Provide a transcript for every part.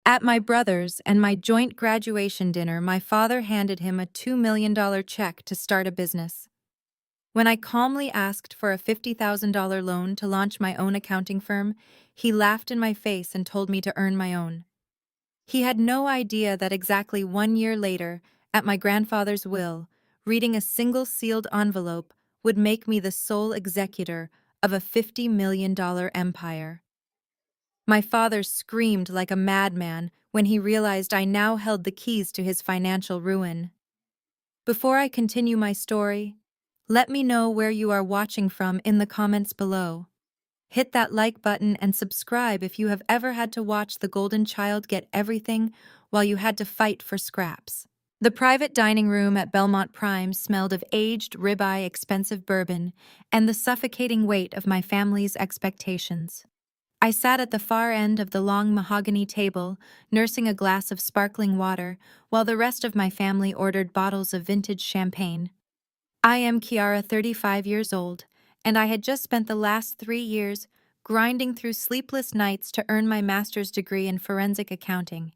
At my brother's and my joint graduation dinner, my father handed him a $2 million check to start a business. When I calmly asked for a $50,000 loan to launch my own accounting firm, he laughed in my face and told me to earn my own. He had no idea that exactly 1 year later, at my grandfather's will, reading a single sealed envelope would make me the sole executor of a $50 million empire. My father screamed like a madman when he realized I now held the keys to his financial ruin. Before I continue my story, let me know where you are watching from in the comments below. Hit that like button and subscribe if you have ever had to watch the golden child get everything while you had to fight for scraps. The private dining room at Belmont Prime smelled of aged ribeye, expensive bourbon, and the suffocating weight of my family's expectations. I sat at the far end of the long mahogany table, nursing a glass of sparkling water, while the rest of my family ordered bottles of vintage champagne. I am Kiara, 35 years old, and I had just spent the last 3 years grinding through sleepless nights to earn my master's degree in forensic accounting.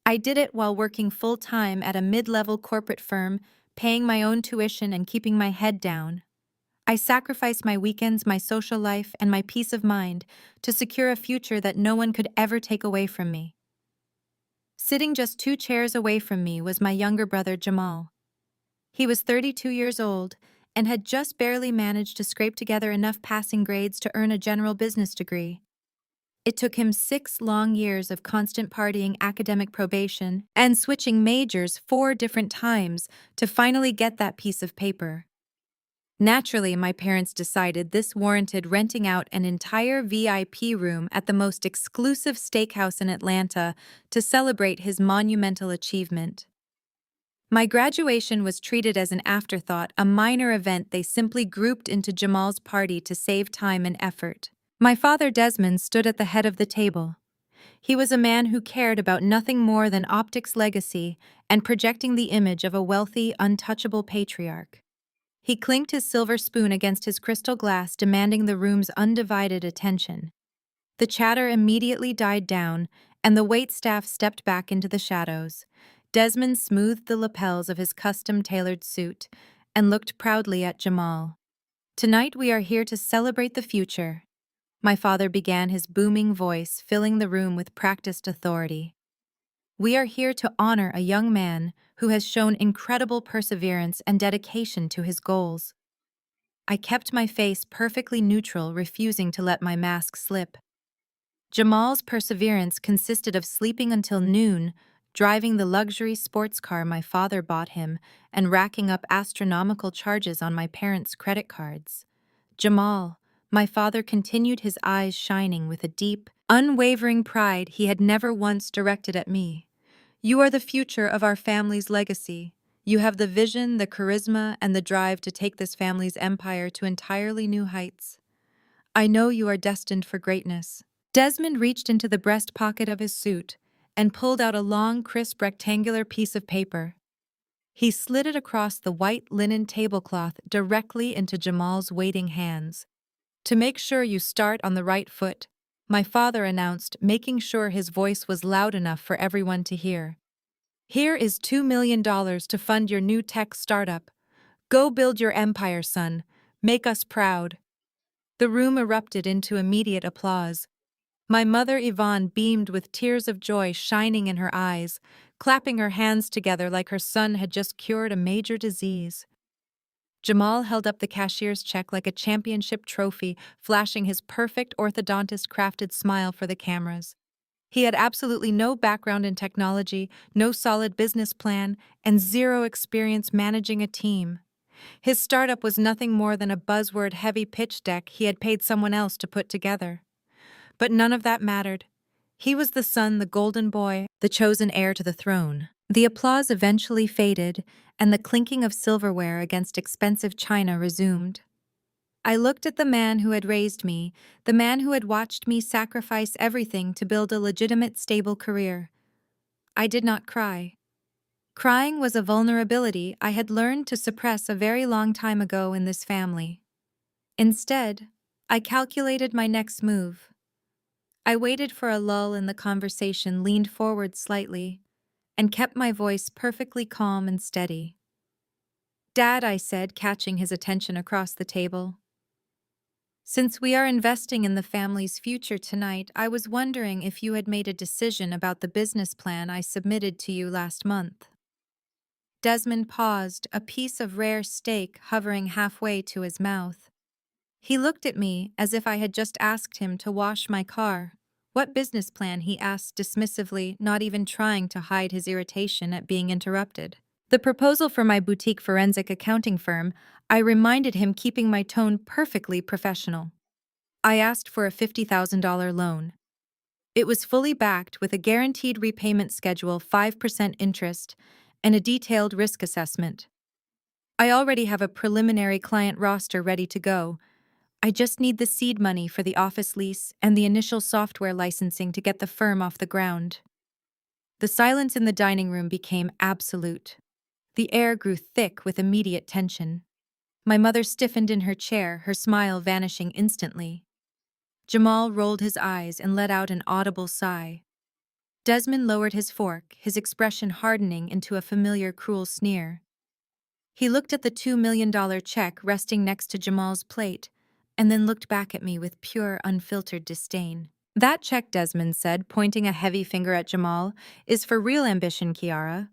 I did it while working full-time at a mid-level corporate firm, paying my own tuition and keeping my head down. I sacrificed my weekends, my social life, and my peace of mind to secure a future that no one could ever take away from me. Sitting just 2 chairs away from me was my younger brother, Jamal. He was 32 years old and had just barely managed to scrape together enough passing grades to earn a general business degree. It took him 6 long years of constant partying, academic probation, and switching majors 4 different times to finally get that piece of paper. Naturally, my parents decided this warranted renting out an entire VIP room at the most exclusive steakhouse in Atlanta to celebrate his monumental achievement. My graduation was treated as an afterthought, a minor event they simply grouped into Jamal's party to save time and effort. My father, Desmond, stood at the head of the table. He was a man who cared about nothing more than optics, legacy, and projecting the image of a wealthy, untouchable patriarch. He clinked his silver spoon against his crystal glass, demanding the room's undivided attention. The chatter immediately died down, and the waitstaff stepped back into the shadows. Desmond smoothed the lapels of his custom-tailored suit and looked proudly at Jamal. "Tonight we are here to celebrate the future," my father began, his booming voice filling the room with practiced authority. "We are here to honor a young man who has shown incredible perseverance and dedication to his goals." I kept my face perfectly neutral, refusing to let my mask slip. Jamal's perseverance consisted of sleeping until noon, driving the luxury sports car my father bought him, and racking up astronomical charges on my parents' credit cards. Jamal, my father continued, his eyes shining with a deep, unwavering pride he had never once directed at me. "You are the future of our family's legacy. You have the vision, the charisma, and the drive to take this family's empire to entirely new heights. I know you are destined for greatness." Desmond reached into the breast pocket of his suit and pulled out a long, crisp, rectangular piece of paper. He slid it across the white linen tablecloth directly into Jamal's waiting hands. "To make sure you start on the right foot," my father announced, making sure his voice was loud enough for everyone to hear. "Here is $2 million to fund your new tech startup. Go build your empire, son. Make us proud." The room erupted into immediate applause. My mother, Yvonne, beamed with tears of joy shining in her eyes, clapping her hands together like her son had just cured a major disease. Jamal held up the cashier's check like a championship trophy, flashing his perfect orthodontist-crafted smile for the cameras. He had absolutely no background in technology, no solid business plan, and zero experience managing a team. His startup was nothing more than a buzzword-heavy pitch deck he had paid someone else to put together. But none of that mattered. He was the son, the golden boy, the chosen heir to the throne. The applause eventually faded, and the clinking of silverware against expensive china resumed. I looked at the man who had raised me, the man who had watched me sacrifice everything to build a legitimate, stable career. I did not cry. Crying was a vulnerability I had learned to suppress a very long time ago in this family. Instead, I calculated my next move. I waited for a lull in the conversation, leaned forward slightly, and kept my voice perfectly calm and steady. Dad, I said, catching his attention across the table. Since we are investing in the family's future tonight, I was wondering if you had made a decision about the business plan I submitted to you last month. Desmond paused, a piece of rare steak hovering halfway to his mouth. He looked at me as if I had just asked him to wash my car. What business plan? He asked dismissively, not even trying to hide his irritation at being interrupted. The proposal for my boutique forensic accounting firm. I reminded him, keeping my tone perfectly professional. I asked for a $50,000 loan. It was fully backed with a guaranteed repayment schedule, 5% interest, and a detailed risk assessment. I already have a preliminary client roster ready to go. I just need the seed money for the office lease and the initial software licensing to get the firm off the ground. The silence in the dining room became absolute. The air grew thick with immediate tension. My mother stiffened in her chair, her smile vanishing instantly. Jamal rolled his eyes and let out an audible sigh. Desmond lowered his fork, his expression hardening into a familiar cruel sneer. He looked at the $2 million check resting next to Jamal's plate, and then looked back at me with pure, unfiltered disdain. That check, Desmond said, pointing a heavy finger at Jamal, is for real ambition, Kiara.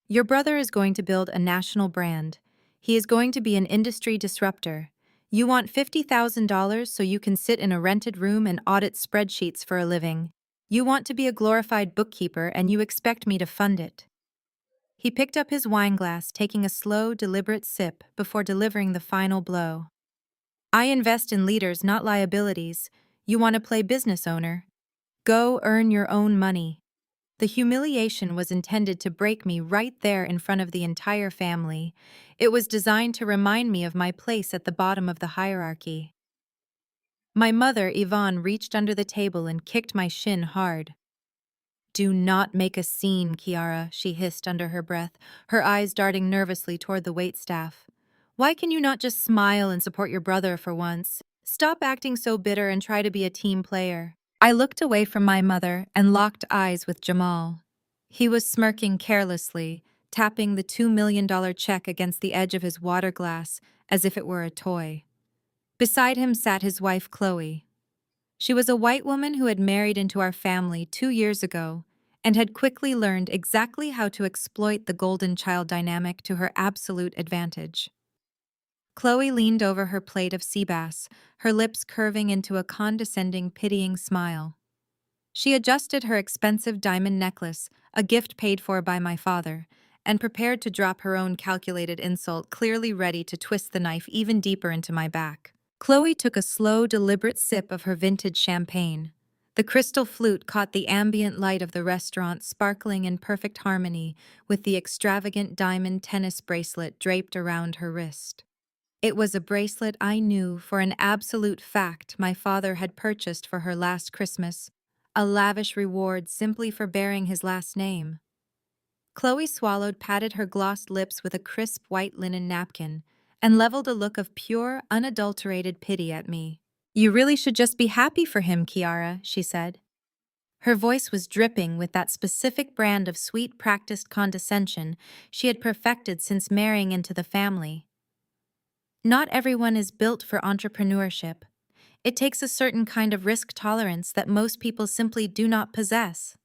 Your brother is going to build a national brand. He is going to be an industry disruptor. You want $50,000 so you can sit in a rented room and audit spreadsheets for a living. You want to be a glorified bookkeeper and you expect me to fund it. He picked up his wineglass, taking a slow, deliberate sip before delivering the final blow. I invest in leaders, not liabilities. You want to play business owner? Go earn your own money. The humiliation was intended to break me right there in front of the entire family. It was designed to remind me of my place at the bottom of the hierarchy. My mother, Yvonne, reached under the table and kicked my shin hard. Do not make a scene, Kiara, she hissed under her breath, her eyes darting nervously toward the waitstaff. Why can you not just smile and support your brother for once? Stop acting so bitter and try to be a team player. I looked away from my mother and locked eyes with Jamal. He was smirking carelessly, tapping the $2 million check against the edge of his water glass as if it were a toy. Beside him sat his wife, Chloe. She was a white woman who had married into our family 2 years ago and had quickly learned exactly how to exploit the golden child dynamic to her absolute advantage. Chloe leaned over her plate of sea bass, her lips curving into a condescending, pitying smile. She adjusted her expensive diamond necklace, a gift paid for by my father, and prepared to drop her own calculated insult, clearly ready to twist the knife even deeper into my back. Chloe took a slow, deliberate sip of her vintage champagne. The crystal flute caught the ambient light of the restaurant, sparkling in perfect harmony with the extravagant diamond tennis bracelet draped around her wrist. It was a bracelet I knew for an absolute fact my father had purchased for her last Christmas, a lavish reward simply for bearing his last name. Chloe swallowed, patted her glossed lips with a crisp white linen napkin, and leveled a look of pure, unadulterated pity at me. You really should just be happy for him, Kiara, she said. Her voice was dripping with that specific brand of sweet, practiced condescension she had perfected since marrying into the family. Not everyone is built for entrepreneurship. It takes a certain kind of risk tolerance that most people simply do not possess.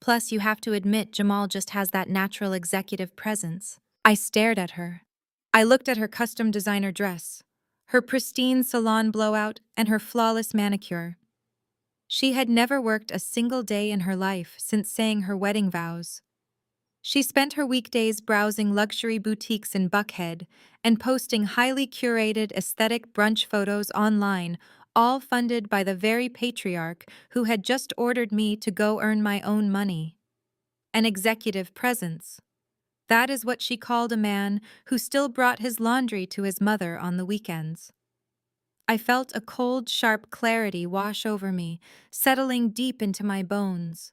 Plus, you have to admit Jamal just has that natural executive presence. I stared at her. I looked at her custom designer dress, her pristine salon blowout, and her flawless manicure. She had never worked a single day in her life since saying her wedding vows. She spent her weekdays browsing luxury boutiques in Buckhead and posting highly curated aesthetic brunch photos online, all funded by the very patriarch who had just ordered me to go earn my own money. An executive presence. That is what she called a man who still brought his laundry to his mother on the weekends. I felt a cold, sharp clarity wash over me, settling deep into my bones.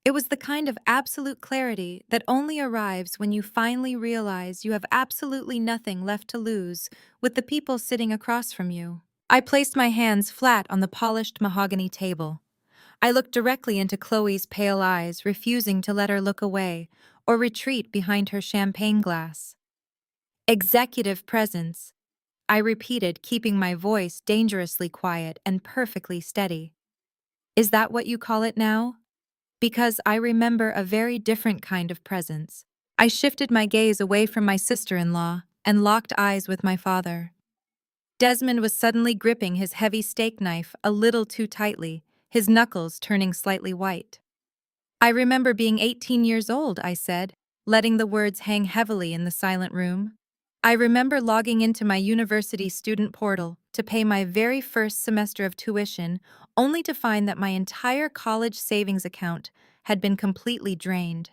It was the kind of absolute clarity that only arrives when you finally realize you have absolutely nothing left to lose with the people sitting across from you. I placed my hands flat on the polished mahogany table. I looked directly into Chloe's pale eyes, refusing to let her look away or retreat behind her champagne glass. Executive presence, I repeated, keeping my voice dangerously quiet and perfectly steady. Is that what you call it now? Because I remember a very different kind of presence. I shifted my gaze away from my sister-in-law and locked eyes with my father. Desmond was suddenly gripping his heavy steak knife a little too tightly, his knuckles turning slightly white. I remember being 18 years old, I said, letting the words hang heavily in the silent room. I remember logging into my university student portal to pay my very first semester of tuition, only to find that my entire college savings account had been completely drained.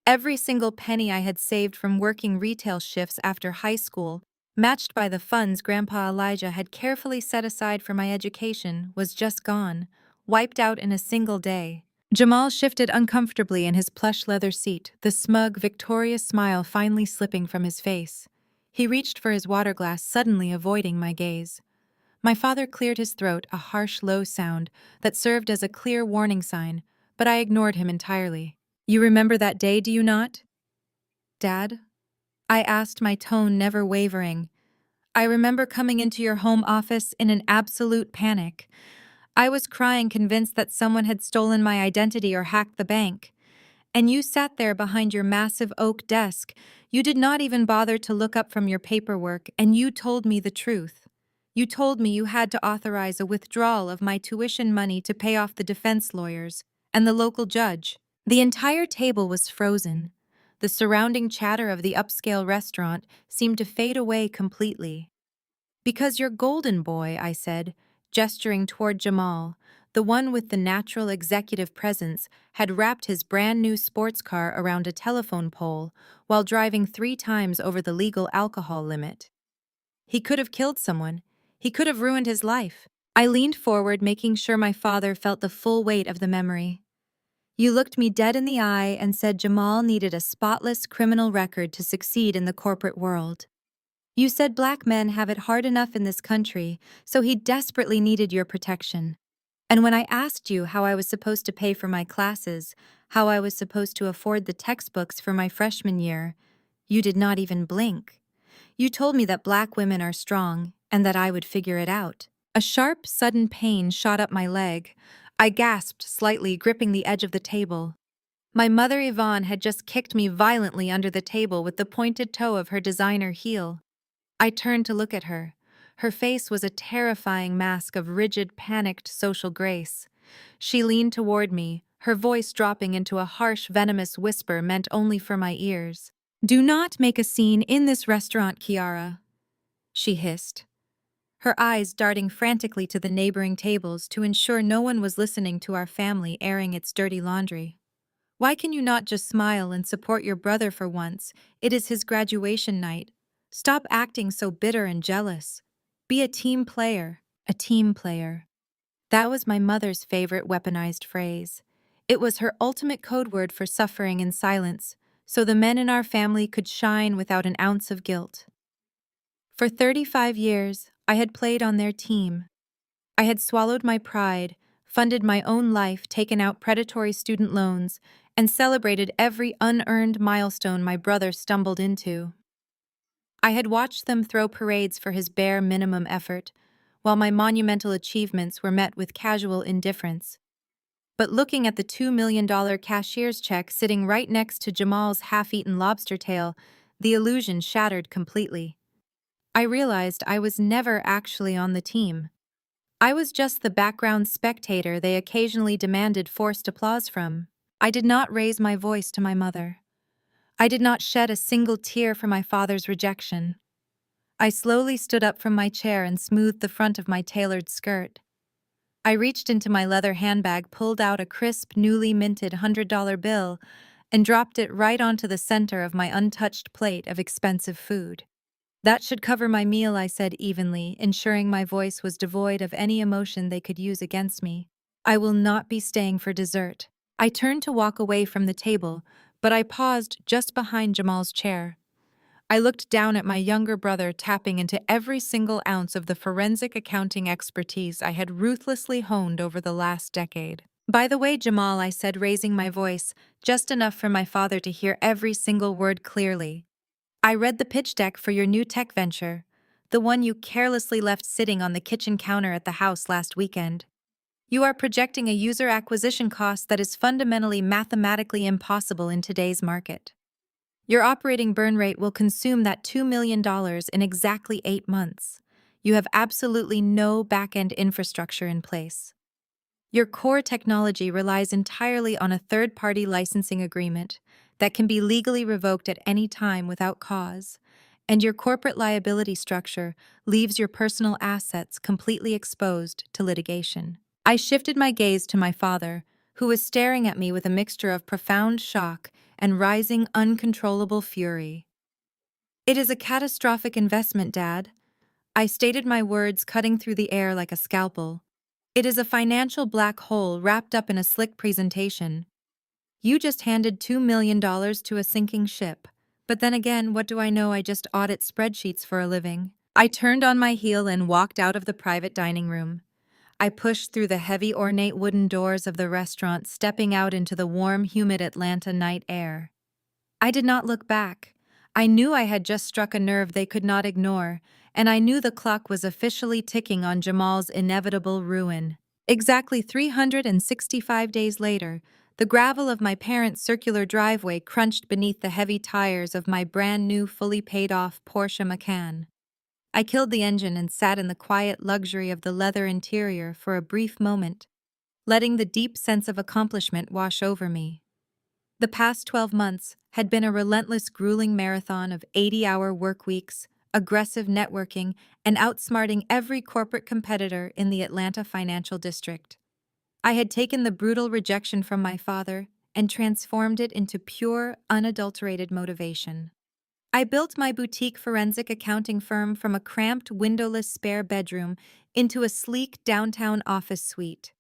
Every single penny I had saved from working retail shifts after high school, matched by the funds Grandpa Elijah had carefully set aside for my education, was just gone, wiped out in a single day. Jamal shifted uncomfortably in his plush leather seat, the smug, victorious smile finally slipping from his face. He reached for his water glass, suddenly avoiding my gaze. My father cleared his throat, a harsh, low sound that served as a clear warning sign, but I ignored him entirely. You remember that day, do you not? Dad? I asked, my tone never wavering. I remember coming into your home office in an absolute panic. I was crying, convinced that someone had stolen my identity or hacked the bank. And you sat there behind your massive oak desk. You did not even bother to look up from your paperwork, and you told me the truth. You told me you had to authorize a withdrawal of my tuition money to pay off the defense lawyers and the local judge. The entire table was frozen. The surrounding chatter of the upscale restaurant seemed to fade away completely. Because you're golden, boy, I said, gesturing toward Jamal. The one with the natural executive presence had wrapped his brand new sports car around a telephone pole while driving 3 times over the legal alcohol limit. He could have killed someone. He could have ruined his life. I leaned forward, making sure my father felt the full weight of the memory. You looked me dead in the eye and said Jamal needed a spotless criminal record to succeed in the corporate world. You said black men have it hard enough in this country, so he desperately needed your protection. And when I asked you how I was supposed to pay for my classes, how I was supposed to afford the textbooks for my freshman year, you did not even blink. You told me that black women are strong and that I would figure it out. A sharp, sudden pain shot up my leg. I gasped slightly, gripping the edge of the table. My mother Yvonne had just kicked me violently under the table with the pointed toe of her designer heel. I turned to look at her. Her face was a terrifying mask of rigid, panicked social grace. She leaned toward me, her voice dropping into a harsh, venomous whisper meant only for my ears. "Do not make a scene in this restaurant, Kiara," she hissed, her eyes darting frantically to the neighboring tables to ensure no one was listening to our family airing its dirty laundry. Why can you not just smile and support your brother for once? It is his graduation night. Stop acting so bitter and jealous. Be a team player. A team player. That was my mother's favorite weaponized phrase. It was her ultimate code word for suffering in silence, so the men in our family could shine without an ounce of guilt. For 35 years, I had played on their team. I had swallowed my pride, funded my own life, taken out predatory student loans, and celebrated every unearned milestone my brother stumbled into. I had watched them throw parades for his bare minimum effort, while my monumental achievements were met with casual indifference. But looking at the $2 million cashier's check sitting right next to Jamal's half-eaten lobster tail, the illusion shattered completely. I realized I was never actually on the team. I was just the background spectator they occasionally demanded forced applause from. I did not raise my voice to my mother. I did not shed a single tear for my father's rejection. I slowly stood up from my chair and smoothed the front of my tailored skirt. I reached into my leather handbag, pulled out a crisp, newly minted $100 bill, and dropped it right onto the center of my untouched plate of expensive food. That should cover my meal, I said evenly, ensuring my voice was devoid of any emotion they could use against me. I will not be staying for dessert. I turned to walk away from the table, but I paused just behind Jamal's chair. I looked down at my younger brother, tapping into every single ounce of the forensic accounting expertise I had ruthlessly honed over the last decade. By the way, Jamal, I said, raising my voice, just enough for my father to hear every single word clearly. I read the pitch deck for your new tech venture, the one you carelessly left sitting on the kitchen counter at the house last weekend. You are projecting a user acquisition cost that is fundamentally mathematically impossible in today's market. Your operating burn rate will consume that $2 million in exactly 8 months. You have absolutely no back-end infrastructure in place. Your core technology relies entirely on a third-party licensing agreement that can be legally revoked at any time without cause, and your corporate liability structure leaves your personal assets completely exposed to litigation. I shifted my gaze to my father, who was staring at me with a mixture of profound shock and rising uncontrollable fury. "It is a catastrophic investment, Dad." I stated, my words cutting through the air like a scalpel. "It is a financial black hole wrapped up in a slick presentation. You just handed $2 million to a sinking ship. But then again, what do I know? I just audit spreadsheets for a living." I turned on my heel and walked out of the private dining room. I pushed through the heavy, ornate wooden doors of the restaurant, stepping out into the warm, humid Atlanta night air. I did not look back. I knew I had just struck a nerve they could not ignore, and I knew the clock was officially ticking on Jamal's inevitable ruin. Exactly 365 days later, the gravel of my parents' circular driveway crunched beneath the heavy tires of my brand-new, fully paid-off Porsche Macan. I killed the engine and sat in the quiet luxury of the leather interior for a brief moment, letting the deep sense of accomplishment wash over me. The past 12 months had been a relentless, grueling marathon of 80-hour work weeks, aggressive networking, and outsmarting every corporate competitor in the Atlanta financial district. I had taken the brutal rejection from my father and transformed it into pure, unadulterated motivation. I built my boutique forensic accounting firm from a cramped, windowless spare bedroom into a sleek downtown office suite.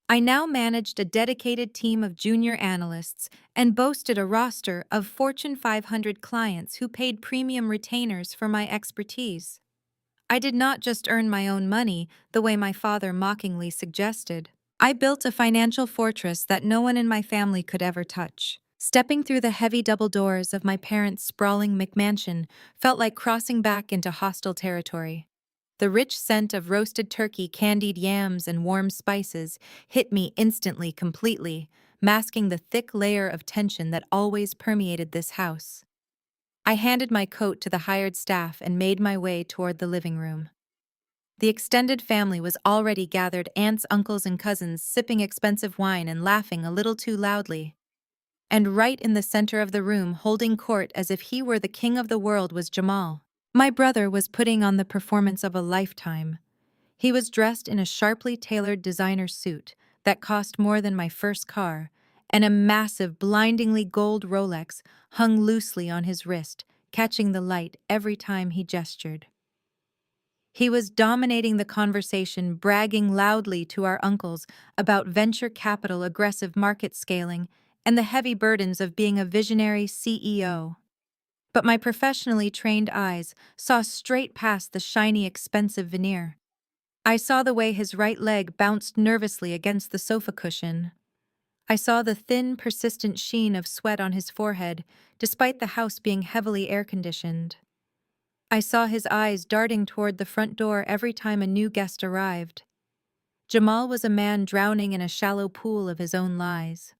I now managed a dedicated team of junior analysts and boasted a roster of Fortune 500 clients who paid premium retainers for my expertise. I did not just earn my own money the way my father mockingly suggested. I built a financial fortress that no one in my family could ever touch. Stepping through the heavy double doors of my parents' sprawling McMansion felt like crossing back into hostile territory. The rich scent of roasted turkey, candied yams, and warm spices hit me instantly, completely, masking the thick layer of tension that always permeated this house. I handed my coat to the hired staff and made my way toward the living room. The extended family was already gathered, aunts, uncles, and cousins, sipping expensive wine and laughing a little too loudly. And right in the center of the room, holding court as if he were the king of the world, was Jamal. My brother was putting on the performance of a lifetime. He was dressed in a sharply tailored designer suit that cost more than my first car, and a massive, blindingly gold Rolex hung loosely on his wrist, catching the light every time he gestured. He was dominating the conversation, bragging loudly to our uncles about venture capital, aggressive market scaling, and the heavy burdens of being a visionary CEO. But my professionally trained eyes saw straight past the shiny, expensive veneer. I saw the way his right leg bounced nervously against the sofa cushion. I saw the thin, persistent sheen of sweat on his forehead, despite the house being heavily air-conditioned. I saw his eyes darting toward the front door every time a new guest arrived. Jamal was a man drowning in a shallow pool of his own lies.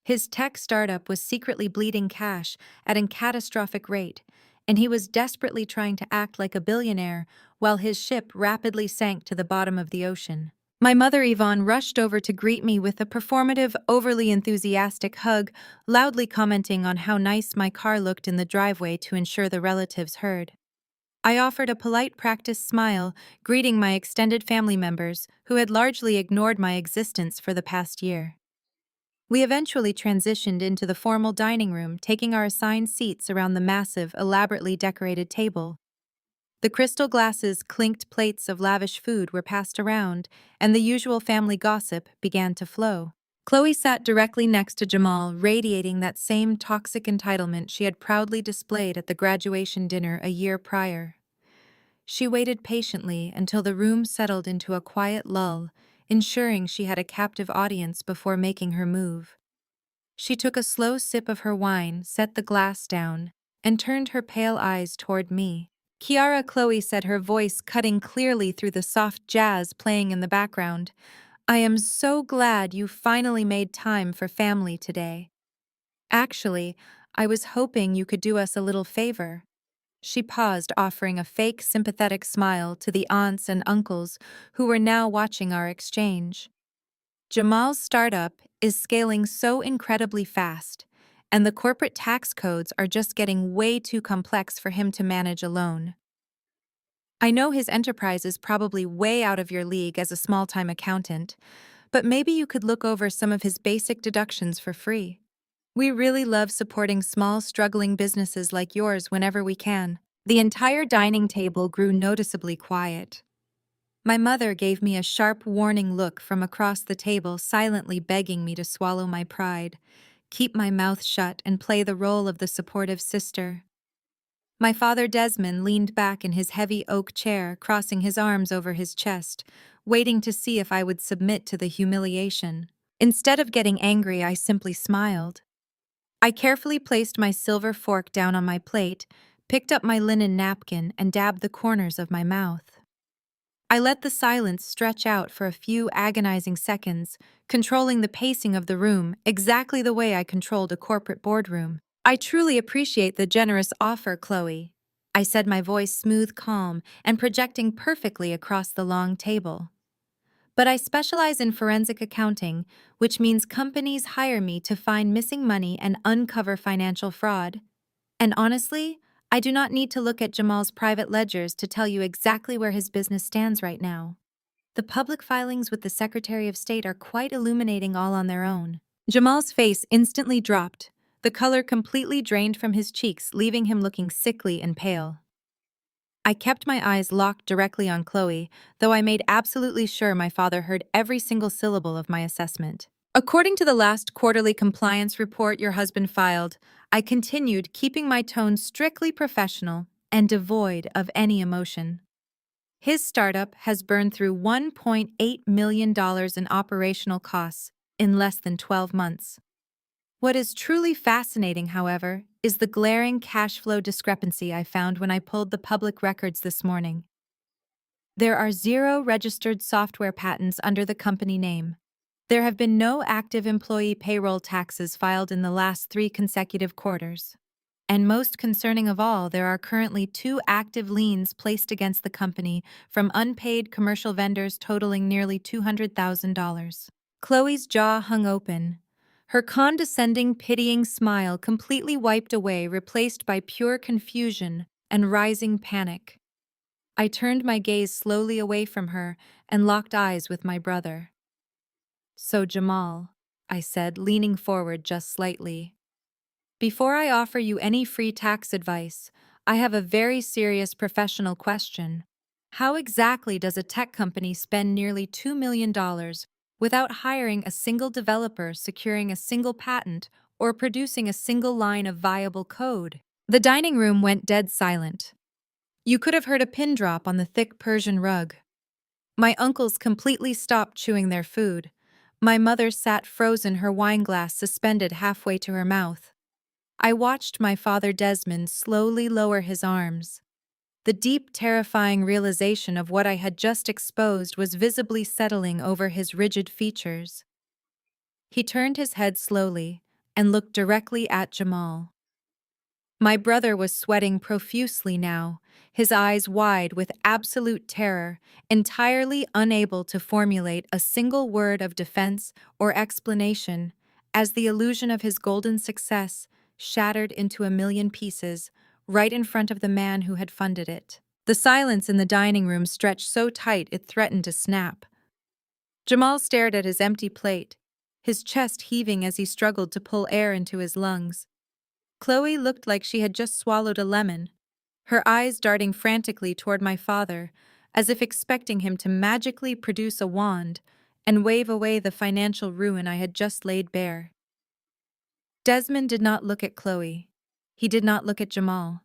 His tech startup was secretly bleeding cash at a catastrophic rate, and he was desperately trying to act like a billionaire while his ship rapidly sank to the bottom of the ocean. My mother, Yvonne, rushed over to greet me with a performative, overly enthusiastic hug, loudly commenting on how nice my car looked in the driveway to ensure the relatives heard. I offered a polite practice smile, greeting my extended family members, who had largely ignored my existence for the past year. We eventually transitioned into the formal dining room, taking our assigned seats around the massive, elaborately decorated table. The crystal glasses, clinked plates of lavish food were passed around, and the usual family gossip began to flow. Chloe sat directly next to Jamal, radiating that same toxic entitlement she had proudly displayed at the graduation dinner a year prior. She waited patiently until the room settled into a quiet lull, ensuring she had a captive audience before making her move. She took a slow sip of her wine, set the glass down, and turned her pale eyes toward me. "Kiara," Chloe said, her voice cutting clearly through the soft jazz playing in the background. "I am so glad you finally made time for family today. Actually, I was hoping you could do us a little favor." She paused, offering a fake, sympathetic smile to the aunts and uncles who were now watching our exchange. Jamal's startup is scaling so incredibly fast, and the corporate tax codes are just getting way too complex for him to manage alone. I know his enterprise is probably way out of your league as a small-time accountant, but maybe you could look over some of his basic deductions for free. We really love supporting small, struggling businesses like yours whenever we can. The entire dining table grew noticeably quiet. My mother gave me a sharp, warning look from across the table, silently begging me to swallow my pride, keep my mouth shut, and play the role of the supportive sister. My father Desmond leaned back in his heavy oak chair, crossing his arms over his chest, waiting to see if I would submit to the humiliation. Instead of getting angry, I simply smiled. I carefully placed my silver fork down on my plate, picked up my linen napkin, and dabbed the corners of my mouth. I let the silence stretch out for a few agonizing seconds, controlling the pacing of the room exactly the way I controlled a corporate boardroom. "I truly appreciate the generous offer, Chloe," I said, my voice smooth, calm, and projecting perfectly across the long table. "But I specialize in forensic accounting, which means companies hire me to find missing money and uncover financial fraud. And honestly, I do not need to look at Jamal's private ledgers to tell you exactly where his business stands right now. The public filings with the Secretary of State are quite illuminating all on their own." Jamal's face instantly dropped, the color completely drained from his cheeks, leaving him looking sickly and pale. I kept my eyes locked directly on Chloe, though I made absolutely sure my father heard every single syllable of my assessment. "According to the last quarterly compliance report your husband filed," I continued, keeping my tone strictly professional and devoid of any emotion. "His startup has burned through $1.8 million in operational costs in less than 12 months. What is truly fascinating, however, is the glaring cash flow discrepancy I found when I pulled the public records this morning. There are 0 registered software patents under the company name. There have been no active employee payroll taxes filed in the last 3 consecutive quarters. And most concerning of all, there are currently 2 active liens placed against the company from unpaid commercial vendors totaling nearly $200,000. Chloe's jaw hung open. Her condescending, pitying smile completely wiped away, replaced by pure confusion and rising panic. I turned my gaze slowly away from her and locked eyes with my brother. "So, Jamal," I said, leaning forward just slightly, "before I offer you any free tax advice, I have a very serious professional question. How exactly does a tech company spend nearly $2 million without hiring a single developer, securing a single patent, or producing a single line of viable code?" The dining room went dead silent. You could have heard a pin drop on the thick Persian rug. My uncles completely stopped chewing their food. My mother sat frozen, her wineglass suspended halfway to her mouth. I watched my father Desmond slowly lower his arms. The deep, terrifying realization of what I had just exposed was visibly settling over his rigid features. He turned his head slowly and looked directly at Jamal. My brother was sweating profusely now, his eyes wide with absolute terror, entirely unable to formulate a single word of defense or explanation, as the illusion of his golden success shattered into a million pieces right in front of the man who had funded it. The silence in the dining room stretched so tight it threatened to snap. Jamal stared at his empty plate, his chest heaving as he struggled to pull air into his lungs. Chloe looked like she had just swallowed a lemon, her eyes darting frantically toward my father, as if expecting him to magically produce a wand and wave away the financial ruin I had just laid bare. Desmond did not look at Chloe. He did not look at Jamal.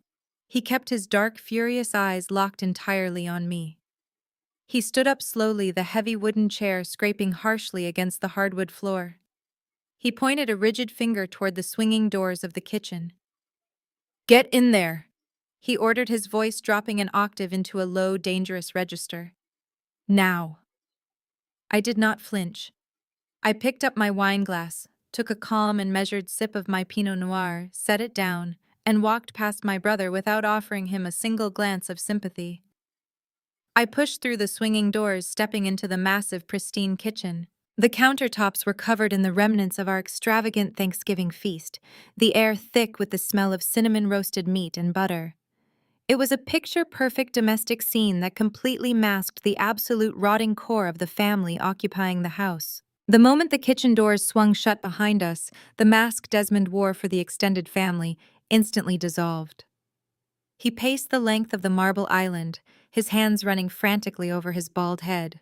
He kept his dark, furious eyes locked entirely on me. He stood up slowly, the heavy wooden chair scraping harshly against the hardwood floor. He pointed a rigid finger toward the swinging doors of the kitchen. "Get in there!" He ordered, his voice dropping an octave into a low, dangerous register. "Now!" I did not flinch. I picked up my wine glass, took a calm and measured sip of my Pinot Noir, set it down, and walked past my brother without offering him a single glance of sympathy. I pushed through the swinging doors, stepping into the massive, pristine kitchen. The countertops were covered in the remnants of our extravagant Thanksgiving feast, the air thick with the smell of cinnamon-roasted meat and butter. It was a picture-perfect domestic scene that completely masked the absolute rotting core of the family occupying the house. The moment the kitchen doors swung shut behind us, the mask Desmond wore for the extended family instantly dissolved. He paced the length of the marble island, his hands running frantically over his bald head.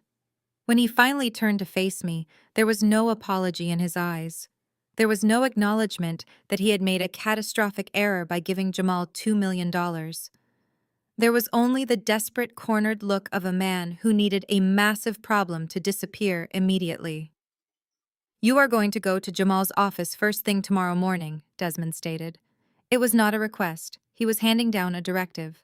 When he finally turned to face me, there was no apology in his eyes. There was no acknowledgement that he had made a catastrophic error by giving Jamal $2 million. There was only the desperate, cornered look of a man who needed a massive problem to disappear immediately. "You are going to go to Jamal's office first thing tomorrow morning," Desmond stated. It was not a request. He was handing down a directive.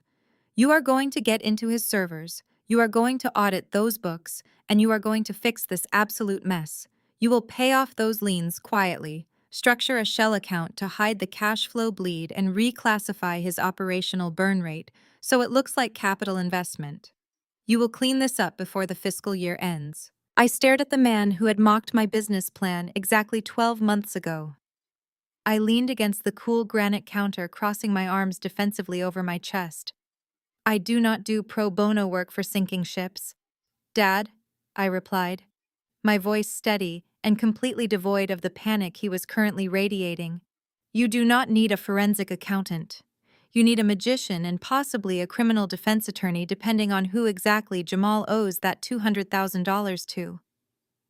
"You are going to get into his servers, you are going to audit those books, and you are going to fix this absolute mess. You will pay off those liens quietly, structure a shell account to hide the cash flow bleed, and reclassify his operational burn rate so it looks like capital investment. You will clean this up before the fiscal year ends." I stared at the man who had mocked my business plan exactly 12 months ago. I leaned against the cool granite counter, crossing my arms defensively over my chest. "I do not do pro bono work for sinking ships, Dad," I replied, my voice steady and completely devoid of the panic he was currently radiating. "You do not need a forensic accountant. You need a magician and possibly a criminal defense attorney, depending on who exactly Jamal owes that $200,000 to.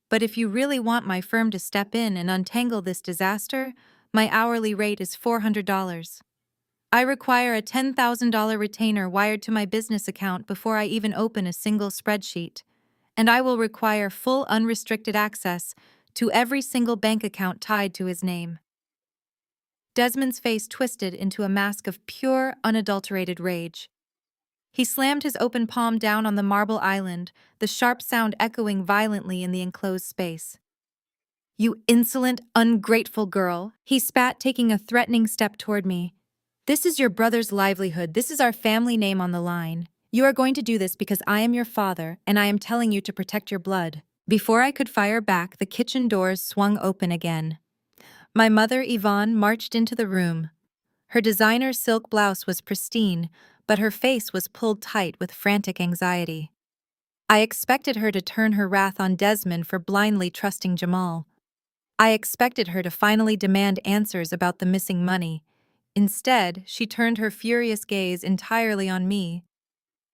But if you really want my firm to step in and untangle this disaster, my hourly rate is $400. I require a $10,000 retainer wired to my business account before I even open a single spreadsheet, and I will require full unrestricted access to every single bank account tied to his name." Desmond's face twisted into a mask of pure, unadulterated rage. He slammed his open palm down on the marble island, the sharp sound echoing violently in the enclosed space. "You insolent, ungrateful girl," he spat, taking a threatening step toward me. "This is your brother's livelihood. This is our family name on the line. You are going to do this because I am your father, and I am telling you to protect your blood." Before I could fire back, the kitchen doors swung open again. My mother, Yvonne, marched into the room. Her designer silk blouse was pristine, but her face was pulled tight with frantic anxiety. I expected her to turn her wrath on Desmond for blindly trusting Jamal. I expected her to finally demand answers about the missing money. Instead, she turned her furious gaze entirely on me.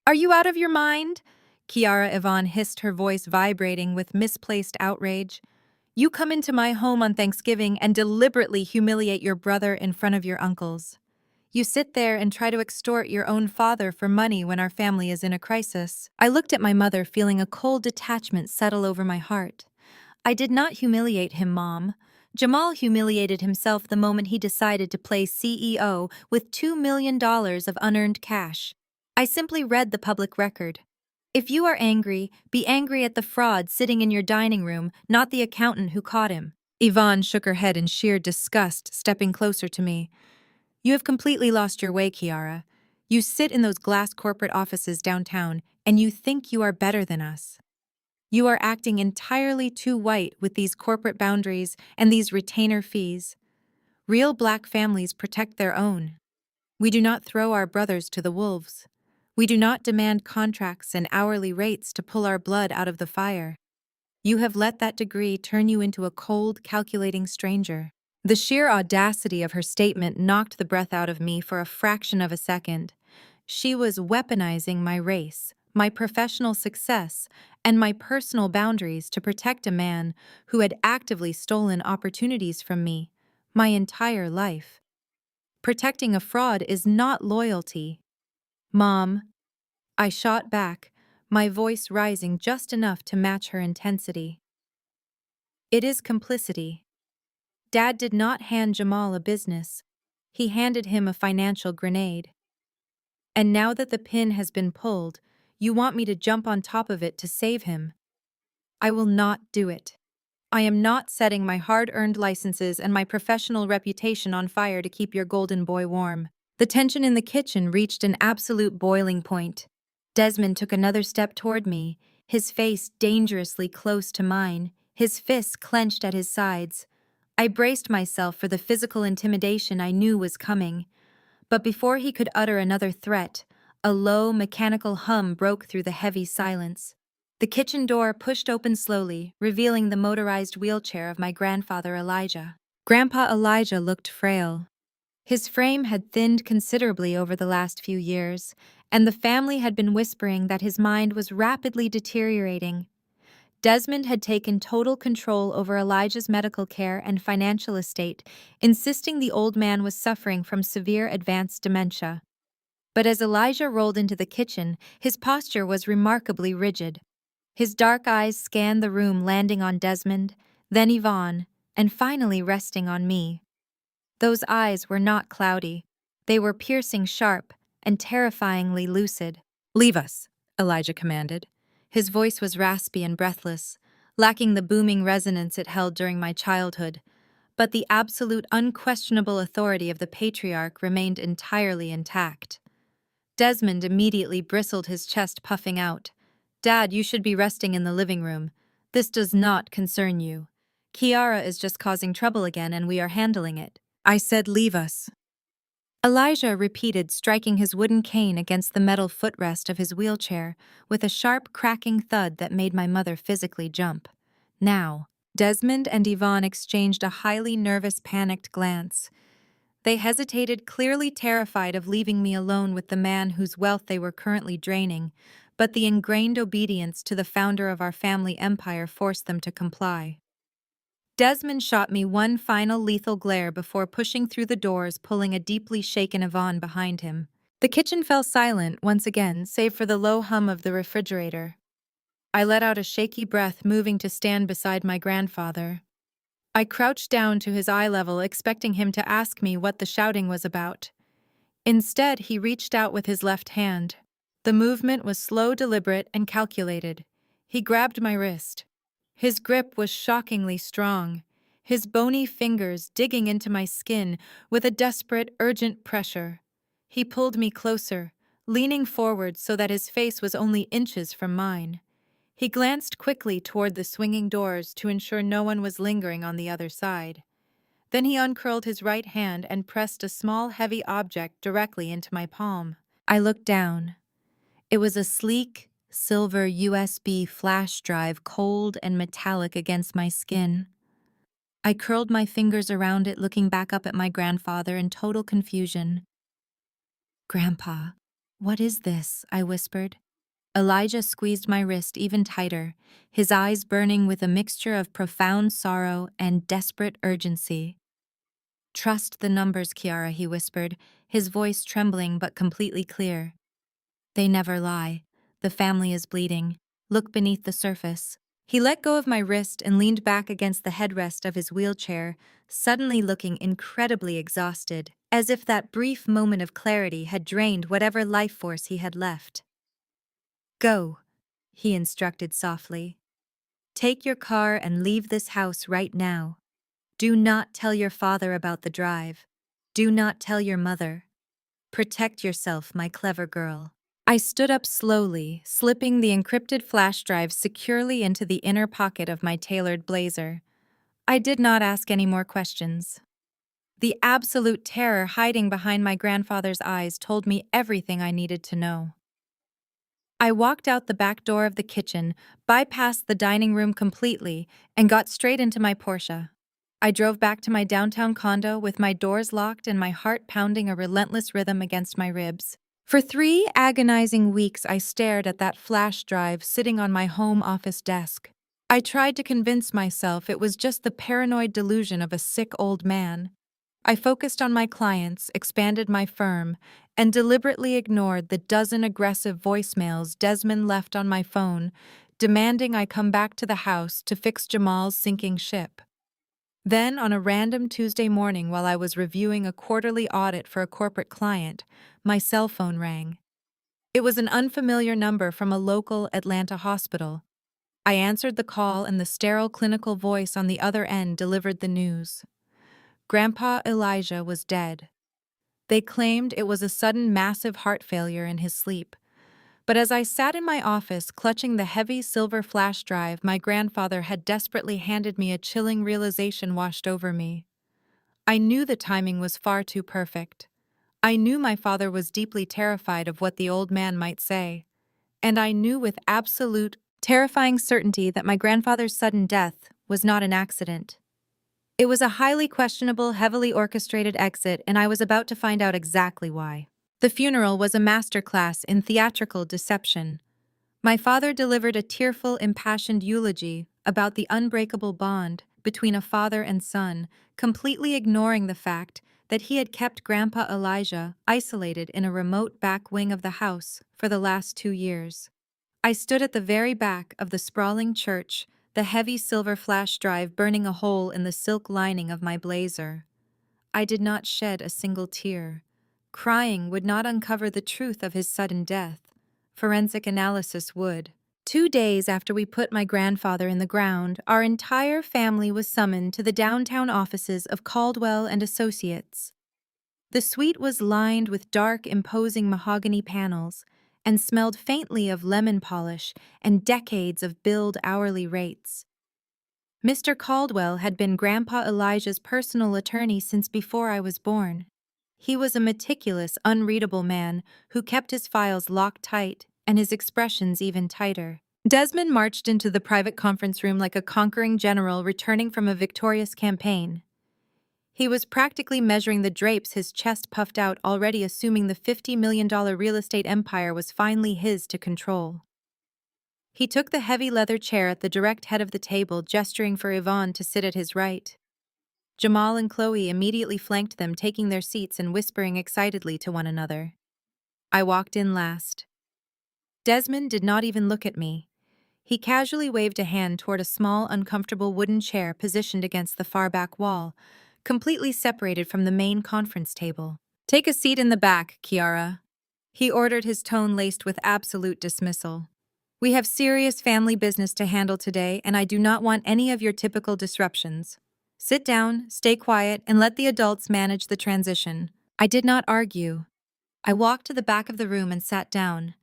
"Are you out of your mind?" Kiara Yvonne hissed, her voice vibrating with misplaced outrage. "You come into my home on Thanksgiving and deliberately humiliate your brother in front of your uncles. You sit there and try to extort your own father for money when our family is in a crisis." I looked at my mother, feeling a cold detachment settle over my heart. "I did not humiliate him, Mom. Jamal humiliated himself the moment he decided to play CEO with $2 million of unearned cash. I simply read the public record. If you are angry, be angry at the fraud sitting in your dining room, not the accountant who caught him." Yvonne shook her head in sheer disgust, stepping closer to me. "You have completely lost your way, Kiara. You sit in those glass corporate offices downtown, and you think you are better than us. You are acting entirely too white with these corporate boundaries and these retainer fees. Real Black families protect their own. We do not throw our brothers to the wolves. We do not demand contracts and hourly rates to pull our blood out of the fire. You have let that degree turn you into a cold, calculating stranger." The sheer audacity of her statement knocked the breath out of me for a fraction of a second. She was weaponizing my race, my professional success, and my personal boundaries to protect a man who had actively stolen opportunities from me my entire life. Protecting a fraud is not loyalty. "Mom," I shot back, my voice rising just enough to match her intensity. It is complicity. Dad did not hand Jamal a business. He handed him a financial grenade. And now that the pin has been pulled, you want me to jump on top of it to save him. I will not do it. I am not setting my hard-earned licenses and my professional reputation on fire to keep your golden boy warm. The tension in the kitchen reached an absolute boiling point. Desmond took another step toward me, his face dangerously close to mine, his fists clenched at his sides. I braced myself for the physical intimidation I knew was coming. But before he could utter another threat, a low, mechanical hum broke through the heavy silence. The kitchen door pushed open slowly, revealing the motorized wheelchair of my grandfather Elijah. Grandpa Elijah looked frail. His frame had thinned considerably over the last few years, and the family had been whispering that his mind was rapidly deteriorating. Desmond had taken total control over Elijah's medical care and financial estate, insisting the old man was suffering from severe advanced dementia. But as Elijah rolled into the kitchen, his posture was remarkably rigid. His dark eyes scanned the room, landing on Desmond, then Yvonne, and finally resting on me. Those eyes were not cloudy. They were piercing sharp and terrifyingly lucid. "Leave us," Elijah commanded. His voice was raspy and breathless, lacking the booming resonance it held during my childhood, but the absolute unquestionable authority of the patriarch remained entirely intact. Desmond immediately bristled, his chest puffing out. "Dad, you should be resting in the living room. This does not concern you. Kiara is just causing trouble again and we are handling it." I said, "Leave us." Elijah repeated, striking his wooden cane against the metal footrest of his wheelchair with a sharp, cracking thud that made my mother physically jump. Now, Desmond and Yvonne exchanged a highly nervous, panicked glance. They hesitated, clearly terrified of leaving me alone with the man whose wealth they were currently draining, but the ingrained obedience to the founder of our family empire forced them to comply. Desmond shot me one final lethal glare before pushing through the doors, pulling a deeply shaken Yvonne behind him. The kitchen fell silent once again, save for the low hum of the refrigerator. I let out a shaky breath, moving to stand beside my grandfather. I crouched down to his eye level, expecting him to ask me what the shouting was about. Instead, he reached out with his left hand. The movement was slow, deliberate, and calculated. He grabbed my wrist. His grip was shockingly strong, his bony fingers digging into my skin with a desperate, urgent pressure. He pulled me closer, leaning forward so that his face was only inches from mine. He glanced quickly toward the swinging doors to ensure no one was lingering on the other side. Then he uncurled his right hand and pressed a small, heavy object directly into my palm. I looked down. It was a sleek, silver USB flash drive, cold and metallic against my skin. I curled my fingers around it, looking back up at my grandfather in total confusion. "Grandpa, what is this?" I whispered. Elijah squeezed my wrist even tighter, his eyes burning with a mixture of profound sorrow and desperate urgency. "Trust the numbers, Kiara," he whispered, his voice trembling but completely clear. "They never lie. The family is bleeding. Look beneath the surface." He let go of my wrist and leaned back against the headrest of his wheelchair, suddenly looking incredibly exhausted, as if that brief moment of clarity had drained whatever life force he had left. "Go," he instructed softly. "Take your car and leave this house right now. Do not tell your father about the drive. Do not tell your mother. Protect yourself, my clever girl." I stood up slowly, slipping the encrypted flash drive securely into the inner pocket of my tailored blazer. I did not ask any more questions. The absolute terror hiding behind my grandfather's eyes told me everything I needed to know. I walked out the back door of the kitchen, bypassed the dining room completely, and got straight into my Porsche. I drove back to my downtown condo with my doors locked and my heart pounding a relentless rhythm against my ribs. For 3 agonizing weeks, I stared at that flash drive sitting on my home office desk. I tried to convince myself it was just the paranoid delusion of a sick old man. I focused on my clients, expanded my firm, and deliberately ignored the dozen aggressive voicemails Desmond left on my phone, demanding I come back to the house to fix Jamal's sinking ship. Then, on a random Tuesday morning while I was reviewing a quarterly audit for a corporate client, my cell phone rang. It was an unfamiliar number from a local Atlanta hospital. I answered the call, and the sterile clinical voice on the other end delivered the news. Grandpa Elijah was dead. They claimed it was a sudden massive heart failure in his sleep. But as I sat in my office clutching the heavy silver flash drive my grandfather had desperately handed me, a chilling realization washed over me. I knew the timing was far too perfect. I knew my father was deeply terrified of what the old man might say. And I knew with absolute, terrifying certainty that my grandfather's sudden death was not an accident. It was a highly questionable, heavily orchestrated exit, and I was about to find out exactly why. The funeral was a masterclass in theatrical deception. My father delivered a tearful, impassioned eulogy about the unbreakable bond between a father and son, completely ignoring the fact that he had kept Grandpa Elijah isolated in a remote back wing of the house for the last 2 years. I stood at the very back of the sprawling church, the heavy silver flash drive burning a hole in the silk lining of my blazer. I did not shed a single tear. Crying would not uncover the truth of his sudden death. Forensic analysis would. 2 days after we put my grandfather in the ground, our entire family was summoned to the downtown offices of Caldwell and Associates. The suite was lined with dark, imposing mahogany panels and smelled faintly of lemon polish and decades of billed hourly rates. Mr. Caldwell had been Grandpa Elijah's personal attorney since before I was born. He was a meticulous, unreadable man who kept his files locked tight and his expressions even tighter. Desmond marched into the private conference room like a conquering general returning from a victorious campaign. He was practically measuring the drapes, his chest puffed out, already assuming the $50 million real estate empire was finally his to control. He took the heavy leather chair at the direct head of the table, gesturing for Yvonne to sit at his right. Jamal and Chloe immediately flanked them, taking their seats and whispering excitedly to one another. I walked in last. Desmond did not even look at me. He casually waved a hand toward a small, uncomfortable wooden chair positioned against the far back wall, completely separated from the main conference table. "Take a seat in the back, Kiara," he ordered, his tone laced with absolute dismissal. "We have serious family business to handle today, and I do not want any of your typical disruptions. Sit down, stay quiet, and let the adults manage the transition." I did not argue. I walked to the back of the room and sat down.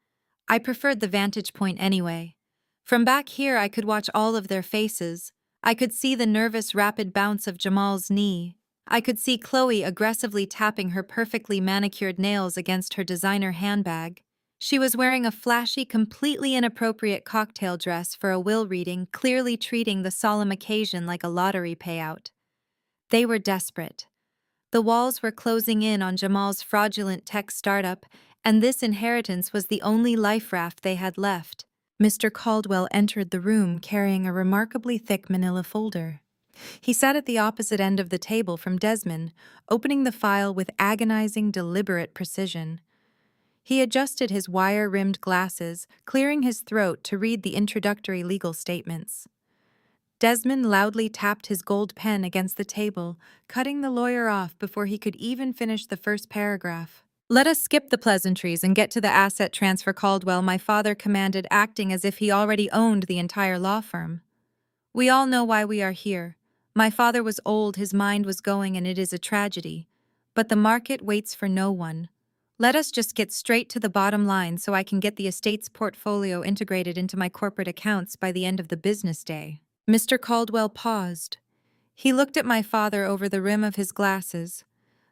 I preferred the vantage point anyway. From back here I could watch all of their faces. I could see the nervous, rapid bounce of Jamal's knee. I could see Chloe aggressively tapping her perfectly manicured nails against her designer handbag. She was wearing a flashy, completely inappropriate cocktail dress for a will reading, clearly treating the solemn occasion like a lottery payout. They were desperate. The walls were closing in on Jamal's fraudulent tech startup, and this inheritance was the only life raft they had left. Mr. Caldwell entered the room carrying a remarkably thick manila folder. He sat at the opposite end of the table from Desmond, opening the file with agonizing, deliberate precision. He adjusted his wire-rimmed glasses, clearing his throat to read the introductory legal statements. Desmond loudly tapped his gold pen against the table, cutting the lawyer off before he could even finish the first paragraph. "Let us skip the pleasantries and get to the asset transfer," Caldwell, my father, commanded, acting as if he already owned the entire law firm. "We all know why we are here. My father was old, his mind was going, and it is a tragedy. But the market waits for no one. Let us just get straight to the bottom line so I can get the estate's portfolio integrated into my corporate accounts by the end of the business day." Mr. Caldwell paused. He looked at my father over the rim of his glasses.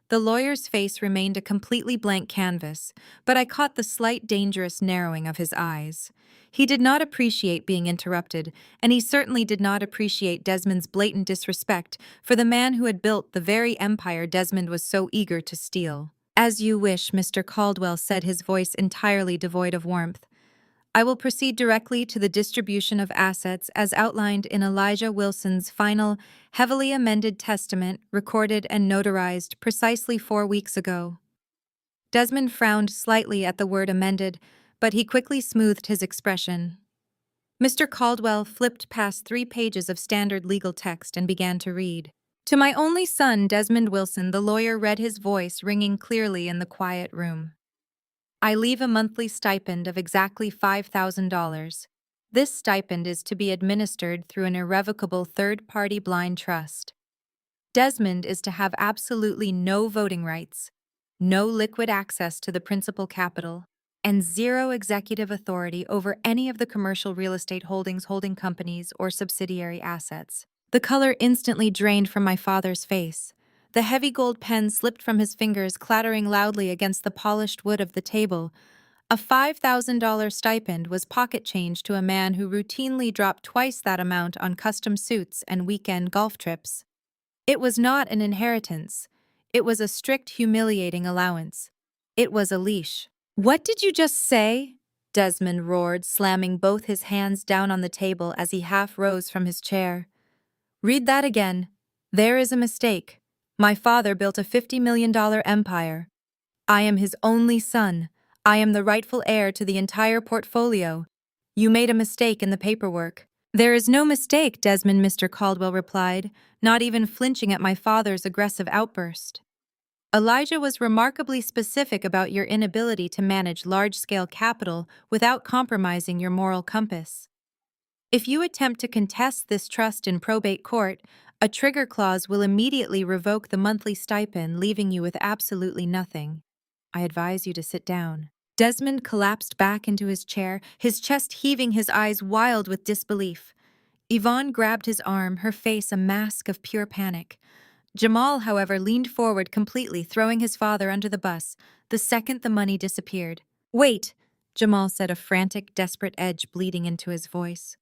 The lawyer's face remained a completely blank canvas, but I caught the slight, dangerous narrowing of his eyes. He did not appreciate being interrupted, and he certainly did not appreciate Desmond's blatant disrespect for the man who had built the very empire Desmond was so eager to steal. "As you wish," Mr. Caldwell said, his voice entirely devoid of warmth. I will proceed directly to the distribution of assets as outlined in Elijah Wilson's final, heavily amended testament recorded and notarized precisely 4 weeks ago. Desmond frowned slightly at the word amended, but he quickly smoothed his expression. Mr. Caldwell flipped past 3 pages of standard legal text and began to read. To my only son, Desmond Wilson, the lawyer read, his voice ringing clearly in the quiet room. I leave a monthly stipend of exactly $5,000. This stipend is to be administered through an irrevocable third-party blind trust. Desmond is to have absolutely no voting rights, no liquid access to the principal capital, and zero executive authority over any of the commercial real estate holding companies or subsidiary assets. The color instantly drained from my father's face. The heavy gold pen slipped from his fingers, clattering loudly against the polished wood of the table. A $5,000 stipend was pocket change to a man who routinely dropped twice that amount on custom suits and weekend golf trips. It was not an inheritance. It was a strict, humiliating allowance. It was a leash. What did you just say? Desmond roared, slamming both his hands down on the table as he half rose from his chair. Read that again. There is a mistake. My father built a $50 million empire. I am his only son. I am the rightful heir to the entire portfolio. You made a mistake in the paperwork. There is no mistake, Desmond, Mr. Caldwell replied, not even flinching at my father's aggressive outburst. Elijah was remarkably specific about your inability to manage large-scale capital without compromising your moral compass. If you attempt to contest this trust in probate court, a trigger clause will immediately revoke the monthly stipend, leaving you with absolutely nothing. I advise you to sit down. Desmond collapsed back into his chair, his chest heaving, his eyes wild with disbelief. Yvonne grabbed his arm, her face a mask of pure panic. Jamal, however, leaned forward completely, throwing his father under the bus the second the money disappeared. Wait, Jamal said, a frantic, desperate edge bleeding into his voice.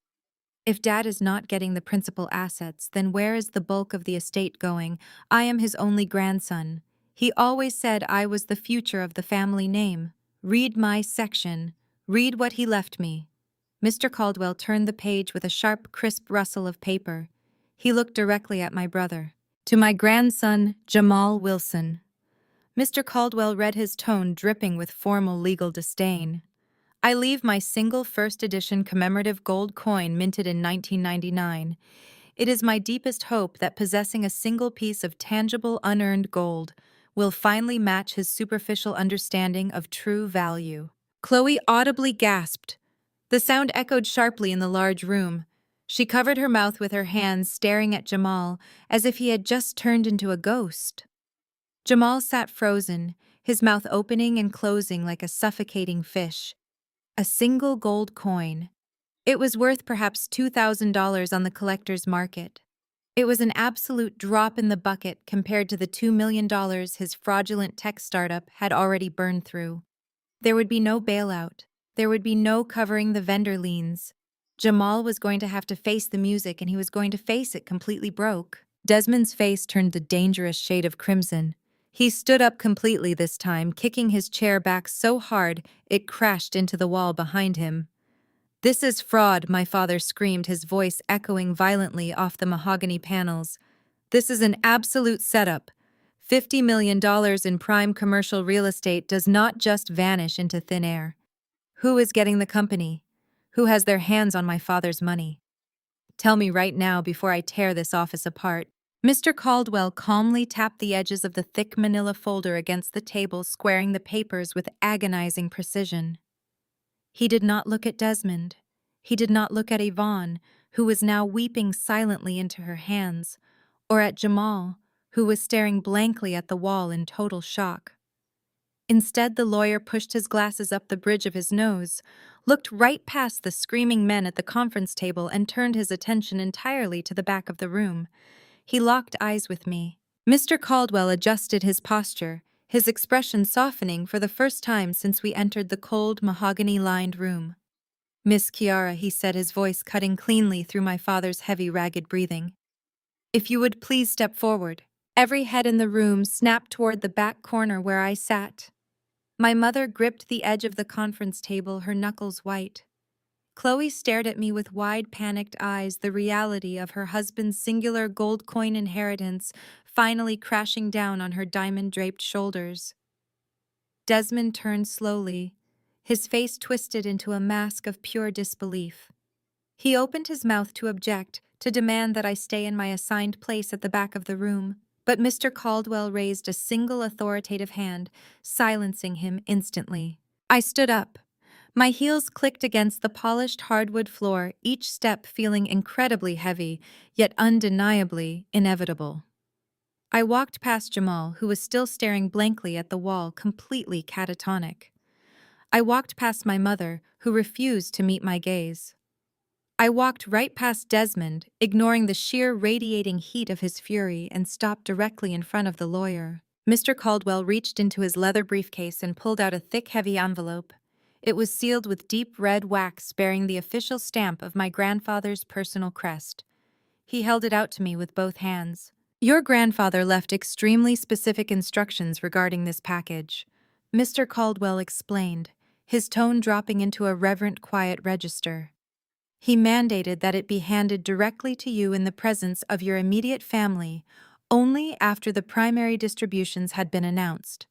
If Dad is not getting the principal assets, then where is the bulk of the estate going? I am his only grandson. He always said I was the future of the family name. Read my section. Read what he left me. Mr. Caldwell turned the page with a sharp, crisp rustle of paper. He looked directly at my brother. To my grandson, Jamal Wilson. Mr. Caldwell read, his tone dripping with formal legal disdain. I leave my single first edition commemorative gold coin minted in 1999. It is my deepest hope that possessing a single piece of tangible, unearned gold will finally match his superficial understanding of true value. Chloe audibly gasped. The sound echoed sharply in the large room. She covered her mouth with her hands, staring at Jamal as if he had just turned into a ghost. Jamal sat frozen, his mouth opening and closing like a suffocating fish. A single gold coin. It was worth perhaps $2,000 on the collector's market. It was an absolute drop in the bucket compared to the $2 million his fraudulent tech startup had already burned through. There would be no bailout. There would be no covering the vendor liens. Jamal was going to have to face the music, and he was going to face it completely broke. Desmond's face turned a dangerous shade of crimson. He stood up completely this time, kicking his chair back so hard it crashed into the wall behind him. This is fraud, my father screamed, his voice echoing violently off the mahogany panels. This is an absolute setup. $50 million in prime commercial real estate does not just vanish into thin air. Who is getting the company? Who has their hands on my father's money? Tell me right now before I tear this office apart. Mr. Caldwell calmly tapped the edges of the thick manila folder against the table, squaring the papers with agonizing precision. He did not look at Desmond. He did not look at Yvonne, who was now weeping silently into her hands, or at Jamal, who was staring blankly at the wall in total shock. Instead, the lawyer pushed his glasses up the bridge of his nose, looked right past the screaming men at the conference table, and turned his attention entirely to the back of the room. He locked eyes with me. Mr. Caldwell adjusted his posture, his expression softening for the first time since we entered the cold, mahogany-lined room. Miss Chiara, he said, his voice cutting cleanly through my father's heavy, ragged breathing. If you would please step forward. Every head in the room snapped toward the back corner where I sat. My mother gripped the edge of the conference table, her knuckles white. Chloe stared at me with wide, panicked eyes, the reality of her husband's singular gold coin inheritance finally crashing down on her diamond-draped shoulders. Desmond turned slowly, his face twisted into a mask of pure disbelief. He opened his mouth to object, to demand that I stay in my assigned place at the back of the room, but Mr. Caldwell raised a single authoritative hand, silencing him instantly. I stood up. My heels clicked against the polished hardwood floor, each step feeling incredibly heavy, yet undeniably inevitable. I walked past Jamal, who was still staring blankly at the wall, completely catatonic. I walked past my mother, who refused to meet my gaze. I walked right past Desmond, ignoring the sheer radiating heat of his fury, and stopped directly in front of the lawyer. Mr. Caldwell reached into his leather briefcase and pulled out a thick, heavy envelope. It was sealed with deep red wax bearing the official stamp of my grandfather's personal crest. He held it out to me with both hands. Your grandfather left extremely specific instructions regarding this package, Mr. Caldwell explained, his tone dropping into a reverent, quiet register. He mandated that it be handed directly to you in the presence of your immediate family, only after the primary distributions had been announced.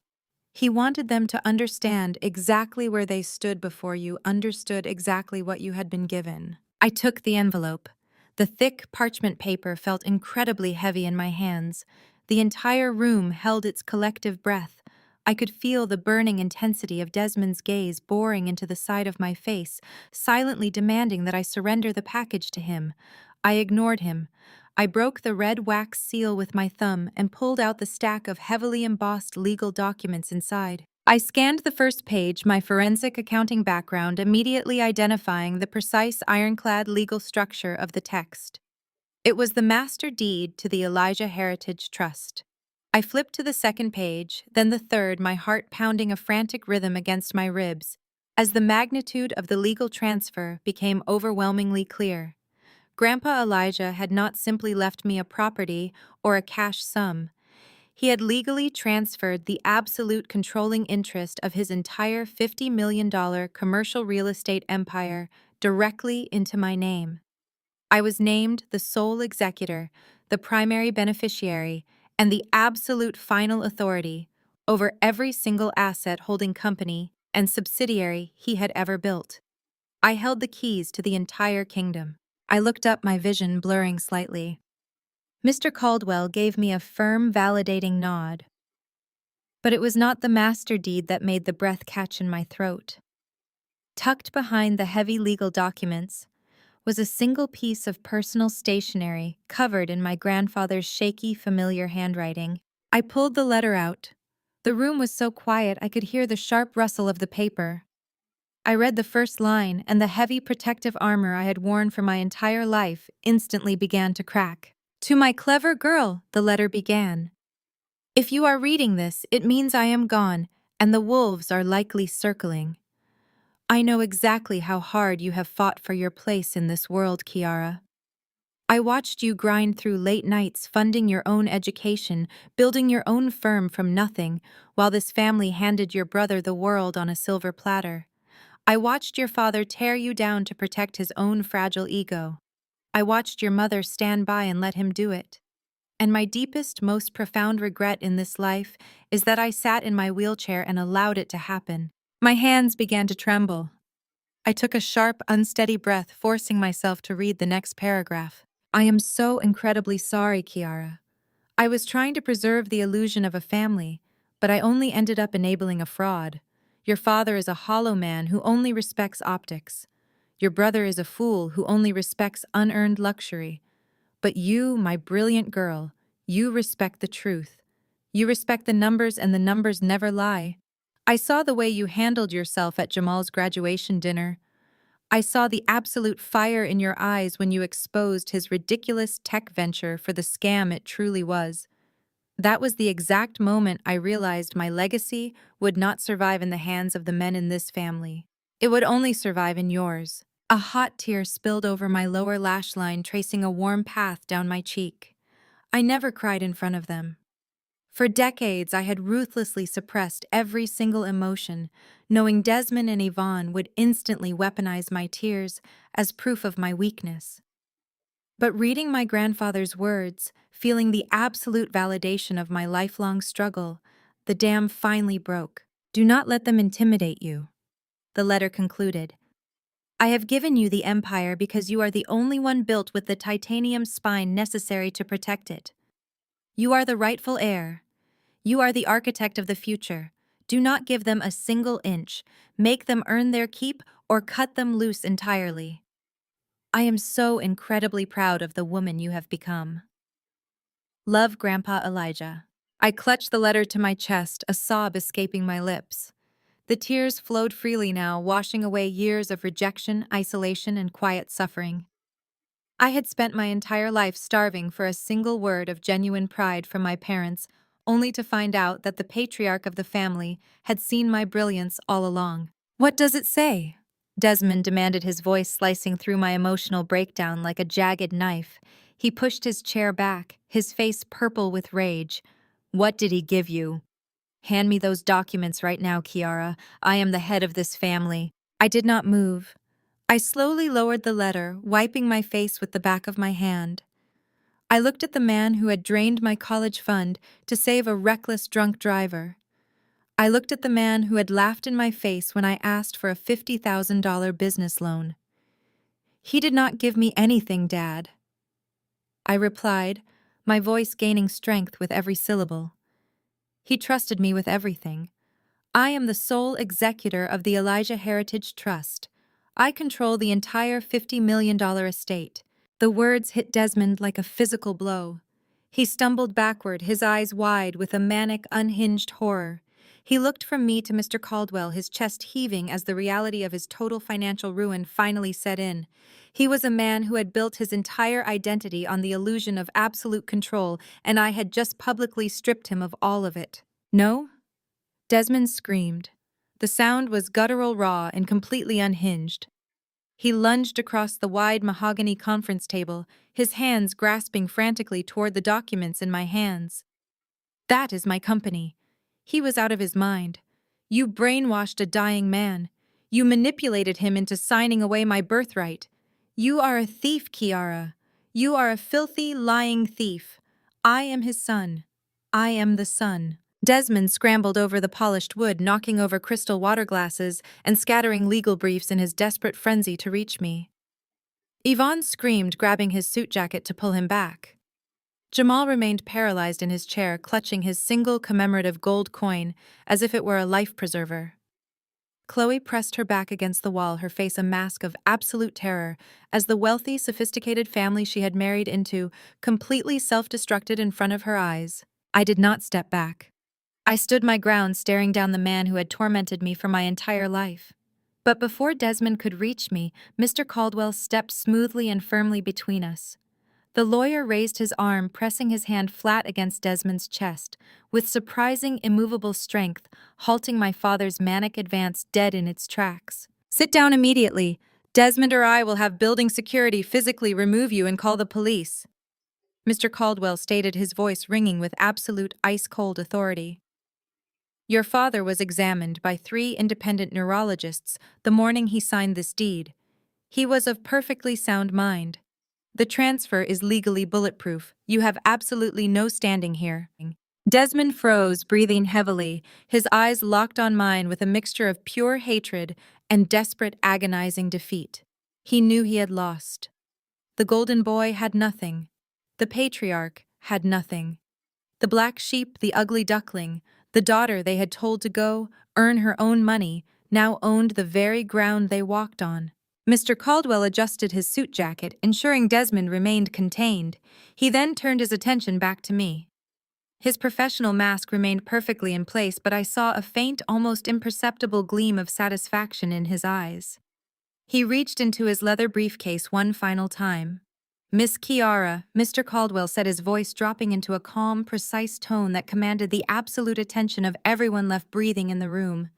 He wanted them to understand exactly where they stood before you understood exactly what you had been given. I took the envelope. The thick parchment paper felt incredibly heavy in my hands. The entire room held its collective breath. I could feel the burning intensity of Desmond's gaze boring into the side of my face, silently demanding that I surrender the package to him. I ignored him. I broke the red wax seal with my thumb and pulled out the stack of heavily embossed legal documents inside. I scanned the first page, my forensic accounting background immediately identifying the precise ironclad legal structure of the text. It was the master deed to the Elijah Heritage Trust. I flipped to the second page, then the third, my heart pounding a frantic rhythm against my ribs, as the magnitude of the legal transfer became overwhelmingly clear. Grandpa Elijah had not simply left me a property or a cash sum. He had legally transferred the absolute controlling interest of his entire $50 million commercial real estate empire directly into my name. I was named the sole executor, the primary beneficiary, and the absolute final authority over every single asset holding company and subsidiary he had ever built. I held the keys to the entire kingdom. I looked up, my vision blurring slightly. Mr. Caldwell gave me a firm, validating nod. But it was not the master deed that made the breath catch in my throat. Tucked behind the heavy legal documents was a single piece of personal stationery covered in my grandfather's shaky, familiar handwriting. I pulled the letter out. The room was so quiet I could hear the sharp rustle of the paper. I read the first line, and the heavy protective armor I had worn for my entire life instantly began to crack. To my clever girl, the letter began. If you are reading this, it means I am gone, and the wolves are likely circling. I know exactly how hard you have fought for your place in this world, Kiara. I watched you grind through late nights funding your own education, building your own firm from nothing, while this family handed your brother the world on a silver platter. I watched your father tear you down to protect his own fragile ego. I watched your mother stand by and let him do it. And my deepest, most profound regret in this life is that I sat in my wheelchair and allowed it to happen. My hands began to tremble. I took a sharp, unsteady breath, forcing myself to read the next paragraph. I am so incredibly sorry, Kiara. I was trying to preserve the illusion of a family, but I only ended up enabling a fraud. Your father is a hollow man who only respects optics. Your brother is a fool who only respects unearned luxury. But you, my brilliant girl, you respect the truth. You respect the numbers, and the numbers never lie. I saw the way you handled yourself at Jamal's graduation dinner. I saw the absolute fire in your eyes when you exposed his ridiculous tech venture for the scam it truly was. That was the exact moment I realized my legacy would not survive in the hands of the men in this family. It would only survive in yours. A hot tear spilled over my lower lash line, tracing a warm path down my cheek. I never cried in front of them. For decades, I had ruthlessly suppressed every single emotion, knowing Desmond and Yvonne would instantly weaponize my tears as proof of my weakness. But reading my grandfather's words, feeling the absolute validation of my lifelong struggle, the dam finally broke. Do not let them intimidate you, the letter concluded. I have given you the empire because you are the only one built with the titanium spine necessary to protect it. You are the rightful heir. You are the architect of the future. Do not give them a single inch. Make them earn their keep or cut them loose entirely. I am so incredibly proud of the woman you have become. Love, Grandpa Elijah. I clutched the letter to my chest, a sob escaping my lips. The tears flowed freely now, washing away years of rejection, isolation, and quiet suffering. I had spent my entire life starving for a single word of genuine pride from my parents, only to find out that the patriarch of the family had seen my brilliance all along. What does it say? Desmond demanded, his voice slicing through my emotional breakdown like a jagged knife. He pushed his chair back, his face purple with rage. What did he give you? Hand me those documents right now, Kiara. I am the head of this family. I did not move. I slowly lowered the letter, wiping my face with the back of my hand. I looked at the man who had drained my college fund to save a reckless drunk driver. I looked at the man who had laughed in my face when I asked for a $50,000 business loan. He did not give me anything, Dad, I replied, my voice gaining strength with every syllable. He trusted me with everything. I am the sole executor of the Elijah Heritage Trust. I control the entire $50 million estate. The words hit Desmond like a physical blow. He stumbled backward, his eyes wide with a manic, unhinged horror. He looked from me to Mr. Caldwell, his chest heaving as the reality of his total financial ruin finally set in. He was a man who had built his entire identity on the illusion of absolute control, and I had just publicly stripped him of all of it. No? Desmond screamed. The sound was guttural, raw, and completely unhinged. He lunged across the wide mahogany conference table, his hands grasping frantically toward the documents in my hands. That is my company. He was out of his mind. You brainwashed a dying man. You manipulated him into signing away my birthright. You are a thief, Kiara. You are a filthy, lying thief. I am his son. I am the son. Desmond scrambled over the polished wood, knocking over crystal water glasses and scattering legal briefs in his desperate frenzy to reach me. Yvonne screamed, grabbing his suit jacket to pull him back. Jamal remained paralyzed in his chair, clutching his single commemorative gold coin as if it were a life preserver. Chloe pressed her back against the wall, her face a mask of absolute terror, as the wealthy, sophisticated family she had married into completely self-destructed in front of her eyes. I did not step back. I stood my ground, staring down the man who had tormented me for my entire life. But before Desmond could reach me, Mr. Caldwell stepped smoothly and firmly between us. The lawyer raised his arm, pressing his hand flat against Desmond's chest, with surprising, immovable strength, halting my father's manic advance dead in its tracks. Sit down immediately. Desmond or I will have building security physically remove you and call the police, Mr. Caldwell stated, his voice ringing with absolute ice-cold authority. Your father was examined by 3 independent neurologists the morning he signed this deed. He was of perfectly sound mind. The transfer is legally bulletproof. You have absolutely no standing here. Desmond froze, breathing heavily, his eyes locked on mine with a mixture of pure hatred and desperate, agonizing defeat. He knew he had lost. The golden boy had nothing. The patriarch had nothing. The black sheep, the ugly duckling, the daughter they had told to go, earn her own money, now owned the very ground they walked on. Mr. Caldwell adjusted his suit jacket, ensuring Desmond remained contained. He then turned his attention back to me. His professional mask remained perfectly in place, but I saw a faint, almost imperceptible gleam of satisfaction in his eyes. He reached into his leather briefcase one final time. Miss Kiara, Mr. Caldwell said, his voice dropping into a calm, precise tone that commanded the absolute attention of everyone left breathing in the room.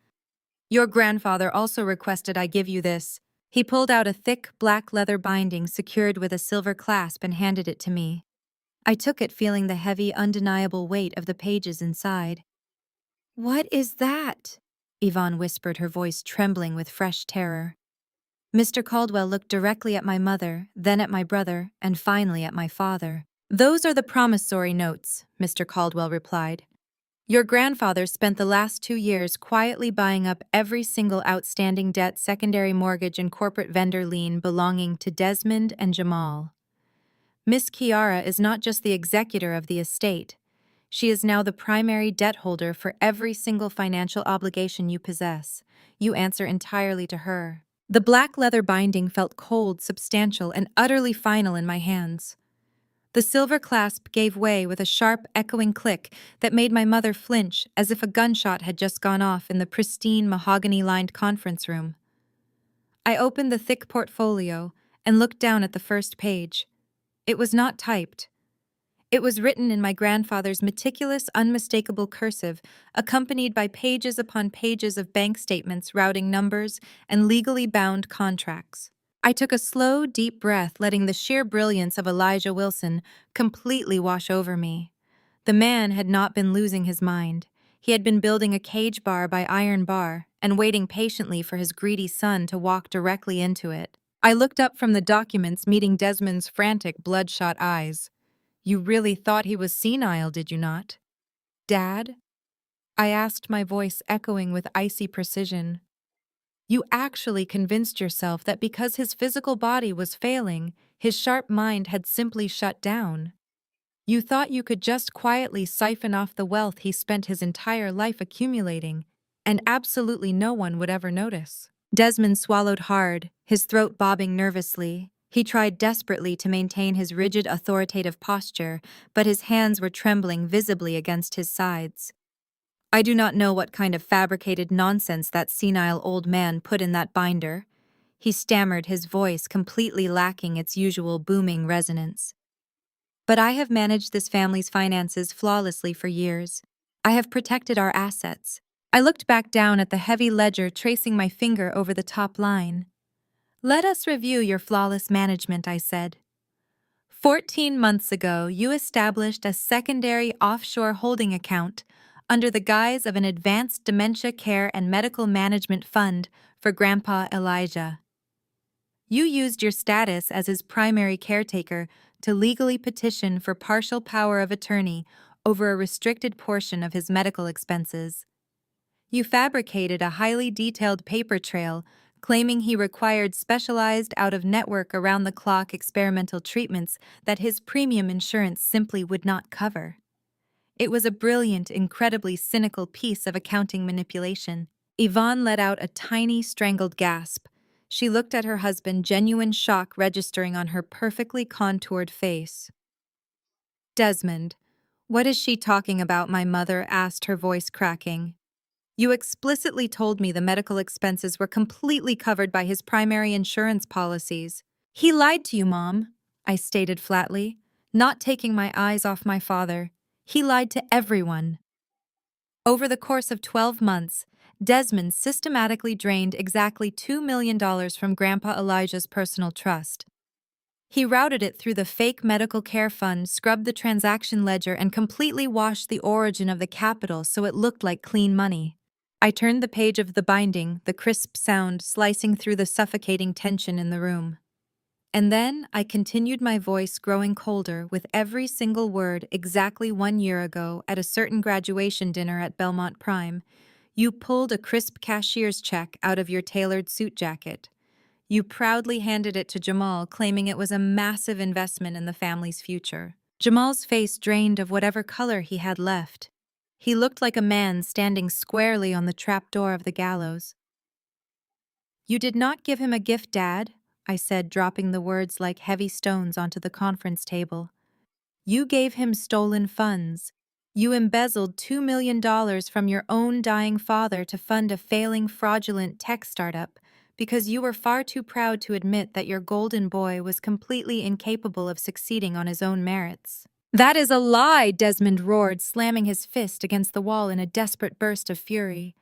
Your grandfather also requested I give you this. He pulled out a thick, black leather binding secured with a silver clasp and handed it to me. I took it, feeling the heavy, undeniable weight of the pages inside. "What is that?" Yvonne whispered, her voice trembling with fresh terror. Mr. Caldwell looked directly at my mother, then at my brother, and finally at my father. "Those are the promissory notes," Mr. Caldwell replied. "Your grandfather spent the last 2 years quietly buying up every single outstanding debt, secondary mortgage, and corporate vendor lien belonging to Desmond and Jamal. Miss Kiara is not just the executor of the estate. She is now the primary debt holder for every single financial obligation you possess. You answer entirely to her." The black leather binding felt cold, substantial, and utterly final in my hands. The silver clasp gave way with a sharp, echoing click that made my mother flinch, as if a gunshot had just gone off in the pristine, mahogany-lined conference room. I opened the thick portfolio and looked down at the first page. It was not typed. It was written in my grandfather's meticulous, unmistakable cursive, accompanied by pages upon pages of bank statements, routing numbers, and legally bound contracts. I took a slow, deep breath, letting the sheer brilliance of Elijah Wilson completely wash over me. The man had not been losing his mind. He had been building a cage bar by iron bar and waiting patiently for his greedy son to walk directly into it. I looked up from the documents, meeting Desmond's frantic, bloodshot eyes. "You really thought he was senile, did you not?" "Dad?" I asked, my voice echoing with icy precision. "You actually convinced yourself that because his physical body was failing, his sharp mind had simply shut down. You thought you could just quietly siphon off the wealth he spent his entire life accumulating, and absolutely no one would ever notice." Desmond swallowed hard, his throat bobbing nervously. He tried desperately to maintain his rigid, authoritative posture, but his hands were trembling visibly against his sides. "I do not know what kind of fabricated nonsense that senile old man put in that binder," he stammered, his voice completely lacking its usual booming resonance. "But I have managed this family's finances flawlessly for years. I have protected our assets." I looked back down at the heavy ledger, tracing my finger over the top line. "Let us review your flawless management," I said. 14 months ago, you established a secondary offshore holding account under the guise of an advanced dementia care and medical management fund for Grandpa Elijah. You used your status as his primary caretaker to legally petition for partial power of attorney over a restricted portion of his medical expenses. You fabricated a highly detailed paper trail claiming he required specialized out-of-network, around-the-clock experimental treatments that his premium insurance simply would not cover. It was a brilliant, incredibly cynical piece of accounting manipulation. Yvonne let out a tiny, strangled gasp. She looked at her husband, genuine shock registering on her perfectly contoured face. "Desmond, what is she talking about?" my mother asked, her voice cracking. "You explicitly told me the medical expenses were completely covered by his primary insurance policies." "He lied to you, Mom," I stated flatly, not taking my eyes off my father. "He lied to everyone." Over the course of 12 months, Desmond systematically drained exactly $2 million from Grandpa Elijah's personal trust. He routed it through the fake medical care fund, scrubbed the transaction ledger, and completely washed the origin of the capital so it looked like clean money. I turned the page of the binding, the crisp sound slicing through the suffocating tension in the room. And then I continued, my voice growing colder with every single word. "Exactly 1 year ago, at a certain graduation dinner at Belmont Prime, you pulled a crisp cashier's check out of your tailored suit jacket. You proudly handed it to Jamal, claiming it was a massive investment in the family's future." Jamal's face drained of whatever color he had left. He looked like a man standing squarely on the trapdoor of the gallows. "You did not give him a gift, Dad," I said, dropping the words like heavy stones onto the conference table. "You gave him stolen funds. You embezzled $2 million from your own dying father to fund a failing, fraudulent tech startup because you were far too proud to admit that your golden boy was completely incapable of succeeding on his own merits." "That is a lie," Desmond roared, slamming his fist against the wall in a desperate burst of fury.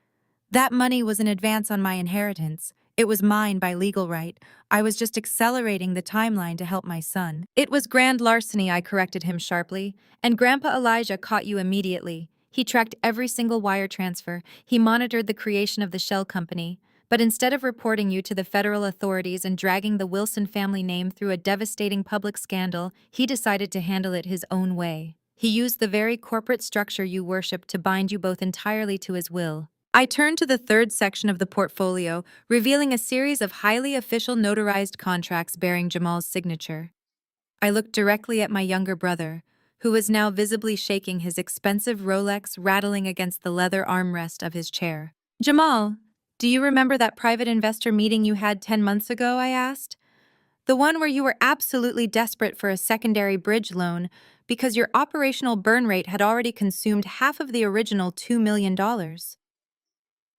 "That money was an advance on my inheritance. It was mine by legal right. I was just accelerating the timeline to help my son. It was grand larceny, I corrected him sharply. And Grandpa Elijah caught you immediately. He tracked every single wire transfer. He monitored the creation of the shell company. But instead of reporting you to the federal authorities and dragging the Wilson family name through a devastating public scandal, he decided to handle it his own way. He used the very corporate structure you worship to bind you both entirely to his will. I turned to the third section of the portfolio, revealing a series of highly official notarized contracts bearing Jamal's signature. I looked directly at my younger brother, who was now visibly shaking his expensive Rolex rattling against the leather armrest of his chair. Jamal, do you remember that private investor meeting you had 10 months ago? I asked. The one where you were absolutely desperate for a secondary bridge loan because your operational burn rate had already consumed half of the original $2 million.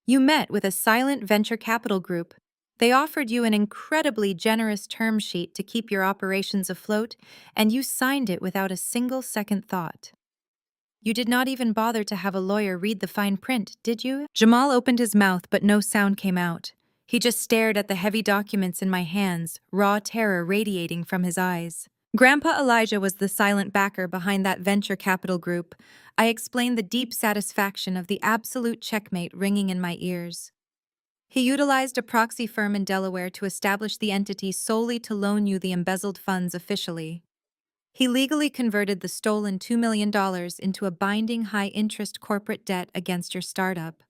You met with a silent venture capital group. They offered you an incredibly generous term sheet to keep your operations afloat, and you signed it without a single second thought. You did not even bother to have a lawyer read the fine print, did you? Jamal opened his mouth, but no sound came out. He just stared at the heavy documents in my hands, raw terror radiating from his eyes. Grandpa Elijah was the silent backer behind that venture capital group. I explained the deep satisfaction of the absolute checkmate ringing in my ears. He utilized a proxy firm in Delaware to establish the entity solely to loan you the embezzled funds officially. He legally converted the stolen $2 million into a binding high-interest corporate debt against your startup.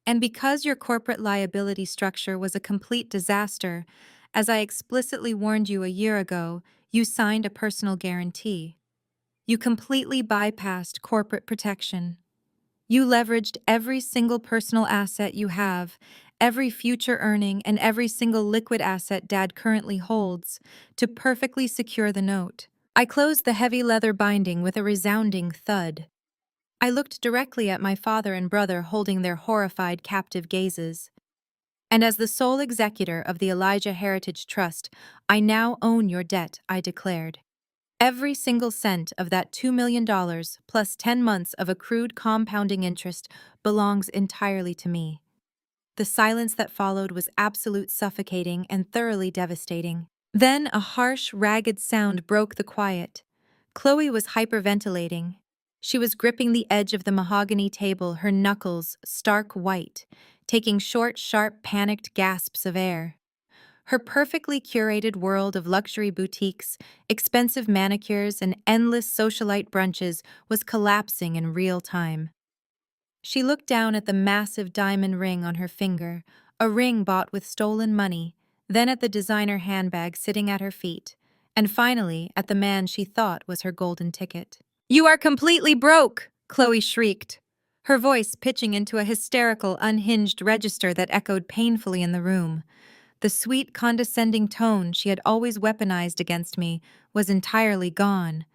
And because your corporate liability structure was a complete disaster, as I explicitly warned you a year ago, you signed a personal guarantee. You completely bypassed corporate protection. You leveraged every single personal asset you have, every future earning, and every single liquid asset Dad currently holds to perfectly secure the note. I closed the heavy leather binding with a resounding thud. I looked directly at my father and brother holding their horrified, captive gazes. And as the sole executor of the Elijah Heritage Trust, I now own your debt, I declared. Every single cent of that $2 million plus 10 months of accrued compounding interest belongs entirely to me. The silence that followed was absolute suffocating and thoroughly devastating. Then a harsh, ragged sound broke the quiet. Chloe was hyperventilating. She was gripping the edge of the mahogany table, her knuckles stark white, taking short, sharp, panicked gasps of air. Her perfectly curated world of luxury boutiques, expensive manicures, and endless socialite brunches was collapsing in real time. She looked down at the massive diamond ring on her finger, a ring bought with stolen money, then at the designer handbag sitting at her feet, and finally at the man she thought was her golden ticket. "You are completely broke!" Chloe shrieked, her voice pitching into a hysterical, unhinged register that echoed painfully in the room. The sweet, condescending tone she had always weaponized against me was entirely gone.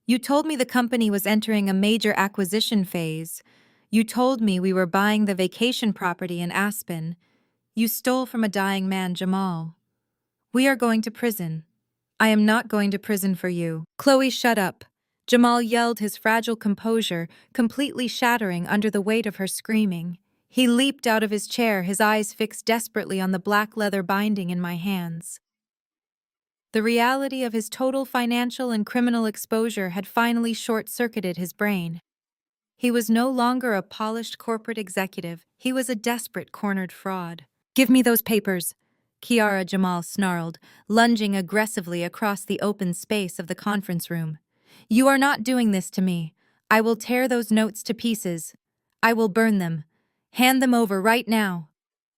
"You told me the company was entering a major acquisition phase. You told me we were buying the vacation property in Aspen. You stole from a dying man, Jamal. We are going to prison. I am not going to prison for you." "Chloe, shut up." Jamal yelled, his fragile composure completely shattering under the weight of her screaming. He leaped out of his chair, his eyes fixed desperately on the black leather binding in my hands. The reality of his total financial and criminal exposure had finally short-circuited his brain. He was no longer a polished corporate executive. He was a desperate, cornered fraud. "Give me those papers," Kiara Jamal snarled, lunging aggressively across the open space of the conference room. "You are not doing this to me. I will tear those notes to pieces. I will burn them. Hand them over right now."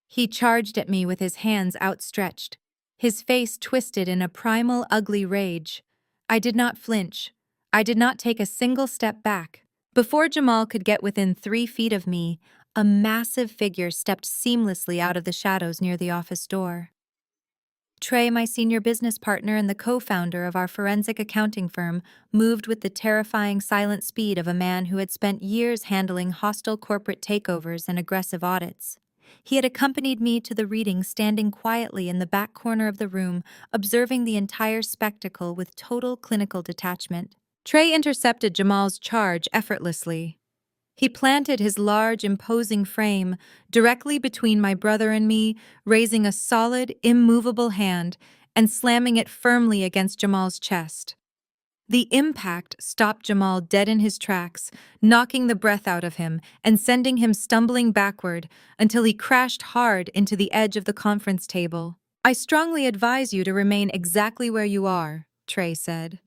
He charged at me with his hands outstretched, his face twisted in a primal, ugly rage. I did not flinch. I did not take a single step back. Before Jamal could get within 3 feet of me, a massive figure stepped seamlessly out of the shadows near the office door. Trey, my senior business partner and the co-founder of our forensic accounting firm, moved with the terrifying silent speed of a man who had spent years handling hostile corporate takeovers and aggressive audits. He had accompanied me to the reading, standing quietly in the back corner of the room, observing the entire spectacle with total clinical detachment. Trey intercepted Jamal's charge effortlessly. He planted his large, imposing frame directly between my brother and me, raising a solid, immovable hand and slamming it firmly against Jamal's chest. The impact stopped Jamal dead in his tracks, knocking the breath out of him and sending him stumbling backward until he crashed hard into the edge of the conference table. "I strongly advise you to remain exactly where you are," Trey said.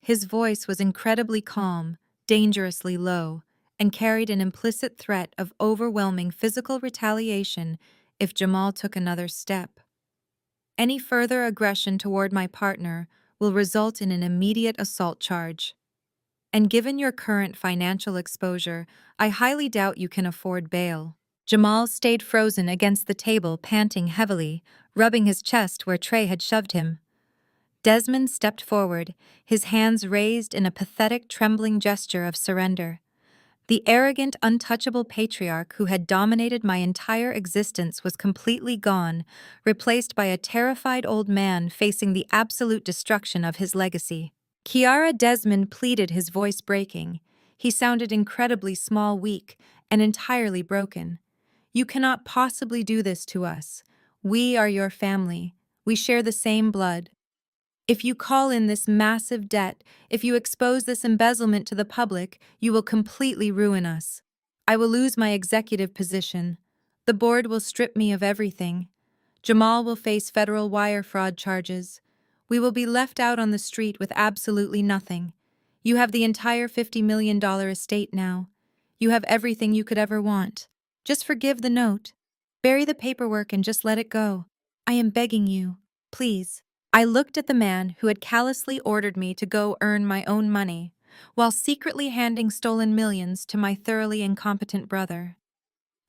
His voice was incredibly calm, dangerously low, and carried an implicit threat of overwhelming physical retaliation if Jamal took another step. "Any further aggression toward my partner will result in an immediate assault charge. And given your current financial exposure, I highly doubt you can afford bail." Jamal stayed frozen against the table, panting heavily, rubbing his chest where Trey had shoved him. Desmond stepped forward, his hands raised in a pathetic, trembling gesture of surrender. The arrogant, untouchable patriarch who had dominated my entire existence was completely gone, replaced by a terrified old man facing the absolute destruction of his legacy. "Kiara," Desmond pleaded, his voice breaking. He sounded incredibly small, weak, and entirely broken. "You cannot possibly do this to us. We are your family. We share the same blood. If you call in this massive debt, if you expose this embezzlement to the public, you will completely ruin us. I will lose my executive position. The board will strip me of everything. Jamal will face federal wire fraud charges. We will be left out on the street with absolutely nothing. You have the entire $50 million estate now. You have everything you could ever want. Just forgive the note. Bury the paperwork and just let it go. I am begging you. Please." I looked at the man who had callously ordered me to go earn my own money, while secretly handing stolen millions to my thoroughly incompetent brother.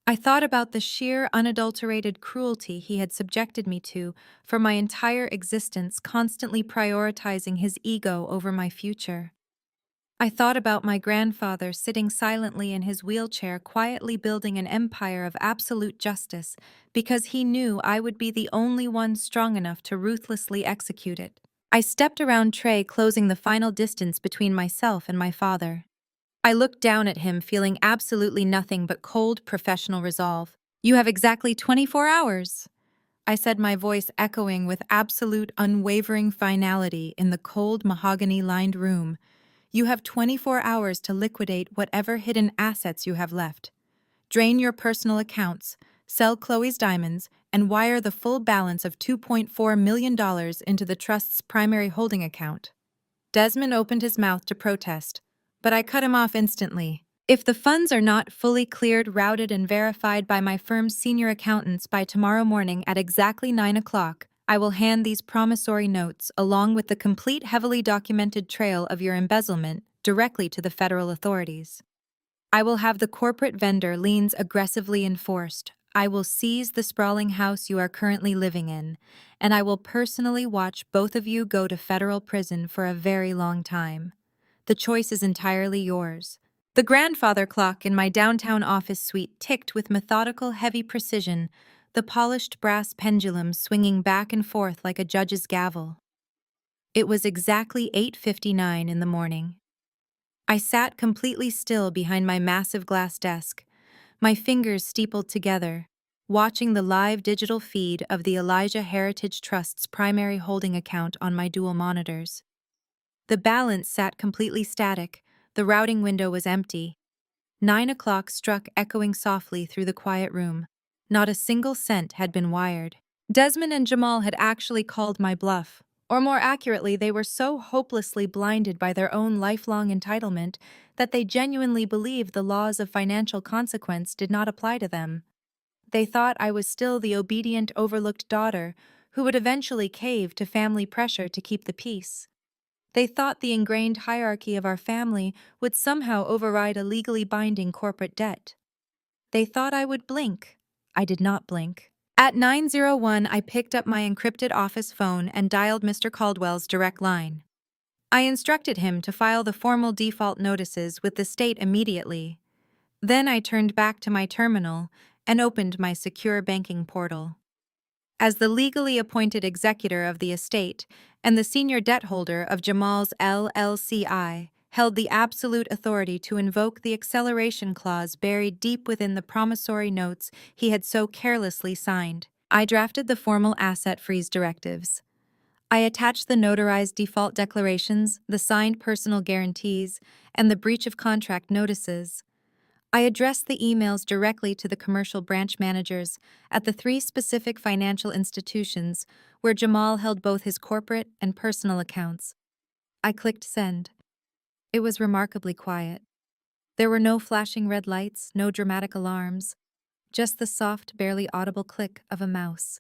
I thought about the sheer, unadulterated cruelty he had subjected me to for my entire existence, constantly prioritizing his ego over my future. I thought about my grandfather sitting silently in his wheelchair, quietly building an empire of absolute justice because he knew I would be the only one strong enough to ruthlessly execute it. I stepped around Trey, closing the final distance between myself and my father. I looked down at him, feeling absolutely nothing but cold, professional resolve. "You have exactly 24 hours," I said, my voice echoing with absolute, unwavering finality in the cold, mahogany-lined room. "You have 24 hours to liquidate whatever hidden assets you have left. Drain your personal accounts, sell Chloe's diamonds, and wire the full balance of $2.4 million into the trust's primary holding account." Desmond opened his mouth to protest, but I cut him off instantly. "If the funds are not fully cleared, routed, and verified by my firm's senior accountants by tomorrow morning at exactly 9 o'clock, I will hand these promissory notes, along with the complete, heavily documented trail of your embezzlement, directly to the federal authorities. I will have the corporate vendor liens aggressively enforced. I will seize the sprawling house you are currently living in, and I will personally watch both of you go to federal prison for a very long time. The choice is entirely yours." The grandfather clock in my downtown office suite ticked with methodical, heavy precision, the polished brass pendulum swinging back and forth like a judge's gavel. It was exactly 8:59 in the morning. I sat completely still behind my massive glass desk, my fingers steepled together, watching the live digital feed of the Elijah Heritage Trust's primary holding account on my dual monitors. The balance sat completely static, the routing window was empty. 9 o'clock struck, echoing softly through the quiet room. Not a single cent had been wired. Desmond and Jamal had actually called my bluff. Or more accurately, they were so hopelessly blinded by their own lifelong entitlement that they genuinely believed the laws of financial consequence did not apply to them. They thought I was still the obedient, overlooked daughter who would eventually cave to family pressure to keep the peace. They thought the ingrained hierarchy of our family would somehow override a legally binding corporate debt. They thought I would blink. I did not blink. At 9:01, I picked up my encrypted office phone and dialed Mr. Caldwell's direct line. I instructed him to file the formal default notices with the state immediately. Then I turned back to my terminal and opened my secure banking portal. As the legally appointed executor of the estate and the senior debt holder of Jamal's LLCI, held the absolute authority to invoke the acceleration clause buried deep within the promissory notes he had so carelessly signed. I drafted the formal asset freeze directives. I attached the notarized default declarations, the signed personal guarantees, and the breach of contract notices. I addressed the emails directly to the commercial branch managers at the three specific financial institutions where Jamal held both his corporate and personal accounts. I clicked send. It was remarkably quiet. There were no flashing red lights, no dramatic alarms, just the soft, barely audible click of a mouse.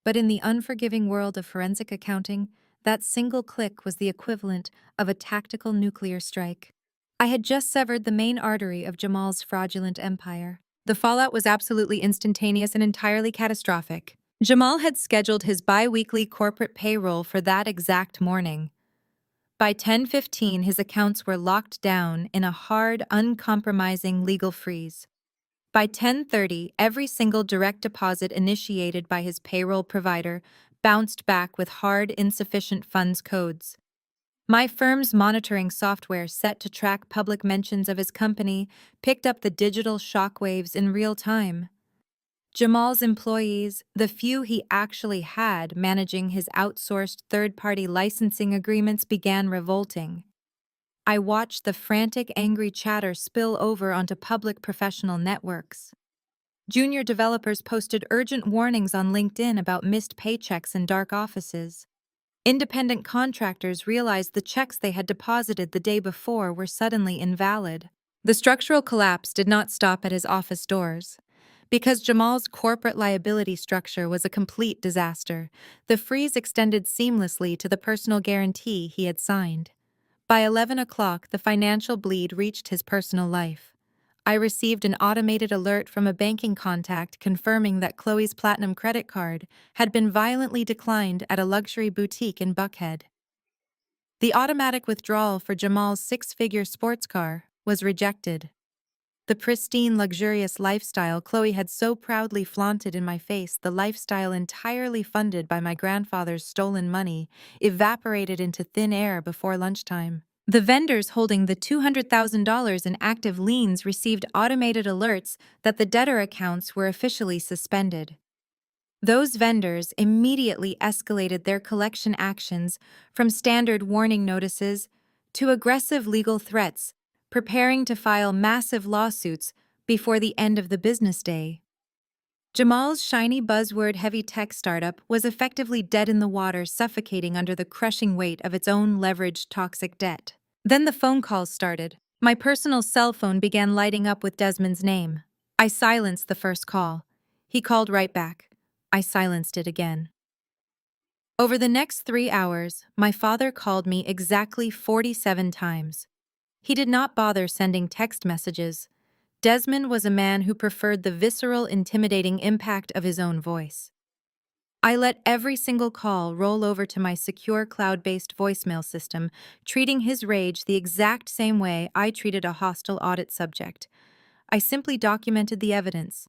But in the unforgiving world of forensic accounting, that single click was the equivalent of a tactical nuclear strike. I had just severed the main artery of Jamal's fraudulent empire. The fallout was absolutely instantaneous and entirely catastrophic. Jamal had scheduled his bi-weekly corporate payroll for that exact morning. By 10:15, his accounts were locked down in a hard, uncompromising legal freeze. By 10:30, every single direct deposit initiated by his payroll provider bounced back with hard, insufficient funds codes. My firm's monitoring software, set to track public mentions of his company, picked up the digital shockwaves in real time. Jamal's employees, the few he actually had managing his outsourced third-party licensing agreements, began revolting. I watched the frantic, angry chatter spill over onto public professional networks. Junior developers posted urgent warnings on LinkedIn about missed paychecks in dark offices. Independent contractors realized the checks they had deposited the day before were suddenly invalid. The structural collapse did not stop at his office doors. Because Jamal's corporate liability structure was a complete disaster, the freeze extended seamlessly to the personal guarantee he had signed. By 11 o'clock, the financial bleed reached his personal life. I received an automated alert from a banking contact confirming that Chloe's Platinum credit card had been violently declined at a luxury boutique in Buckhead. The automatic withdrawal for Jamal's six-figure sports car was rejected. The pristine, luxurious lifestyle Chloe had so proudly flaunted in my face, the lifestyle entirely funded by my grandfather's stolen money, evaporated into thin air before lunchtime. The vendors holding the $200,000 in active liens received automated alerts that the debtor accounts were officially suspended. Those vendors immediately escalated their collection actions from standard warning notices to aggressive legal threats, preparing to file massive lawsuits before the end of the business day. Jamal's shiny buzzword-heavy tech startup was effectively dead in the water, suffocating under the crushing weight of its own leveraged toxic debt. Then the phone calls started. My personal cell phone began lighting up with Desmond's name. I silenced the first call. He called right back. I silenced it again. Over the next 3 hours, my father called me exactly 47 times. He did not bother sending text messages. Desmond was a man who preferred the visceral, intimidating impact of his own voice. I let every single call roll over to my secure cloud-based voicemail system, treating his rage the exact same way I treated a hostile audit subject. I simply documented the evidence.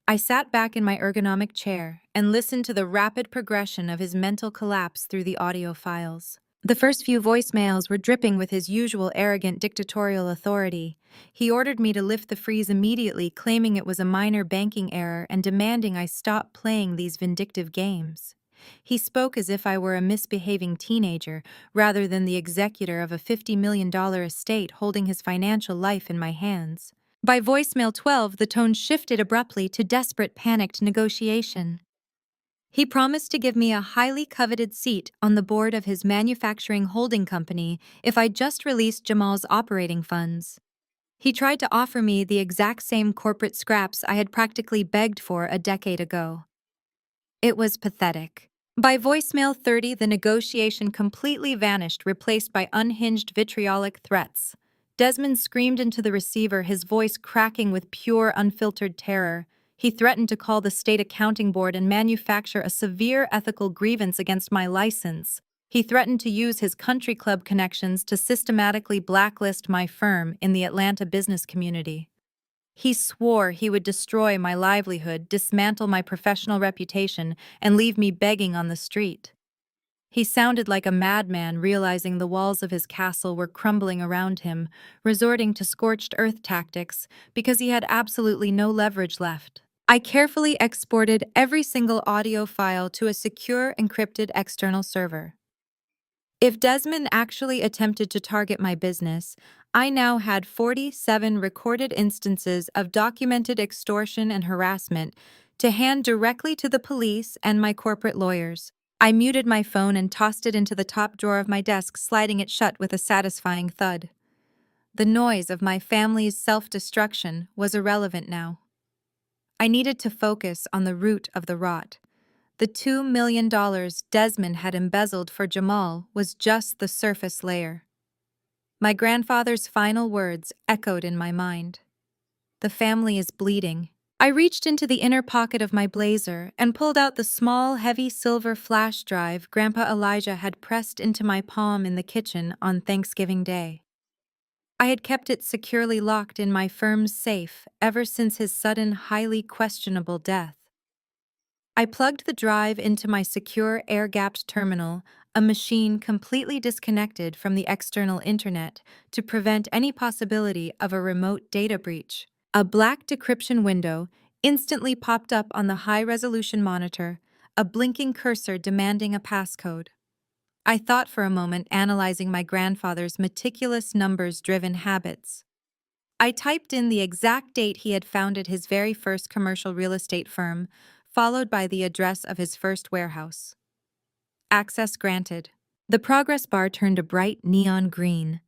I sat back in my ergonomic chair and listened to the rapid progression of his mental collapse through the audio files. The first few voicemails were dripping with his usual arrogant dictatorial authority. He ordered me to lift the freeze immediately, claiming it was a minor banking error and demanding I stop playing these vindictive games. He spoke as if I were a misbehaving teenager, rather than the executor of a $50 million estate holding his financial life in my hands. By voicemail 12, the tone shifted abruptly to desperate, panicked negotiation. He promised to give me a highly coveted seat on the board of his manufacturing holding company if I just released Jamal's operating funds. He tried to offer me the exact same corporate scraps I had practically begged for a decade ago. It was pathetic. By voicemail 30, the negotiation completely vanished, replaced by unhinged vitriolic threats. Desmond screamed into the receiver, his voice cracking with pure, unfiltered terror. He threatened to call the state accounting board and manufacture a severe ethical grievance against my license. He threatened to use his country club connections to systematically blacklist my firm in the Atlanta business community. He swore he would destroy my livelihood, dismantle my professional reputation, and leave me begging on the street. He sounded like a madman, realizing the walls of his castle were crumbling around him, resorting to scorched earth tactics because he had absolutely no leverage left. I carefully exported every single audio file to a secure, encrypted external server. If Desmond actually attempted to target my business, I now had 47 recorded instances of documented extortion and harassment to hand directly to the police and my corporate lawyers. I muted my phone and tossed it into the top drawer of my desk, sliding it shut with a satisfying thud. The noise of my family's self-destruction was irrelevant now. I needed to focus on the root of the rot. The $2 million Desmond had embezzled for Jamal was just the surface layer. My grandfather's final words echoed in my mind. The family is bleeding. I reached into the inner pocket of my blazer and pulled out the small, heavy silver flash drive Grandpa Elijah had pressed into my palm in the kitchen on Thanksgiving Day. I had kept it securely locked in my firm's safe ever since his sudden, highly questionable death. I plugged the drive into my secure air-gapped terminal, a machine completely disconnected from the external internet to prevent any possibility of a remote data breach. A black decryption window instantly popped up on the high-resolution monitor, a blinking cursor demanding a passcode. I thought for a moment, analyzing my grandfather's meticulous numbers-driven habits. I typed in the exact date he had founded his very first commercial real estate firm, followed by the address of his first warehouse. Access granted. The progress bar turned a bright neon green.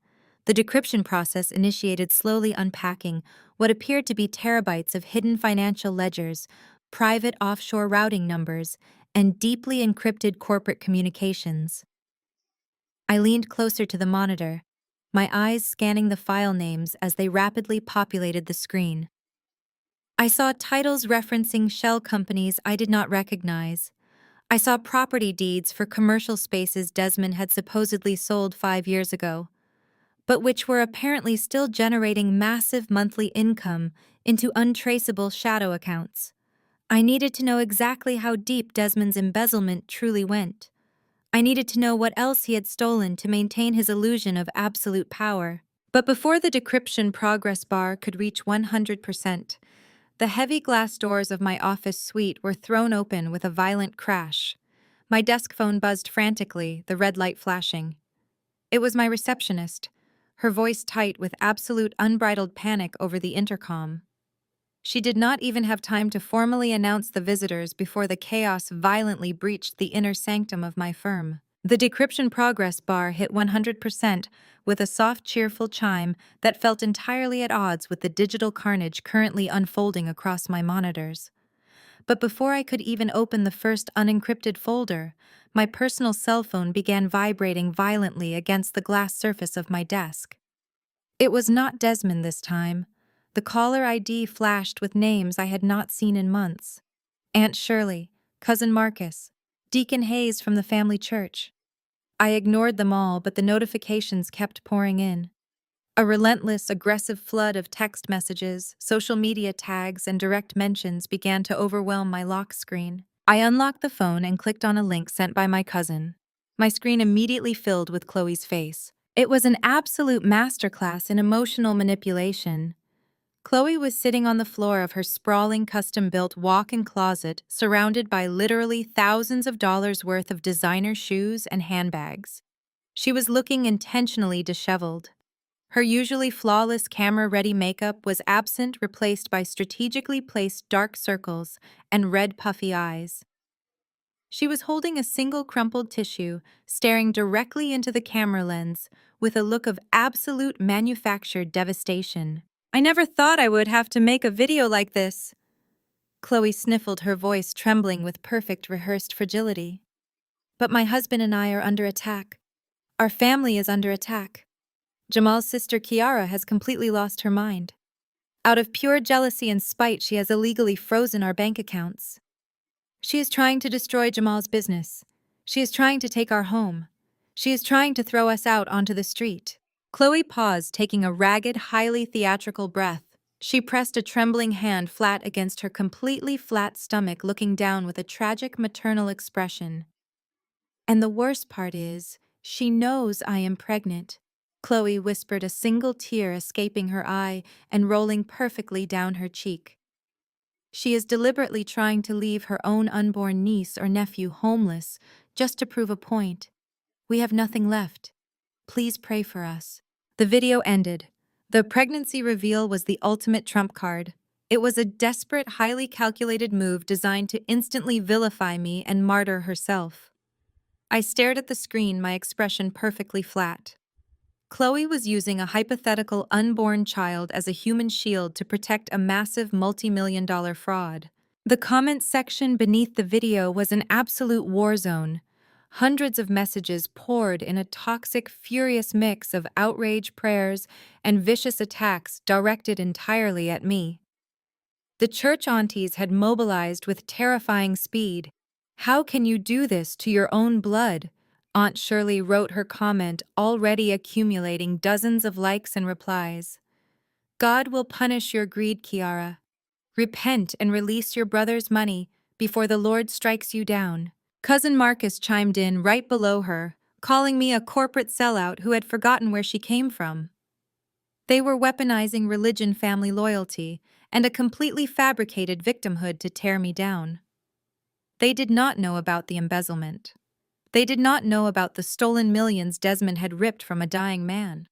The decryption process initiated, slowly unpacking what appeared to be terabytes of hidden financial ledgers, private offshore routing numbers, and deeply encrypted corporate communications. I leaned closer to the monitor, my eyes scanning the file names as they rapidly populated the screen. I saw titles referencing shell companies I did not recognize. I saw property deeds for commercial spaces Desmond had supposedly sold 5 years ago, but which were apparently still generating massive monthly income into untraceable shadow accounts. I needed to know exactly how deep Desmond's embezzlement truly went. I needed to know what else he had stolen to maintain his illusion of absolute power. But before the decryption progress bar could reach 100%, the heavy glass doors of my office suite were thrown open with a violent crash. My desk phone buzzed frantically, the red light flashing. It was my receptionist, her voice tight with absolute unbridled panic over the intercom. She did not even have time to formally announce the visitors before the chaos violently breached the inner sanctum of my firm. The decryption progress bar hit 100% with a soft, cheerful chime that felt entirely at odds with the digital carnage currently unfolding across my monitors. But before I could even open the first unencrypted folder, my personal cell phone began vibrating violently against the glass surface of my desk. It was not Desmond this time. The caller ID flashed with names I had not seen in months. Aunt Shirley, Cousin Marcus, Deacon Hayes from the family church. I ignored them all, but the notifications kept pouring in. A relentless, aggressive flood of text messages, social media tags, and direct mentions began to overwhelm my lock screen. I unlocked the phone and clicked on a link sent by my cousin. My screen immediately filled with Chloe's face. It was an absolute masterclass in emotional manipulation. Chloe was sitting on the floor of her sprawling, custom-built walk-in closet, surrounded by literally thousands of dollars worth of designer shoes and handbags. She was looking intentionally disheveled. Her usually flawless camera-ready makeup was absent, replaced by strategically placed dark circles and red puffy eyes. She was holding a single crumpled tissue, staring directly into the camera lens, with a look of absolute manufactured devastation. "I never thought I would have to make a video like this." Chloe sniffled, her voice trembling with perfect rehearsed fragility. "But my husband and I are under attack. Our family is under attack. Jamal's sister Kiara has completely lost her mind. Out of pure jealousy and spite, she has illegally frozen our bank accounts. She is trying to destroy Jamal's business. She is trying to take our home. She is trying to throw us out onto the street." Chloe paused, taking a ragged, highly theatrical breath. She pressed a trembling hand flat against her completely flat stomach, looking down with a tragic maternal expression. And the worst part is, she knows I am pregnant. Chloe whispered, a single tear escaping her eye and rolling perfectly down her cheek. She is deliberately trying to leave her own unborn niece or nephew homeless, just to prove a point. We have nothing left. Please pray for us. The video ended. The pregnancy reveal was the ultimate trump card. It was a desperate, highly calculated move designed to instantly vilify me and martyr herself. I stared at the screen, my expression perfectly flat. Chloe was using a hypothetical unborn child as a human shield to protect a massive multi-million-dollar fraud. The comments section beneath the video was an absolute war zone. Hundreds of messages poured in a toxic, furious mix of outrage, prayers, and vicious attacks directed entirely at me. The church aunties had mobilized with terrifying speed. "How can you do this to your own blood?" Aunt Shirley wrote her comment, already accumulating dozens of likes and replies. "God will punish your greed, Kiara. Repent and release your brother's money before the Lord strikes you down." Cousin Marcus chimed in right below her, calling me a corporate sellout who had forgotten where she came from. They were weaponizing religion, family loyalty, and a completely fabricated victimhood to tear me down. They did not know about the embezzlement. They did not know about the stolen millions Desmond had ripped from a dying man.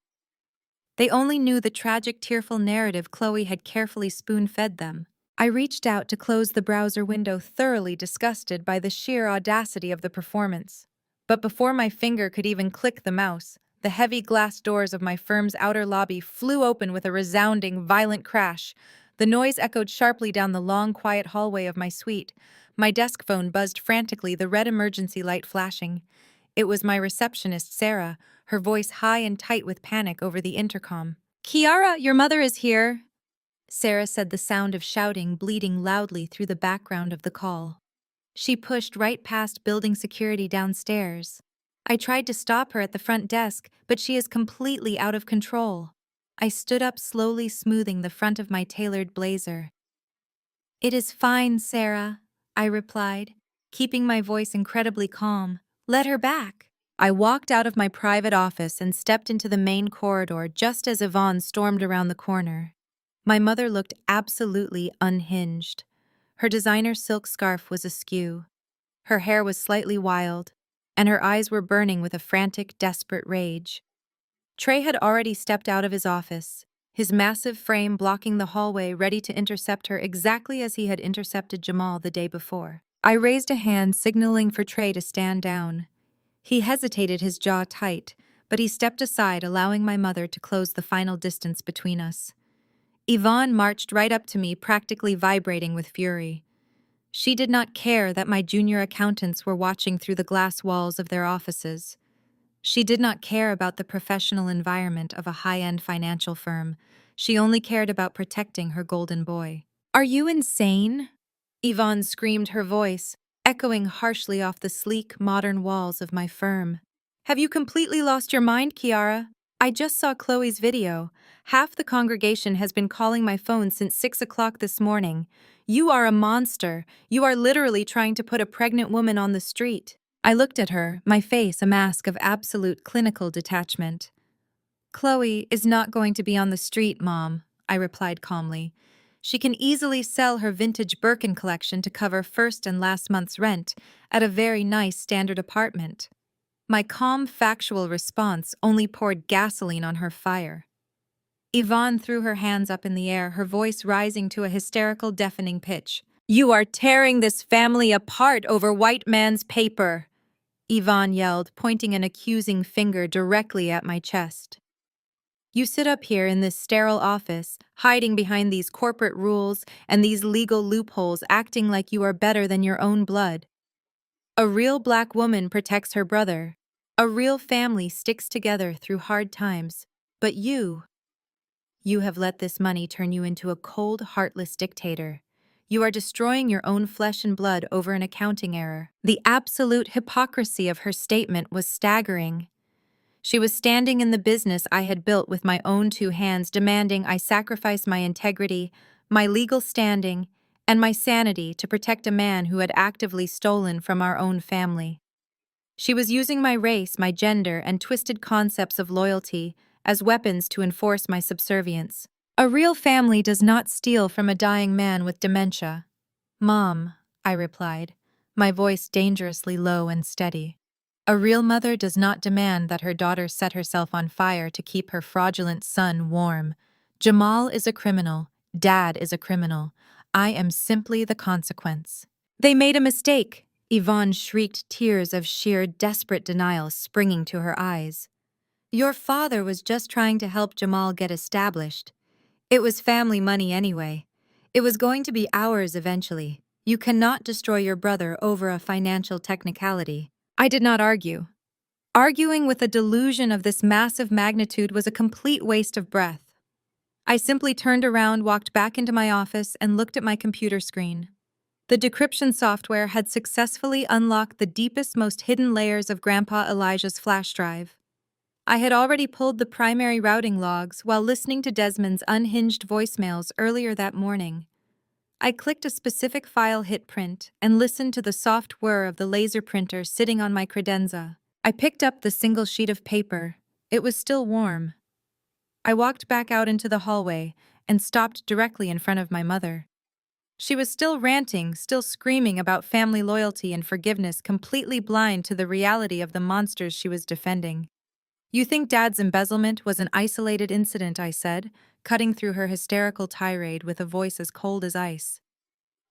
They only knew the tragic, tearful narrative Chloe had carefully spoon-fed them. I reached out to close the browser window, thoroughly disgusted by the sheer audacity of the performance. But before my finger could even click the mouse, the heavy glass doors of my firm's outer lobby flew open with a resounding, violent crash. The noise echoed sharply down the long, quiet hallway of my suite. My desk phone buzzed frantically, the red emergency light flashing. It was my receptionist, Sarah, her voice high and tight with panic over the intercom. "Kiara, your mother is here," Sarah said, the sound of shouting bleeding loudly through the background of the call. She pushed right past building security downstairs. I tried to stop her at the front desk, but she is completely out of control. I stood up, slowly smoothing the front of my tailored blazer. "It is fine, Sarah," I replied, keeping my voice incredibly calm. "Let her back." I walked out of my private office and stepped into the main corridor just as Yvonne stormed around the corner. My mother looked absolutely unhinged. Her designer silk scarf was askew. Her hair was slightly wild, and her eyes were burning with a frantic, desperate rage. Trey had already stepped out of his office, his massive frame blocking the hallway, ready to intercept her exactly as he had intercepted Jamal the day before. I raised a hand, signaling for Trey to stand down. He hesitated, his jaw tight, but he stepped aside, allowing my mother to close the final distance between us. Yvonne marched right up to me, practically vibrating with fury. She did not care that my junior accountants were watching through the glass walls of their offices. She did not care about the professional environment of a high-end financial firm. She only cared about protecting her golden boy. "Are you insane?" Yvonne screamed, her voice echoing harshly off the sleek, modern walls of my firm. "Have you completely lost your mind, Kiara? I just saw Chloe's video. Half the congregation has been calling my phone since 6 o'clock this morning. You are a monster. You are literally trying to put a pregnant woman on the street." I looked at her, my face a mask of absolute clinical detachment. "Chloe is not going to be on the street, Mom," I replied calmly. "She can easily sell her vintage Birkin collection to cover first and last month's rent at a very nice standard apartment." My calm, factual response only poured gasoline on her fire. Yvonne threw her hands up in the air, her voice rising to a hysterical, deafening pitch. "You are tearing this family apart over white man's paper," Yvonne yelled, pointing an accusing finger directly at my chest. "You sit up here in this sterile office, hiding behind these corporate rules and these legal loopholes, acting like you are better than your own blood. A real black woman protects her brother. A real family sticks together through hard times. But you have let this money turn you into a cold, heartless dictator. You are destroying your own flesh and blood over an accounting error." The absolute hypocrisy of her statement was staggering. She was standing in the business I had built with my own two hands, demanding I sacrifice my integrity, my legal standing, and my sanity to protect a man who had actively stolen from our own family. She was using my race, my gender, and twisted concepts of loyalty as weapons to enforce my subservience. A real family does not steal from a dying man with dementia. Mom, I replied, my voice dangerously low and steady. A real mother does not demand that her daughter set herself on fire to keep her fraudulent son warm. Jamal is a criminal. Dad is a criminal. I am simply the consequence. They made a mistake. Yvonne shrieked, tears of sheer desperate denial springing to her eyes. Your father was just trying to help Jamal get established. It was family money anyway. It was going to be ours eventually. You cannot destroy your brother over a financial technicality. I did not argue. Arguing with a delusion of this massive magnitude was a complete waste of breath. I simply turned around, walked back into my office, and looked at my computer screen. The decryption software had successfully unlocked the deepest, most hidden layers of Grandpa Elijah's flash drive. I had already pulled the primary routing logs while listening to Desmond's unhinged voicemails earlier that morning. I clicked a specific file hit print and listened to the soft whir of the laser printer sitting on my credenza. I picked up the single sheet of paper. It was still warm. I walked back out into the hallway and stopped directly in front of my mother. She was still ranting, still screaming about family loyalty and forgiveness, completely blind to the reality of the monsters she was defending. You think Dad's embezzlement was an isolated incident, I said, cutting through her hysterical tirade with a voice as cold as ice.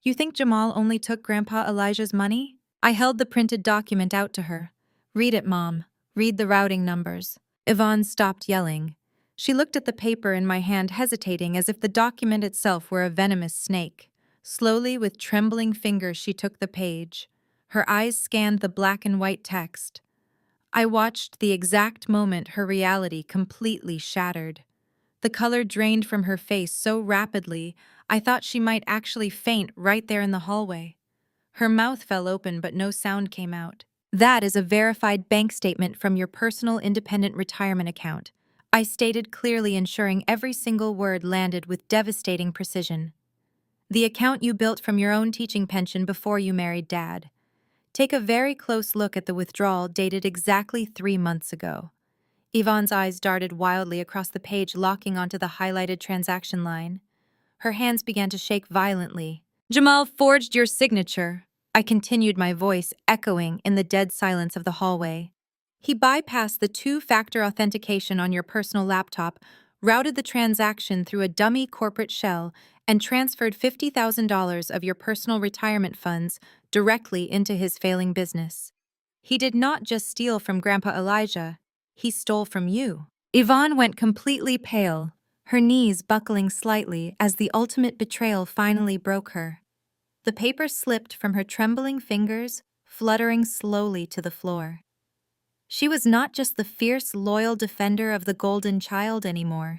You think Jamal only took Grandpa Elijah's money? I held the printed document out to her. Read it, Mom. Read the routing numbers. Yvonne stopped yelling. She looked at the paper in my hand, hesitating as if the document itself were a venomous snake. Slowly, with trembling fingers, she took the page. Her eyes scanned the black and white text. I watched the exact moment her reality completely shattered. The color drained from her face so rapidly, I thought she might actually faint right there in the hallway. Her mouth fell open, but no sound came out. That is a verified bank statement from your personal independent retirement account, I stated clearly, ensuring every single word landed with devastating precision. The account you built from your own teaching pension before you married Dad. Take a very close look at the withdrawal dated exactly 3 months ago. Yvonne's eyes darted wildly across the page, locking onto the highlighted transaction line. Her hands began to shake violently. Jamal forged your signature, I continued, my voice echoing in the dead silence of the hallway. He bypassed the two-factor authentication on your personal laptop, routed the transaction through a dummy corporate shell, and transferred $50,000 of your personal retirement funds directly into his failing business. He did not just steal from Grandpa Elijah, he stole from you. Yvonne went completely pale, her knees buckling slightly as the ultimate betrayal finally broke her. The paper slipped from her trembling fingers, fluttering slowly to the floor. She was not just the fierce, loyal defender of the golden child anymore.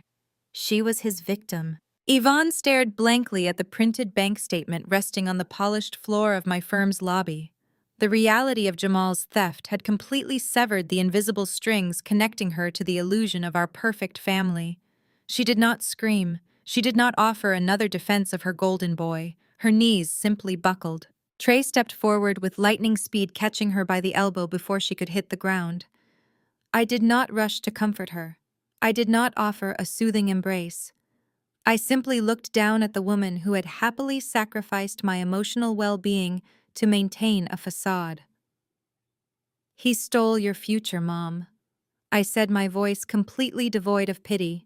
She was his victim. Yvonne stared blankly at the printed bank statement resting on the polished floor of my firm's lobby. The reality of Jamal's theft had completely severed the invisible strings connecting her to the illusion of our perfect family. She did not scream. She did not offer another defense of her golden boy. Her knees simply buckled. Trey stepped forward with lightning speed, catching her by the elbow before she could hit the ground. I did not rush to comfort her. I did not offer a soothing embrace. I simply looked down at the woman who had happily sacrificed my emotional well-being to maintain a facade. He stole your future, Mom, I said, my voice completely devoid of pity.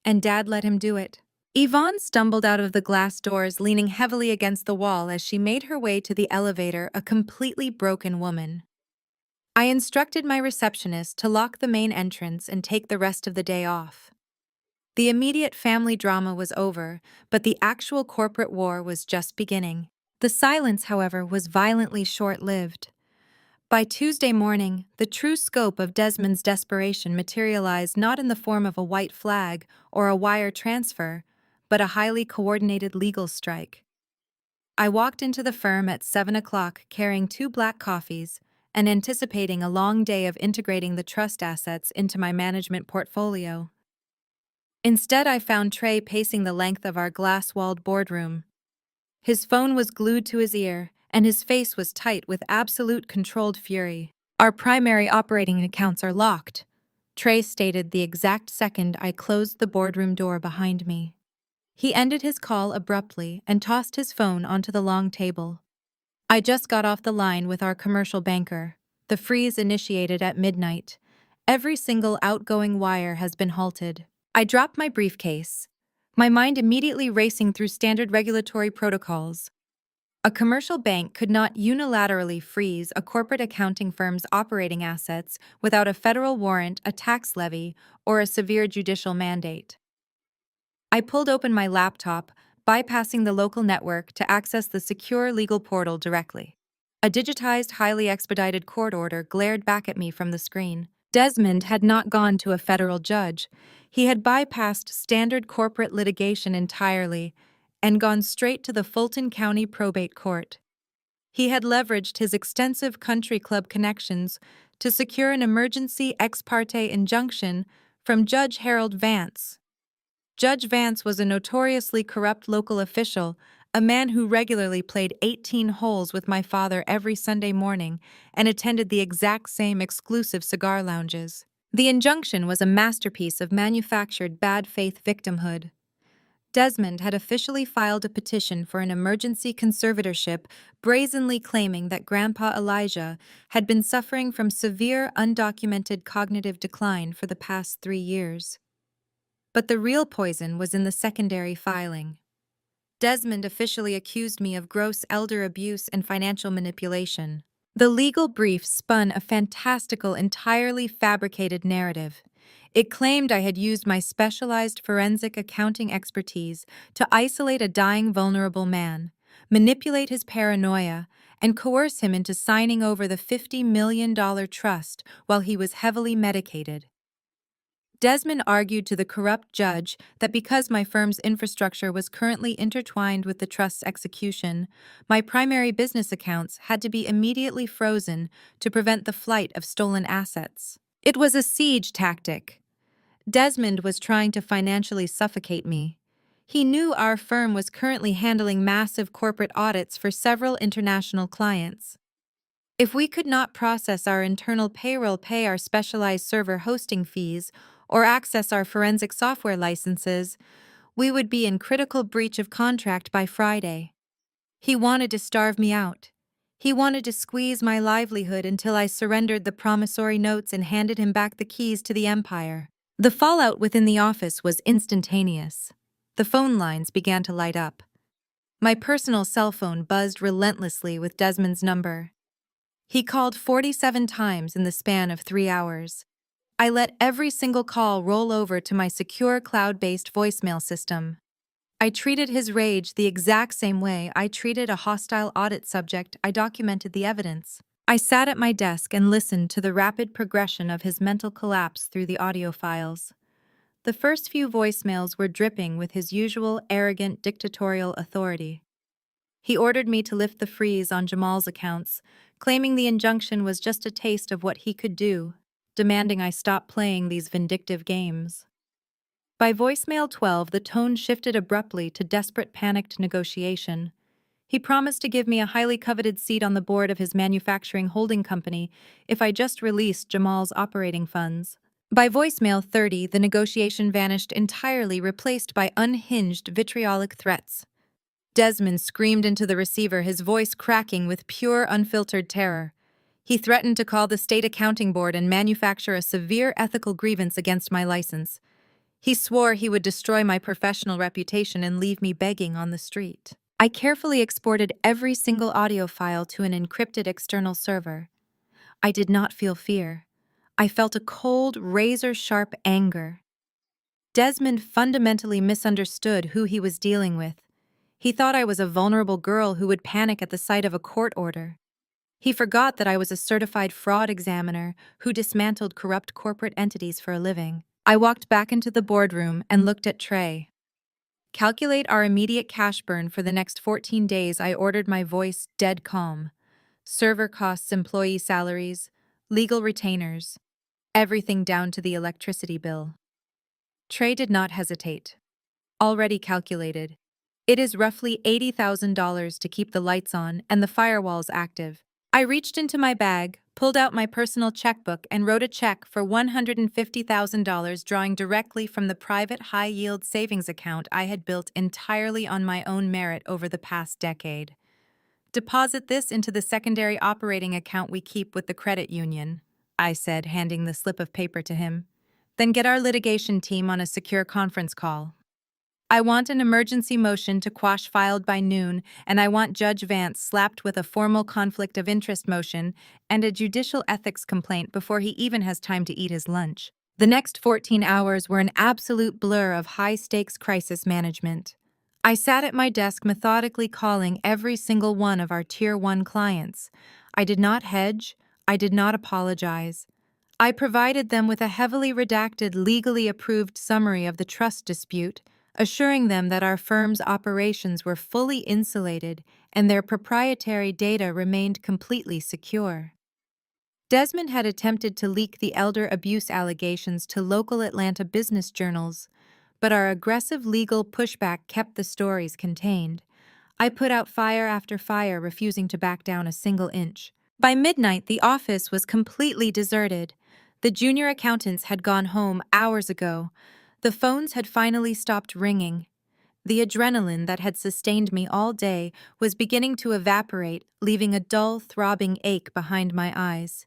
And Dad let him do it. Yvonne stumbled out of the glass doors, leaning heavily against the wall as she made her way to the elevator, a completely broken woman. I instructed my receptionist to lock the main entrance and take the rest of the day off. The immediate family drama was over, but the actual corporate war was just beginning. The silence, however, was violently short-lived. By Tuesday morning, the true scope of Desmond's desperation materialized not in the form of a white flag or a wire transfer, but a highly coordinated legal strike. I walked into the firm at 7 o'clock carrying 2 black coffees and anticipating a long day of integrating the trust assets into my management portfolio. Instead, I found Trey pacing the length of our glass-walled boardroom. His phone was glued to his ear, and his face was tight with absolute controlled fury. Our primary operating accounts are locked, Trey stated the exact second I closed the boardroom door behind me. He ended his call abruptly and tossed his phone onto the long table. I just got off the line with our commercial banker. The freeze initiated at midnight. Every single outgoing wire has been halted. I dropped my briefcase, my mind immediately racing through standard regulatory protocols. A commercial bank could not unilaterally freeze a corporate accounting firm's operating assets without a federal warrant, a tax levy, or a severe judicial mandate. I pulled open my laptop, bypassing the local network to access the secure legal portal directly. A digitized, highly expedited court order glared back at me from the screen. Desmond had not gone to a federal judge. He had bypassed standard corporate litigation entirely and gone straight to the Fulton County Probate Court. He had leveraged his extensive country club connections to secure an emergency ex parte injunction from Judge Harold Vance. Judge Vance was a notoriously corrupt local official, a man who regularly played 18 holes with my father every Sunday morning and attended the exact same exclusive cigar lounges. The injunction was a masterpiece of manufactured bad faith victimhood. Desmond had officially filed a petition for an emergency conservatorship, brazenly claiming that Grandpa Elijah had been suffering from severe undocumented cognitive decline for the past 3 years. But the real poison was in the secondary filing. Desmond officially accused me of gross elder abuse and financial manipulation. The legal brief spun a fantastical, entirely fabricated narrative. It claimed I had used my specialized forensic accounting expertise to isolate a dying, vulnerable man, manipulate his paranoia, and coerce him into signing over the $50 million trust while he was heavily medicated. Desmond argued to the corrupt judge that because my firm's infrastructure was currently intertwined with the trust's execution, my primary business accounts had to be immediately frozen to prevent the flight of stolen assets. It was a siege tactic. Desmond was trying to financially suffocate me. He knew our firm was currently handling massive corporate audits for several international clients. If we could not process our internal payroll, pay our specialized server hosting fees, or access our forensic software licenses, we would be in critical breach of contract by Friday. He wanted to starve me out. He wanted to squeeze my livelihood until I surrendered the promissory notes and handed him back the keys to the empire. The fallout within the office was instantaneous. The phone lines began to light up. My personal cell phone buzzed relentlessly with Desmond's number. He called 47 times in the span of 3 hours. I let every single call roll over to my secure cloud-based voicemail system. I treated his rage the exact same way I treated a hostile audit subject. I documented the evidence. I sat at my desk and listened to the rapid progression of his mental collapse through the audio files. The first few voicemails were dripping with his usual arrogant dictatorial authority. He ordered me to lift the freeze on Jamal's accounts, claiming the injunction was just a taste of what he could do, demanding I stop playing these vindictive games. By voicemail 12, the tone shifted abruptly to desperate, panicked negotiation. He promised to give me a highly coveted seat on the board of his manufacturing holding company if I just released Jamal's operating funds. By voicemail 30, the negotiation vanished entirely, replaced by unhinged, vitriolic threats. Desmond screamed into the receiver, his voice cracking with pure, unfiltered terror. He threatened to call the state accounting board and manufacture a severe ethical grievance against my license. He swore he would destroy my professional reputation and leave me begging on the street. I carefully exported every single audio file to an encrypted external server. I did not feel fear. I felt a cold, razor-sharp anger. Desmond fundamentally misunderstood who he was dealing with. He thought I was a vulnerable girl who would panic at the sight of a court order. He forgot that I was a certified fraud examiner who dismantled corrupt corporate entities for a living. I walked back into the boardroom and looked at Trey. Calculate our immediate cash burn for the next 14 days. I ordered, my voice dead calm. Server costs, employee salaries, legal retainers, everything down to the electricity bill. Trey did not hesitate. Already calculated. It is roughly $80,000 to keep the lights on and the firewalls active. I reached into my bag, pulled out my personal checkbook, and wrote a check for $150,000 drawing directly from the private high-yield savings account I had built entirely on my own merit over the past decade. Deposit this into the secondary operating account we keep with the credit union, I said, handing the slip of paper to him. Then get our litigation team on a secure conference call. I want an emergency motion to quash filed by noon, and I want Judge Vance slapped with a formal conflict of interest motion and a judicial ethics complaint before he even has time to eat his lunch. The next 14 hours were an absolute blur of high-stakes crisis management. I sat at my desk methodically calling every single one of our Tier 1 clients. I did not hedge. I did not apologize. I provided them with a heavily redacted, legally approved summary of the trust dispute, assuring them that our firm's operations were fully insulated and their proprietary data remained completely secure. Desmond had attempted to leak the elder abuse allegations to local Atlanta business journals, but our aggressive legal pushback kept the stories contained. I put out fire after fire, refusing to back down a single inch. By midnight, the office was completely deserted. The junior accountants had gone home hours ago. The phones had finally stopped ringing. The adrenaline that had sustained me all day was beginning to evaporate, leaving a dull, throbbing ache behind my eyes.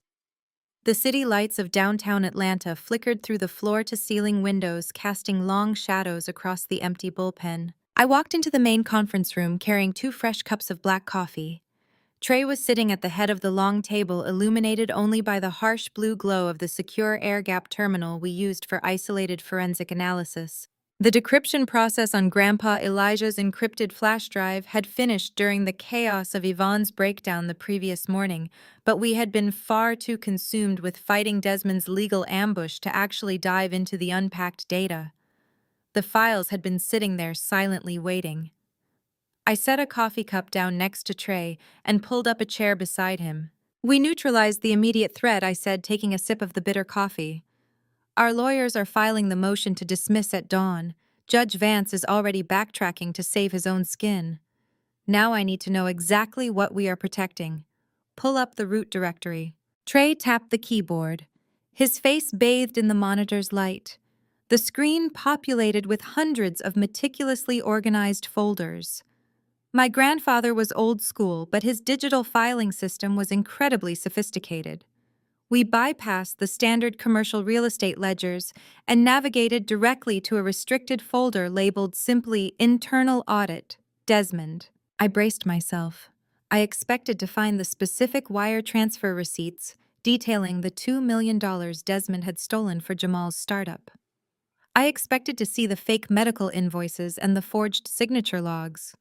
The city lights of downtown Atlanta flickered through the floor-to-ceiling windows, casting long shadows across the empty bullpen. I walked into the main conference room carrying 2 fresh cups of black coffee. Trey was sitting at the head of the long table, illuminated only by the harsh blue glow of the secure air-gap terminal we used for isolated forensic analysis. The decryption process on Grandpa Elijah's encrypted flash drive had finished during the chaos of Yvonne's breakdown the previous morning, but we had been far too consumed with fighting Desmond's legal ambush to actually dive into the unpacked data. The files had been sitting there silently waiting. I set a coffee cup down next to Trey and pulled up a chair beside him. "We neutralized the immediate threat," I said, taking a sip of the bitter coffee. "Our lawyers are filing the motion to dismiss at dawn. Judge Vance is already backtracking to save his own skin. Now I need to know exactly what we are protecting. Pull up the root directory." Trey tapped the keyboard, his face bathed in the monitor's light. The screen populated with hundreds of meticulously organized folders. My grandfather was old school, but his digital filing system was incredibly sophisticated. We bypassed the standard commercial real estate ledgers and navigated directly to a restricted folder labeled simply Internal Audit, Desmond. I braced myself. I expected to find the specific wire transfer receipts detailing the $2 million Desmond had stolen for Jamal's startup. I expected to see the fake medical invoices and the forged signature logs.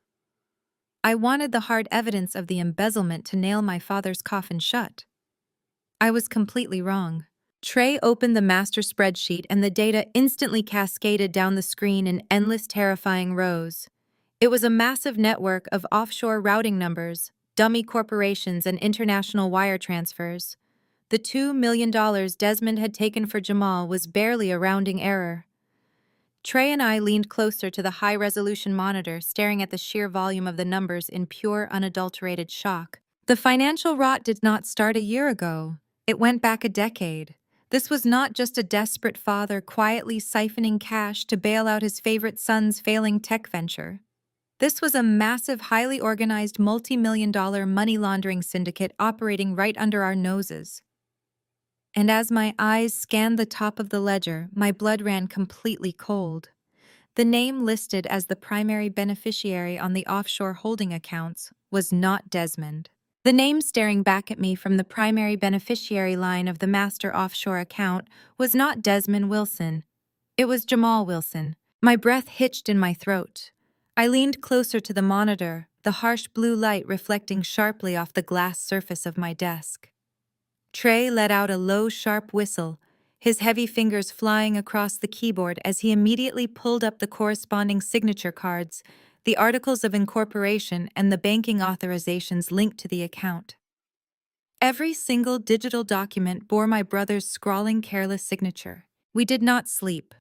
I wanted the hard evidence of the embezzlement to nail my father's coffin shut. I was completely wrong. Trey opened the master spreadsheet and the data instantly cascaded down the screen in endless, terrifying rows. It was a massive network of offshore routing numbers, dummy corporations, and international wire transfers. The $2 million Desmond had taken for Jamal was barely a rounding error. Trey and I leaned closer to the high-resolution monitor, staring at the sheer volume of the numbers in pure, unadulterated shock. The financial rot did not start a year ago. It went back a decade. This was not just a desperate father quietly siphoning cash to bail out his favorite son's failing tech venture. This was a massive, highly organized, multi-million-dollar money laundering syndicate operating right under our noses. And as my eyes scanned the top of the ledger, my blood ran completely cold. The name listed as the primary beneficiary on the offshore holding accounts was not Desmond. The name staring back at me from the primary beneficiary line of the master offshore account was not Desmond Wilson. It was Jamal Wilson. My breath hitched in my throat. I leaned closer to the monitor, the harsh blue light reflecting sharply off the glass surface of my desk. Trey let out a low, sharp whistle, his heavy fingers flying across the keyboard as he immediately pulled up the corresponding signature cards, the articles of incorporation, and the banking authorizations linked to the account. Every single digital document bore my brother's scrawling, careless signature. We did not sleep.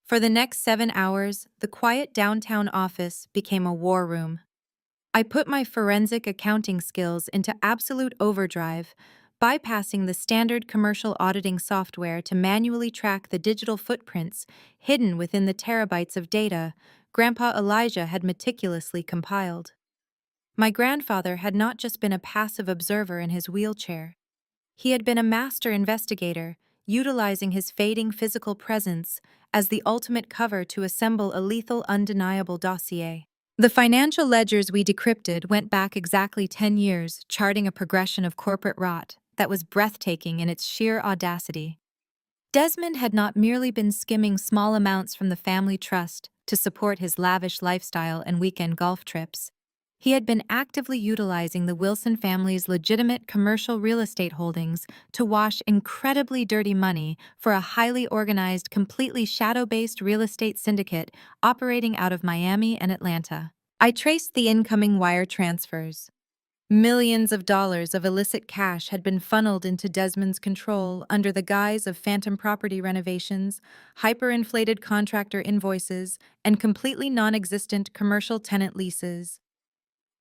For the next 7 hours, the quiet downtown office became a war room. I put my forensic accounting skills into absolute overdrive, bypassing the standard commercial auditing software to manually track the digital footprints hidden within the terabytes of data Grandpa Elijah had meticulously compiled. My grandfather had not just been a passive observer in his wheelchair. He had been a master investigator, utilizing his fading physical presence as the ultimate cover to assemble a lethal, undeniable dossier. The financial ledgers we decrypted went back exactly 10 years, charting a progression of corporate rot that was breathtaking in its sheer audacity. Desmond had not merely been skimming small amounts from the family trust to support his lavish lifestyle and weekend golf trips. He had been actively utilizing the Wilson family's legitimate commercial real estate holdings to wash incredibly dirty money for a highly organized, completely shadow-based real estate syndicate operating out of Miami and Atlanta. I traced the incoming wire transfers. Millions of dollars of illicit cash had been funneled into Desmond's control under the guise of phantom property renovations, hyperinflated contractor invoices, and completely non-existent commercial tenant leases.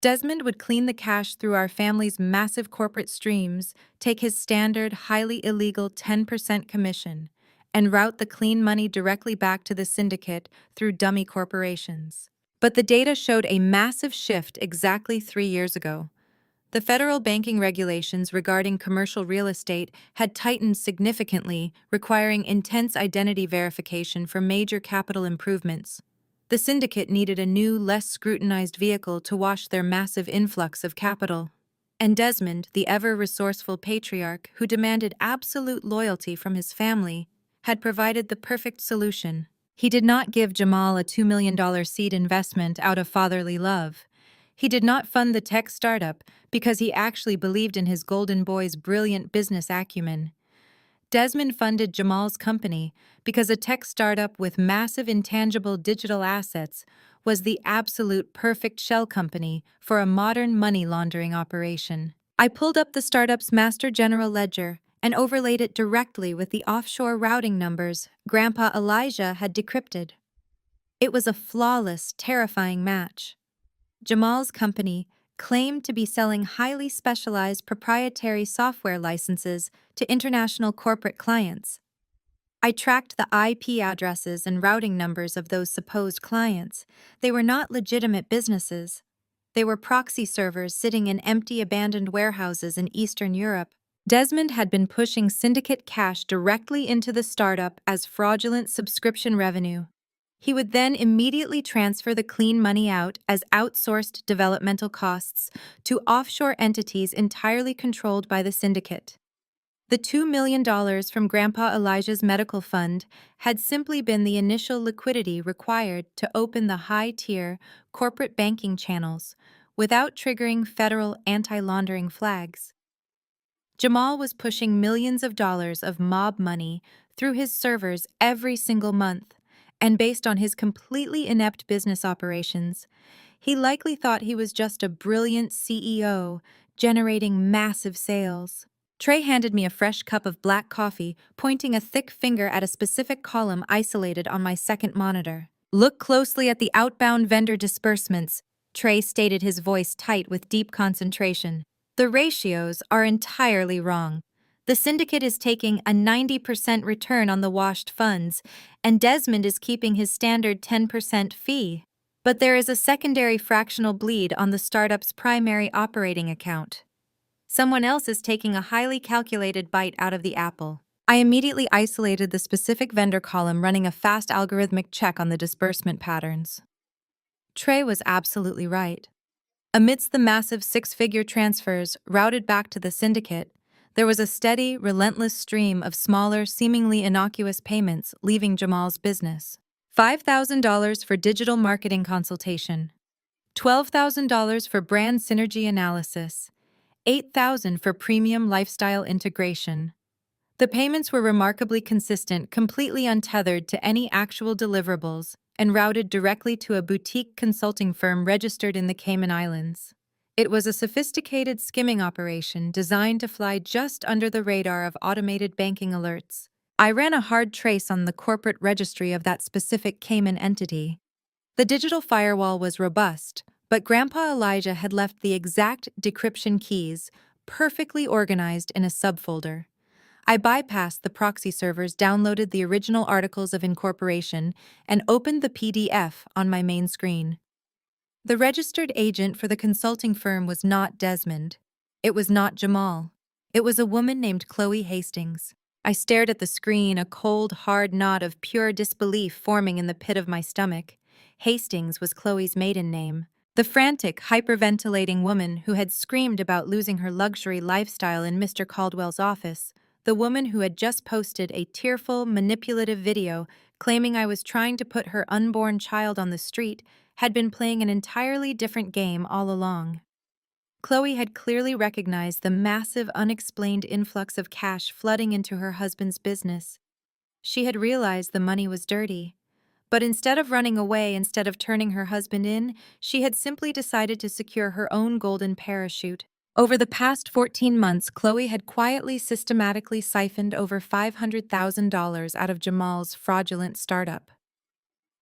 Desmond would clean the cash through our family's massive corporate streams, take his standard, highly illegal 10% commission, and route the clean money directly back to the syndicate through dummy corporations. But the data showed a massive shift exactly 3 years ago. The federal banking regulations regarding commercial real estate had tightened significantly, requiring intense identity verification for major capital improvements. The syndicate needed a new, less scrutinized vehicle to wash their massive influx of capital. And Desmond, the ever-resourceful patriarch who demanded absolute loyalty from his family, had provided the perfect solution. He did not give Jamal a $2 million seed investment out of fatherly love. He did not fund the tech startup because he actually believed in his golden boy's brilliant business acumen. Desmond funded Jamal's company because a tech startup with massive intangible digital assets was the absolute perfect shell company for a modern money laundering operation. I pulled up the startup's master general ledger and overlaid it directly with the offshore routing numbers Grandpa Elijah had decrypted. It was a flawless, terrifying match. Jamal's company claimed to be selling highly specialized proprietary software licenses to international corporate clients. I tracked the IP addresses and routing numbers of those supposed clients. They were not legitimate businesses. They were proxy servers sitting in empty, abandoned warehouses in Eastern Europe. Desmond had been pushing syndicate cash directly into the startup as fraudulent subscription revenue. He would then immediately transfer the clean money out as outsourced developmental costs to offshore entities entirely controlled by the syndicate. The $2 million from Grandpa Elijah's medical fund had simply been the initial liquidity required to open the high-tier corporate banking channels without triggering federal anti-laundering flags. Jamal was pushing millions of dollars of mob money through his servers every single month, and based on his completely inept business operations, he likely thought he was just a brilliant CEO generating massive sales. Trey handed me a fresh cup of black coffee, pointing a thick finger at a specific column isolated on my second monitor. "Look closely at the outbound vendor disbursements," Trey stated, his voice tight with deep concentration. "The ratios are entirely wrong. The syndicate is taking a 90% return on the washed funds, and Desmond is keeping his standard 10% fee. But there is a secondary fractional bleed on the startup's primary operating account. Someone else is taking a highly calculated bite out of the apple." I immediately isolated the specific vendor column, running a fast algorithmic check on the disbursement patterns. Trey was absolutely right. Amidst the massive six-figure transfers routed back to the syndicate, there was a steady, relentless stream of smaller, seemingly innocuous payments leaving Jamal's business. $5,000 for digital marketing consultation, $12,000 for brand synergy analysis, $8,000 for premium lifestyle integration. The payments were remarkably consistent, completely untethered to any actual deliverables, and routed directly to a boutique consulting firm registered in the Cayman Islands. It was a sophisticated skimming operation designed to fly just under the radar of automated banking alerts. I ran a hard trace on the corporate registry of that specific Cayman entity. The digital firewall was robust, But Grandpa Elijah had left the exact decryption keys perfectly organized in a subfolder. I bypassed the proxy servers, downloaded the original articles of incorporation, and opened the PDF on my main screen. The registered agent for the consulting firm was not Desmond. It was not Jamal. It was a woman named Chloe Hastings. I stared at the screen, a cold, hard knot of pure disbelief forming in the pit of my stomach. Hastings was Chloe's maiden name. The frantic, hyperventilating woman who had screamed about losing her luxury lifestyle in Mr. Caldwell's office. The woman who had just posted a tearful, manipulative video claiming I was trying to put her unborn child on the street had been playing an entirely different game all along. Chloe had clearly recognized the massive, unexplained influx of cash flooding into her husband's business. She had realized the money was dirty. But instead of running away, instead of turning her husband in, she had simply decided to secure her own golden parachute. Over the past 14 months, Chloe had quietly, systematically siphoned over $500,000 out of Jamal's fraudulent startup.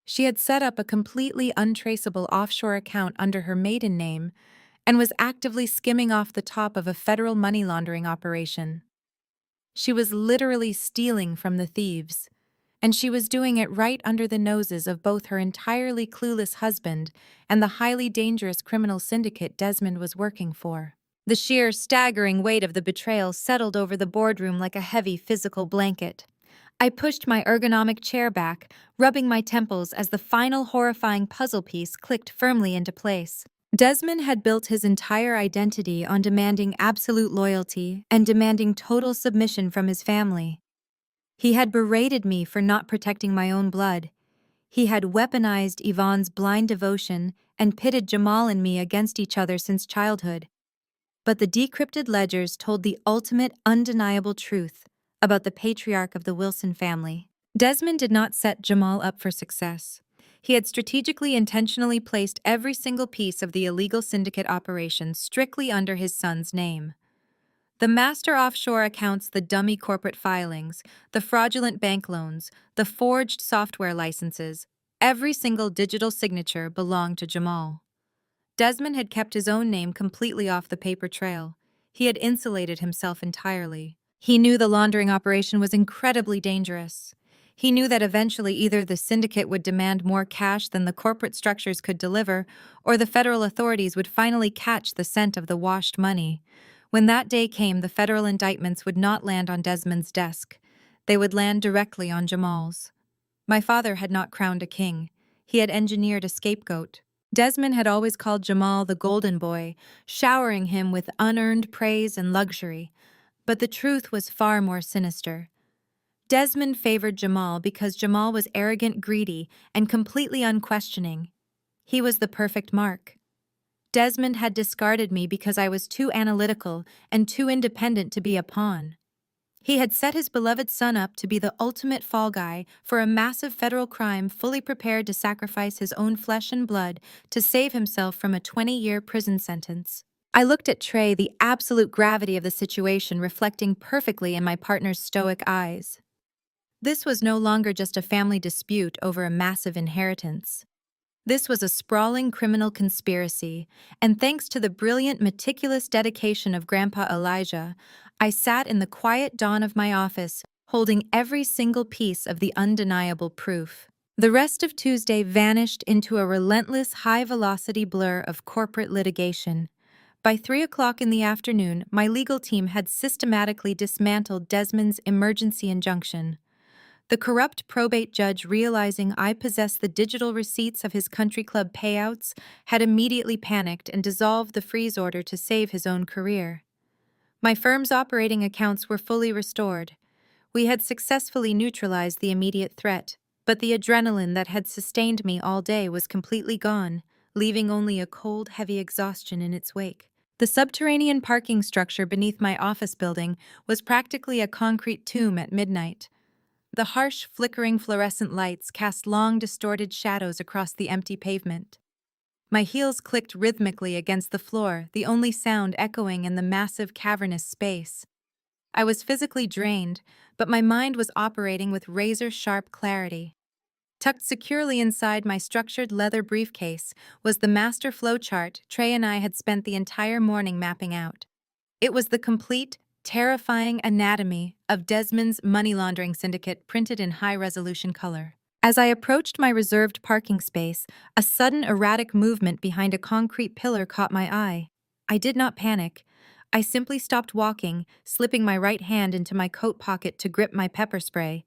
She had set up a completely untraceable offshore account under her maiden name and was actively skimming off the top of a federal money laundering operation. She was literally stealing from the thieves, and she was doing it right under the noses of both her entirely clueless husband and the highly dangerous criminal syndicate Desmond was working for. The sheer, staggering weight of the betrayal settled over the boardroom like a heavy physical blanket. I pushed my ergonomic chair back, rubbing my temples as the final horrifying puzzle piece clicked firmly into place. Desmond had built his entire identity on demanding absolute loyalty and demanding total submission from his family. He had berated me for not protecting my own blood. He had weaponized Yvonne's blind devotion and pitted Jamal and me against each other since childhood. But the decrypted ledgers told the ultimate, undeniable truth about the patriarch of the Wilson family. Desmond did not set Jamal up for success. He had strategically, intentionally placed every single piece of the illegal syndicate operation strictly under his son's name. The master offshore accounts, the dummy corporate filings, the fraudulent bank loans, the forged software licenses, every single digital signature belonged to Jamal. Desmond had kept his own name completely off the paper trail. He had insulated himself entirely. He knew the laundering operation was incredibly dangerous. He knew that eventually either the syndicate would demand more cash than the corporate structures could deliver, or the federal authorities would finally catch the scent of the washed money. When that day came, the federal indictments would not land on Desmond's desk. They would land directly on Jamal's. My father had not crowned a king. He had engineered a scapegoat. Desmond had always called Jamal the golden boy, showering him with unearned praise and luxury. But the truth was far more sinister. Desmond favored Jamal because Jamal was arrogant, greedy, and completely unquestioning. He was the perfect mark. Desmond had discarded me because I was too analytical and too independent to be a pawn. He had set his beloved son up to be the ultimate fall guy for a massive federal crime, fully prepared to sacrifice his own flesh and blood to save himself from a 20-year prison sentence. I looked at Trey, the absolute gravity of the situation reflecting perfectly in my partner's stoic eyes. This was no longer just a family dispute over a massive inheritance. This was a sprawling criminal conspiracy, and thanks to the brilliant, meticulous dedication of Grandpa Elijah, I sat in the quiet dawn of my office, holding every single piece of the undeniable proof. The rest of Tuesday vanished into a relentless, high-velocity blur of corporate litigation. By 3 o'clock in the afternoon, my legal team had systematically dismantled Desmond's emergency injunction. The corrupt probate judge, realizing I possessed the digital receipts of his country club payouts, had immediately panicked and dissolved the freeze order to save his own career. My firm's operating accounts were fully restored. We had successfully neutralized the immediate threat, but the adrenaline that had sustained me all day was completely gone, leaving only a cold, heavy exhaustion in its wake. The subterranean parking structure beneath my office building was practically a concrete tomb at midnight. The harsh, flickering fluorescent lights cast long, distorted shadows across the empty pavement. My heels clicked rhythmically against the floor, the only sound echoing in the massive, cavernous space. I was physically drained, but my mind was operating with razor-sharp clarity. Tucked securely inside my structured leather briefcase was the master flowchart Trey and I had spent the entire morning mapping out. It was the complete, terrifying anatomy of Desmond's money laundering syndicate printed in high-resolution color. As I approached my reserved parking space, a sudden erratic movement behind a concrete pillar caught my eye. I did not panic. I simply stopped walking, slipping my right hand into my coat pocket to grip my pepper spray.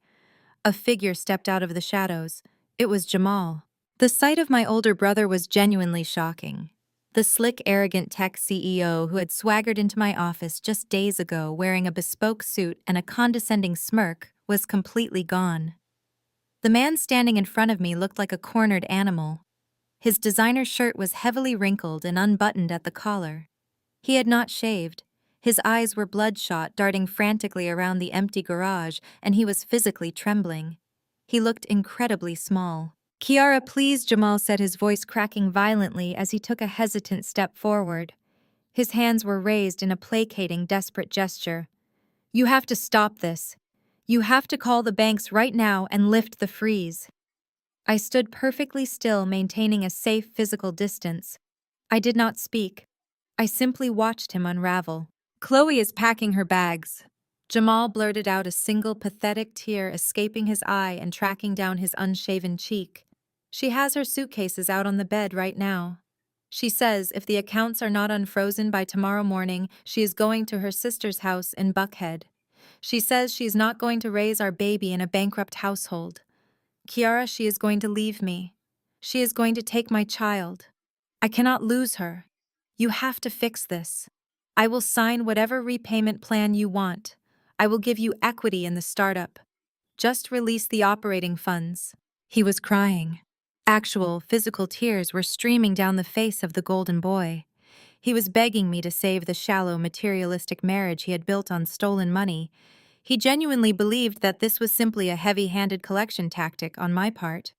A figure stepped out of the shadows. It was Jamal. The sight of my older brother was genuinely shocking. The slick, arrogant tech CEO who had swaggered into my office just days ago wearing a bespoke suit and a condescending smirk was completely gone. The man standing in front of me looked like a cornered animal. His designer shirt was heavily wrinkled and unbuttoned at the collar. He had not shaved. His eyes were bloodshot, darting frantically around the empty garage, and he was physically trembling. He looked incredibly small. "Kiara, please," Jamal said, his voice cracking violently as he took a hesitant step forward. His hands were raised in a placating, desperate gesture. "You have to stop this. You have to call the banks right now and lift the freeze." I stood perfectly still, maintaining a safe physical distance. I did not speak. I simply watched him unravel. "Chloe is packing her bags." Jamal blurted out, a single pathetic tear escaping his eye and tracking down his unshaven cheek. "She has her suitcases out on the bed right now. She says if the accounts are not unfrozen by tomorrow morning, she is going to her sister's house in Buckhead. She says she is not going to raise our baby in a bankrupt household. Kiara, she is going to leave me. She is going to take my child. I cannot lose her. You have to fix this. I will sign whatever repayment plan you want. I will give you equity in the startup. Just release the operating funds." He was crying. Actual, physical tears were streaming down the face of the golden boy. He was begging me to save the shallow, materialistic marriage he had built on stolen money. He genuinely believed that this was simply a heavy-handed collection tactic on my part.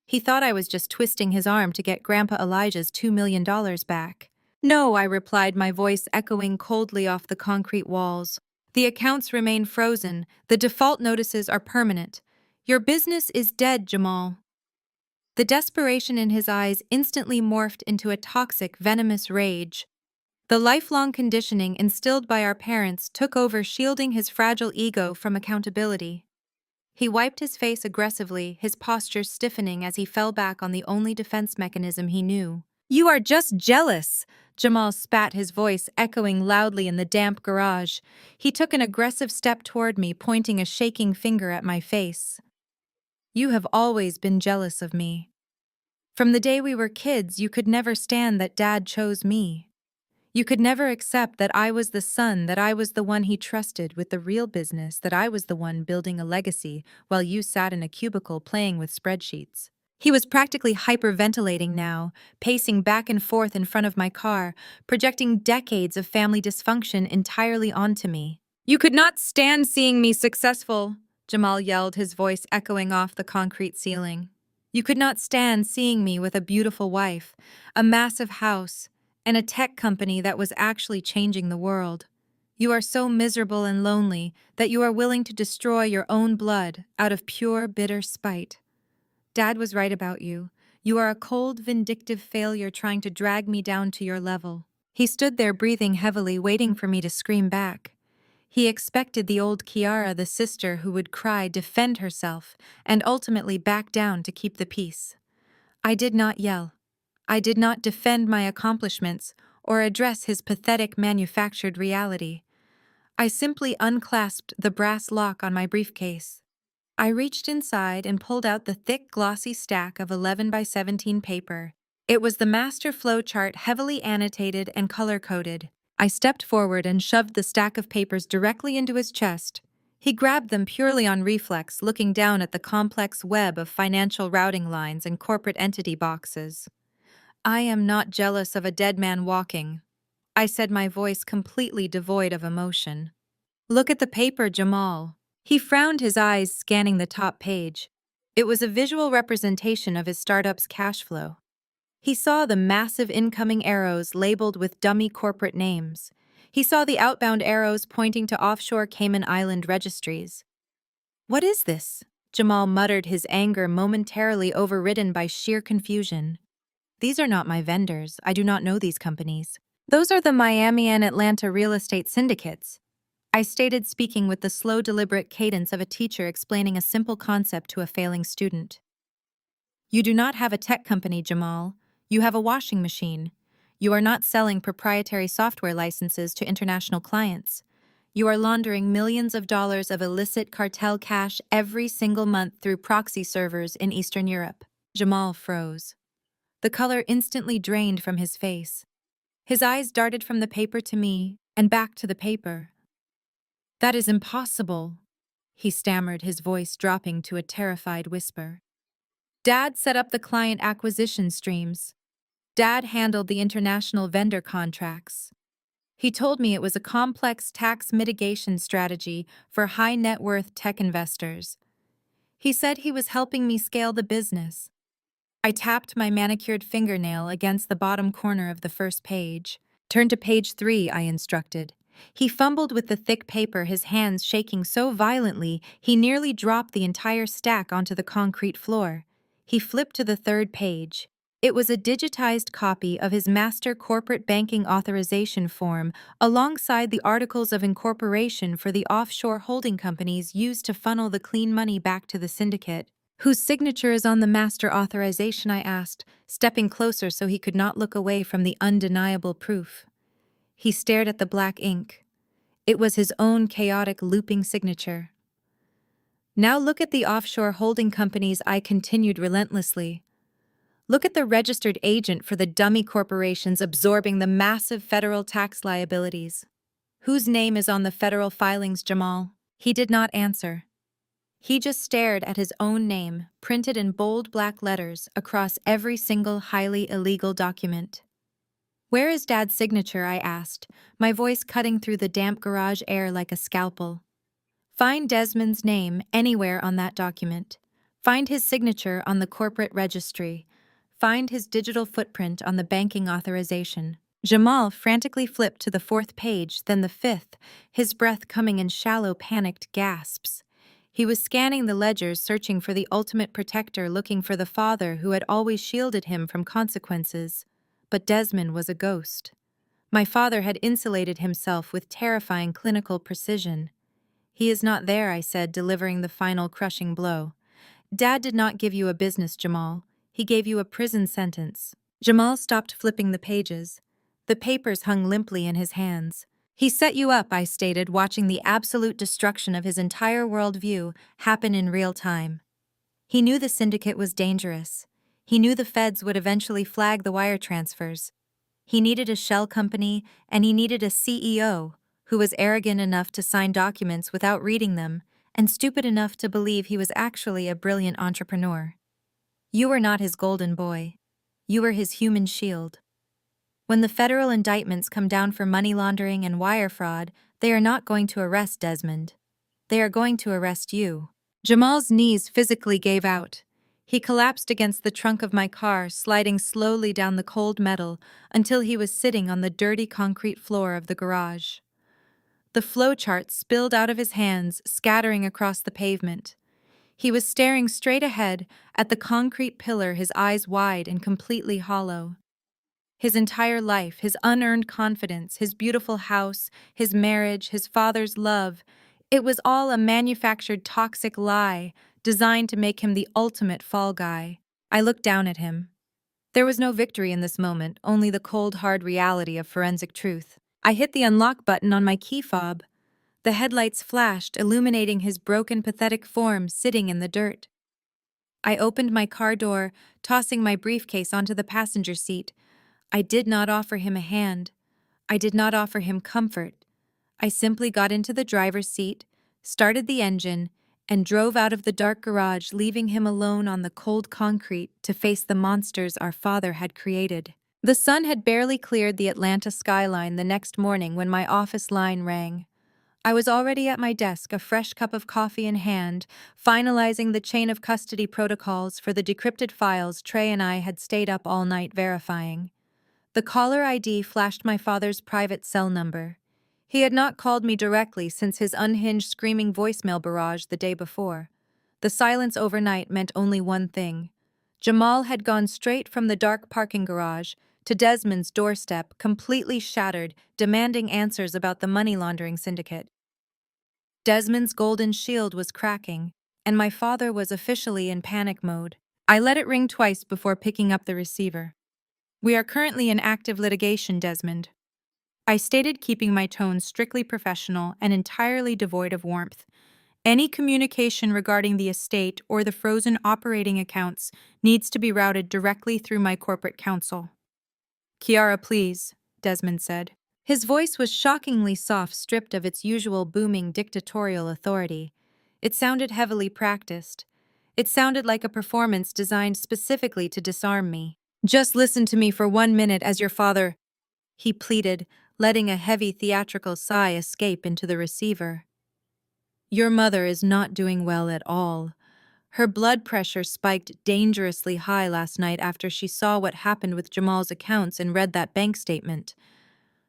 He thought I was just twisting his arm to get Grandpa Elijah's $2 million back. "No," I replied, my voice echoing coldly off the concrete walls. "The accounts remain frozen. The default notices are permanent. Your business is dead, Jamal." The desperation in his eyes instantly morphed into a toxic, venomous rage. The lifelong conditioning instilled by our parents took over, shielding his fragile ego from accountability. He wiped his face aggressively, his posture stiffening as he fell back on the only defense mechanism he knew. "You are just jealous," Jamal spat, his voice echoing loudly in the damp garage. He took an aggressive step toward me, pointing a shaking finger at my face. "You have always been jealous of me. From the day we were kids, you could never stand that Dad chose me. You could never accept that I was the son, that I was the one he trusted with the real business, that I was the one building a legacy while you sat in a cubicle playing with spreadsheets." He was practically hyperventilating now, pacing back and forth in front of my car, projecting decades of family dysfunction entirely onto me. "You could not stand seeing me successful," Jamal yelled, his voice echoing off the concrete ceiling. "You could not stand seeing me with a beautiful wife, a massive house, and a tech company that was actually changing the world. You are so miserable and lonely that you are willing to destroy your own blood out of pure, bitter spite. Dad was right about you. You are a cold, vindictive failure trying to drag me down to your level." He stood there breathing heavily, waiting for me to scream back. He expected the old Kiara, the sister who would cry, defend herself, and ultimately back down to keep the peace. I did not yell. I did not defend my accomplishments or address his pathetic manufactured reality. I simply unclasped the brass lock on my briefcase. I reached inside and pulled out the thick, glossy stack of 11 by 17 paper. It was the master flowchart, heavily annotated and color-coded. I stepped forward and shoved the stack of papers directly into his chest. He grabbed them purely on reflex, looking down at the complex web of financial routing lines and corporate entity boxes. "I am not jealous of a dead man walking," I said, my voice completely devoid of emotion. "Look at the paper, Jamal." He frowned, his eyes scanning the top page. It was a visual representation of his startup's cash flow. He saw the massive incoming arrows labeled with dummy corporate names. He saw the outbound arrows pointing to offshore Cayman Island registries. "What is this?" Jamal muttered, his anger momentarily overridden by sheer confusion. These are not my vendors. I do not know these companies. Those are the Miami and Atlanta real estate syndicates, I stated, speaking with the slow, deliberate cadence of a teacher explaining a simple concept to a failing student. You do not have a tech company, Jamal. You have a washing machine. You are not selling proprietary software licenses to international clients. You are laundering millions of dollars of illicit cartel cash every single month through proxy servers in Eastern Europe. Jamal froze. The color instantly drained from his face. His eyes darted from the paper to me and back to the paper. That is impossible, he stammered, his voice dropping to a terrified whisper. Dad set up the client acquisition streams. Dad handled the international vendor contracts. He told me it was a complex tax mitigation strategy for high net worth tech investors. He said he was helping me scale the business. I tapped my manicured fingernail against the bottom corner of the first page. Turn to page 3, I instructed. He fumbled with the thick paper, his hands shaking so violently he nearly dropped the entire stack onto the concrete floor. He flipped to the third page. It was a digitized copy of his master corporate banking authorization form, alongside the articles of incorporation for the offshore holding companies used to funnel the clean money back to the syndicate. Whose signature is on the master authorization? I asked, stepping closer so he could not look away from the undeniable proof. He stared at the black ink. It was his own chaotic, looping signature. Now look at the offshore holding companies, I continued relentlessly. Look at the registered agent for the dummy corporations absorbing the massive federal tax liabilities. Whose name is on the federal filings, Jamal? He did not answer. He just stared at his own name, printed in bold black letters across every single highly illegal document. Where is Dad's signature? I asked, my voice cutting through the damp garage air like a scalpel. Find Desmond's name anywhere on that document. Find his signature on the corporate registry. Find his digital footprint on the banking authorization. Jamal frantically flipped to the 4th page, then the 5th, his breath coming in shallow, panicked gasps. He was scanning the ledgers, searching for the ultimate protector, looking for the father who had always shielded him from consequences. But Desmond was a ghost. My father had insulated himself with terrifying clinical precision. He is not there, I said, delivering the final crushing blow. Dad did not give you a business, Jamal. He gave you a prison sentence. Jamal stopped flipping the pages. The papers hung limply in his hands. He set you up, I stated, watching the absolute destruction of his entire worldview happen in real time. He knew the syndicate was dangerous. He knew the feds would eventually flag the wire transfers. He needed a shell company, and he needed a CEO who was arrogant enough to sign documents without reading them, and stupid enough to believe he was actually a brilliant entrepreneur. You were not his golden boy. You were his human shield. When the federal indictments come down for money laundering and wire fraud, they are not going to arrest Desmond. They are going to arrest you. Jamal's knees physically gave out. He collapsed against the trunk of my car, sliding slowly down the cold metal until he was sitting on the dirty concrete floor of the garage. The flowchart spilled out of his hands, scattering across the pavement. He was staring straight ahead at the concrete pillar, his eyes wide and completely hollow. His entire life, his unearned confidence, his beautiful house, his marriage, his father's love, it was all a manufactured toxic lie designed to make him the ultimate fall guy. I looked down at him. There was no victory in this moment, only the cold, hard reality of forensic truth. I hit the unlock button on my key fob. The headlights flashed, illuminating his broken, pathetic form sitting in the dirt. I opened my car door, tossing my briefcase onto the passenger seat. I did not offer him a hand. I did not offer him comfort. I simply got into the driver's seat, started the engine, and drove out of the dark garage, leaving him alone on the cold concrete to face the monsters our father had created. The sun had barely cleared the Atlanta skyline the next morning when my office line rang. I was already at my desk, a fresh cup of coffee in hand, finalizing the chain of custody protocols for the decrypted files Trey and I had stayed up all night verifying. The caller ID flashed my father's private cell number. He had not called me directly since his unhinged screaming voicemail barrage the day before. The silence overnight meant only one thing. Jamal had gone straight from the dark parking garage to Desmond's doorstep, completely shattered, demanding answers about the money laundering syndicate. Desmond's golden shield was cracking, and my father was officially in panic mode. I let it ring twice before picking up the receiver. "We are currently in active litigation, Desmond," I stated, keeping my tone strictly professional and entirely devoid of warmth. "Any communication regarding the estate or the frozen operating accounts needs to be routed directly through my corporate counsel." "Kiara, please," Desmond said. His voice was shockingly soft, stripped of its usual booming dictatorial authority. It sounded heavily practiced. It sounded like a performance designed specifically to disarm me. "Just listen to me for 1 minute as your father," he pleaded, letting a heavy theatrical sigh escape into the receiver. "Your mother is not doing well at all. Her blood pressure spiked dangerously high last night after she saw what happened with Jamal's accounts and read that bank statement.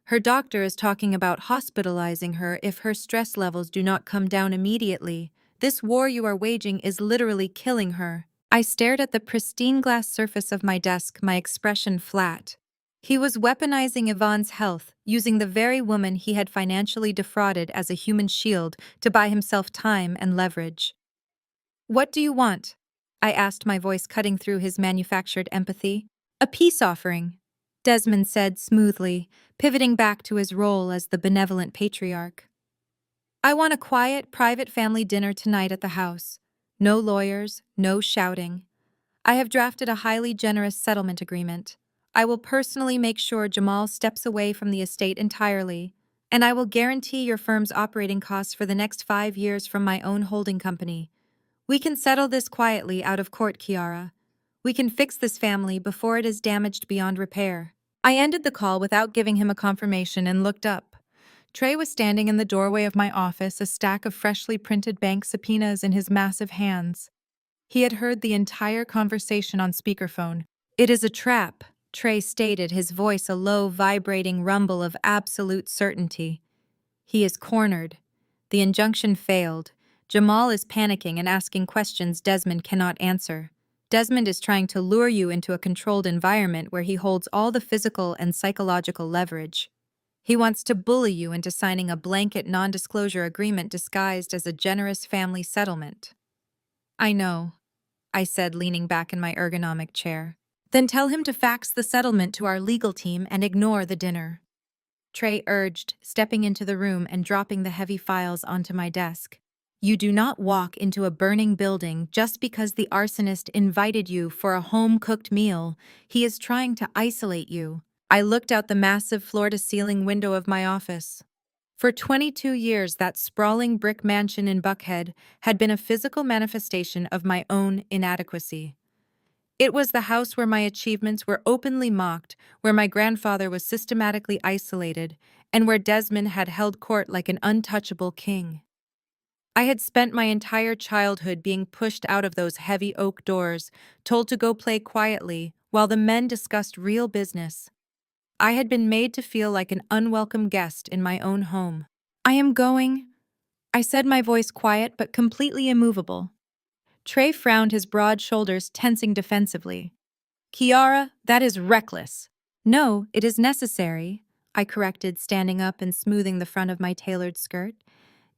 Her doctor is talking about hospitalizing her if her stress levels do not come down immediately. This war you are waging is literally killing her." I stared at the pristine glass surface of my desk, my expression flat. He was weaponizing Yvonne's health, using the very woman he had financially defrauded as a human shield to buy himself time and leverage. "What do you want?" I asked, my voice cutting through his manufactured empathy. "A peace offering," Desmond said smoothly, pivoting back to his role as the benevolent patriarch. "I want a quiet, private family dinner tonight at the house. No lawyers, no shouting. I have drafted a highly generous settlement agreement. I will personally make sure Jamal steps away from the estate entirely, and I will guarantee your firm's operating costs for the next 5 years from my own holding company. We can settle this quietly out of court, Kiara. We can fix this family before it is damaged beyond repair." I ended the call without giving him a confirmation and looked up. Trey was standing in the doorway of my office, a stack of freshly printed bank subpoenas in his massive hands. He had heard the entire conversation on speakerphone. "It is a trap," Trey stated, his voice a low, vibrating rumble of absolute certainty. "He is cornered. The injunction failed. Jamal is panicking and asking questions Desmond cannot answer. Desmond is trying to lure you into a controlled environment where he holds all the physical and psychological leverage. He wants to bully you into signing a blanket non-disclosure agreement disguised as a generous family settlement." "I know," I said, leaning back in my ergonomic chair. "Then tell him to fax the settlement to our legal team and ignore the dinner," Trey urged, stepping into the room and dropping the heavy files onto my desk. "You do not walk into a burning building just because the arsonist invited you for a home-cooked meal. He is trying to isolate you." I looked out the massive floor-to-ceiling window of my office. For 22 years, that sprawling brick mansion in Buckhead had been a physical manifestation of my own inadequacy. It was the house where my achievements were openly mocked, where my grandfather was systematically isolated, and where Desmond had held court like an untouchable king. I had spent my entire childhood being pushed out of those heavy oak doors, told to go play quietly, while the men discussed real business. I had been made to feel like an unwelcome guest in my own home. "I am going," I said, my voice quiet but completely immovable. Trey frowned, his broad shoulders tensing defensively. "Kiara, that is reckless." "No, it is necessary," I corrected, standing up and smoothing the front of my tailored skirt.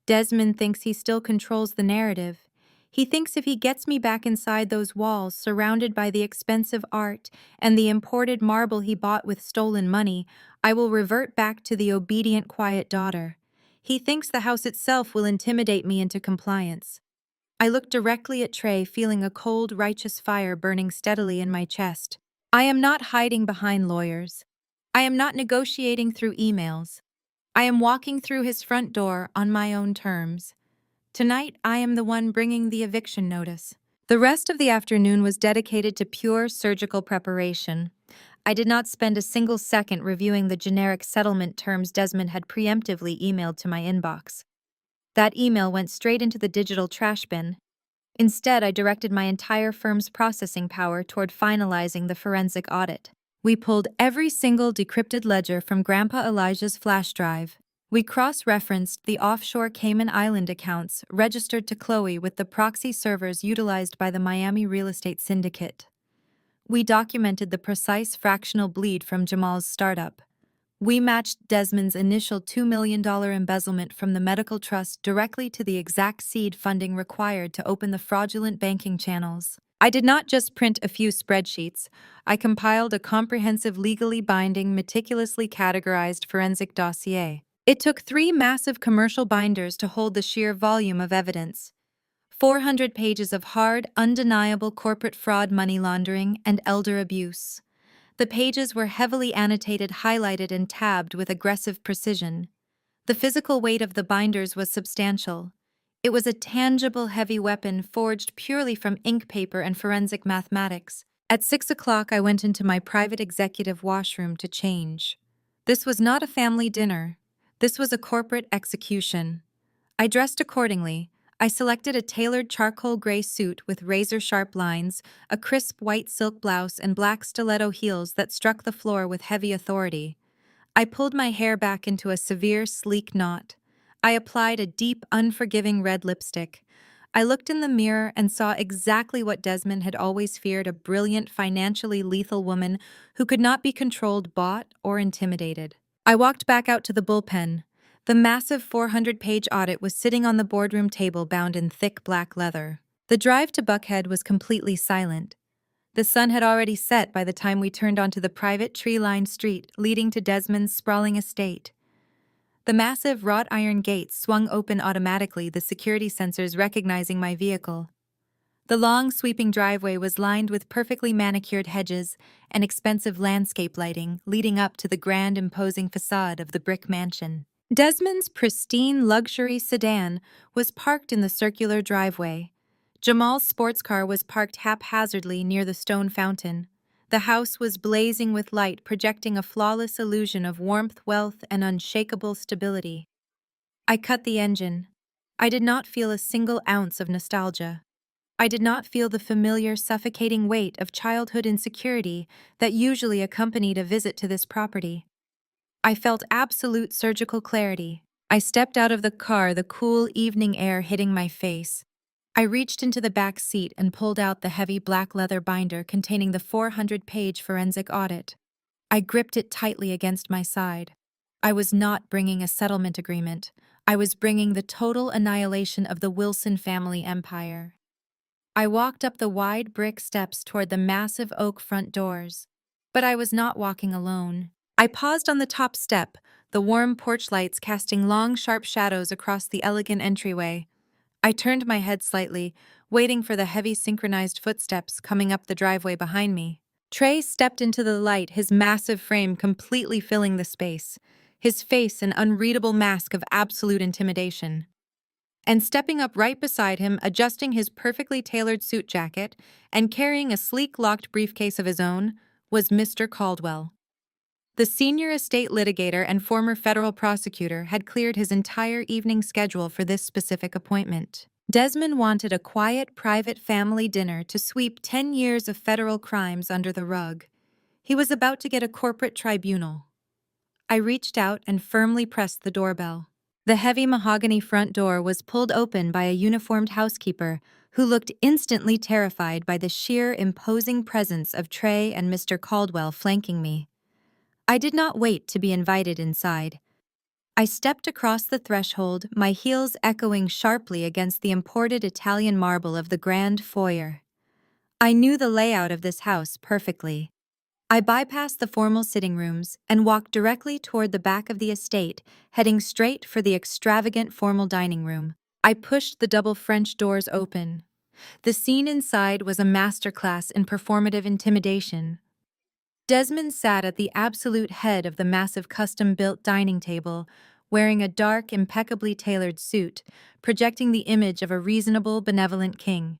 "Desmond thinks he still controls the narrative. He thinks if he gets me back inside those walls, surrounded by the expensive art and the imported marble he bought with stolen money, I will revert back to the obedient, quiet daughter. He thinks the house itself will intimidate me into compliance." I looked directly at Trey, feeling a cold, righteous fire burning steadily in my chest. "I am not hiding behind lawyers. I am not negotiating through emails. I am walking through his front door on my own terms. Tonight, I am the one bringing the eviction notice." The rest of the afternoon was dedicated to pure surgical preparation. I did not spend a single second reviewing the generic settlement terms Desmond had preemptively emailed to my inbox. That email went straight into the digital trash bin. Instead, I directed my entire firm's processing power toward finalizing the forensic audit. We pulled every single decrypted ledger from Grandpa Elijah's flash drive. We cross-referenced the offshore Cayman Island accounts registered to Chloe with the proxy servers utilized by the Miami real estate syndicate. We documented the precise fractional bleed from Jamal's startup. We matched Desmond's initial $2 million embezzlement from the medical trust directly to the exact seed funding required to open the fraudulent banking channels. I did not just print a few spreadsheets. I compiled a comprehensive, legally binding, meticulously categorized forensic dossier. It took 3 massive commercial binders to hold the sheer volume of evidence. 400 pages of hard, undeniable corporate fraud, money laundering, and elder abuse. The pages were heavily annotated, highlighted, and tabbed with aggressive precision. The physical weight of the binders was substantial. It was a tangible, heavy weapon forged purely from ink, paper, and forensic mathematics. At 6 o'clock, I went into my private executive washroom to change. This was not a family dinner. This was a corporate execution. I dressed accordingly. I selected a tailored charcoal gray suit with razor-sharp lines, a crisp white silk blouse, and black stiletto heels that struck the floor with heavy authority. I pulled my hair back into a severe, sleek knot. I applied a deep, unforgiving red lipstick. I looked in the mirror and saw exactly what Desmond had always feared: a brilliant, financially lethal woman who could not be controlled, bought, or intimidated. I walked back out to the bullpen. The massive 400-page audit was sitting on the boardroom table, bound in thick black leather. The drive to Buckhead was completely silent. The sun had already set by the time we turned onto the private tree-lined street leading to Desmond's sprawling estate. The massive wrought iron gates swung open automatically, the security sensors recognizing my vehicle. The long, sweeping driveway was lined with perfectly manicured hedges and expensive landscape lighting leading up to the grand, imposing facade of the brick mansion. Desmond's pristine luxury sedan was parked in the circular driveway. Jamal's sports car was parked haphazardly near the stone fountain. The house was blazing with light, projecting a flawless illusion of warmth, wealth, and unshakable stability. I cut the engine. I did not feel a single ounce of nostalgia. I did not feel the familiar, suffocating weight of childhood insecurity that usually accompanied a visit to this property. I felt absolute surgical clarity. I stepped out of the car, the cool evening air hitting my face. I reached into the back seat and pulled out the heavy black leather binder containing the 400-page forensic audit. I gripped it tightly against my side. I was not bringing a settlement agreement. I was bringing the total annihilation of the Wilson family empire. I walked up the wide brick steps toward the massive oak front doors. But I was not walking alone. I paused on the top step, the warm porch lights casting long, sharp shadows across the elegant entryway. I turned my head slightly, waiting for the heavy synchronized footsteps coming up the driveway behind me. Trey stepped into the light, his massive frame completely filling the space, his face an unreadable mask of absolute intimidation. And stepping up right beside him, adjusting his perfectly tailored suit jacket and carrying a sleek locked briefcase of his own, was Mr. Caldwell. The senior estate litigator and former federal prosecutor had cleared his entire evening schedule for this specific appointment. Desmond wanted a quiet, private family dinner to sweep 10 years of federal crimes under the rug. He was about to get a corporate tribunal. I reached out and firmly pressed the doorbell. The heavy mahogany front door was pulled open by a uniformed housekeeper who looked instantly terrified by the sheer, imposing presence of Trey and Mr. Caldwell flanking me. I did not wait to be invited inside. I stepped across the threshold, my heels echoing sharply against the imported Italian marble of the grand foyer. I knew the layout of this house perfectly. I bypassed the formal sitting rooms and walked directly toward the back of the estate, heading straight for the extravagant formal dining room. I pushed the double French doors open. The scene inside was a masterclass in performative intimidation. Desmond sat at the absolute head of the massive custom-built dining table, wearing a dark, impeccably tailored suit, projecting the image of a reasonable, benevolent king.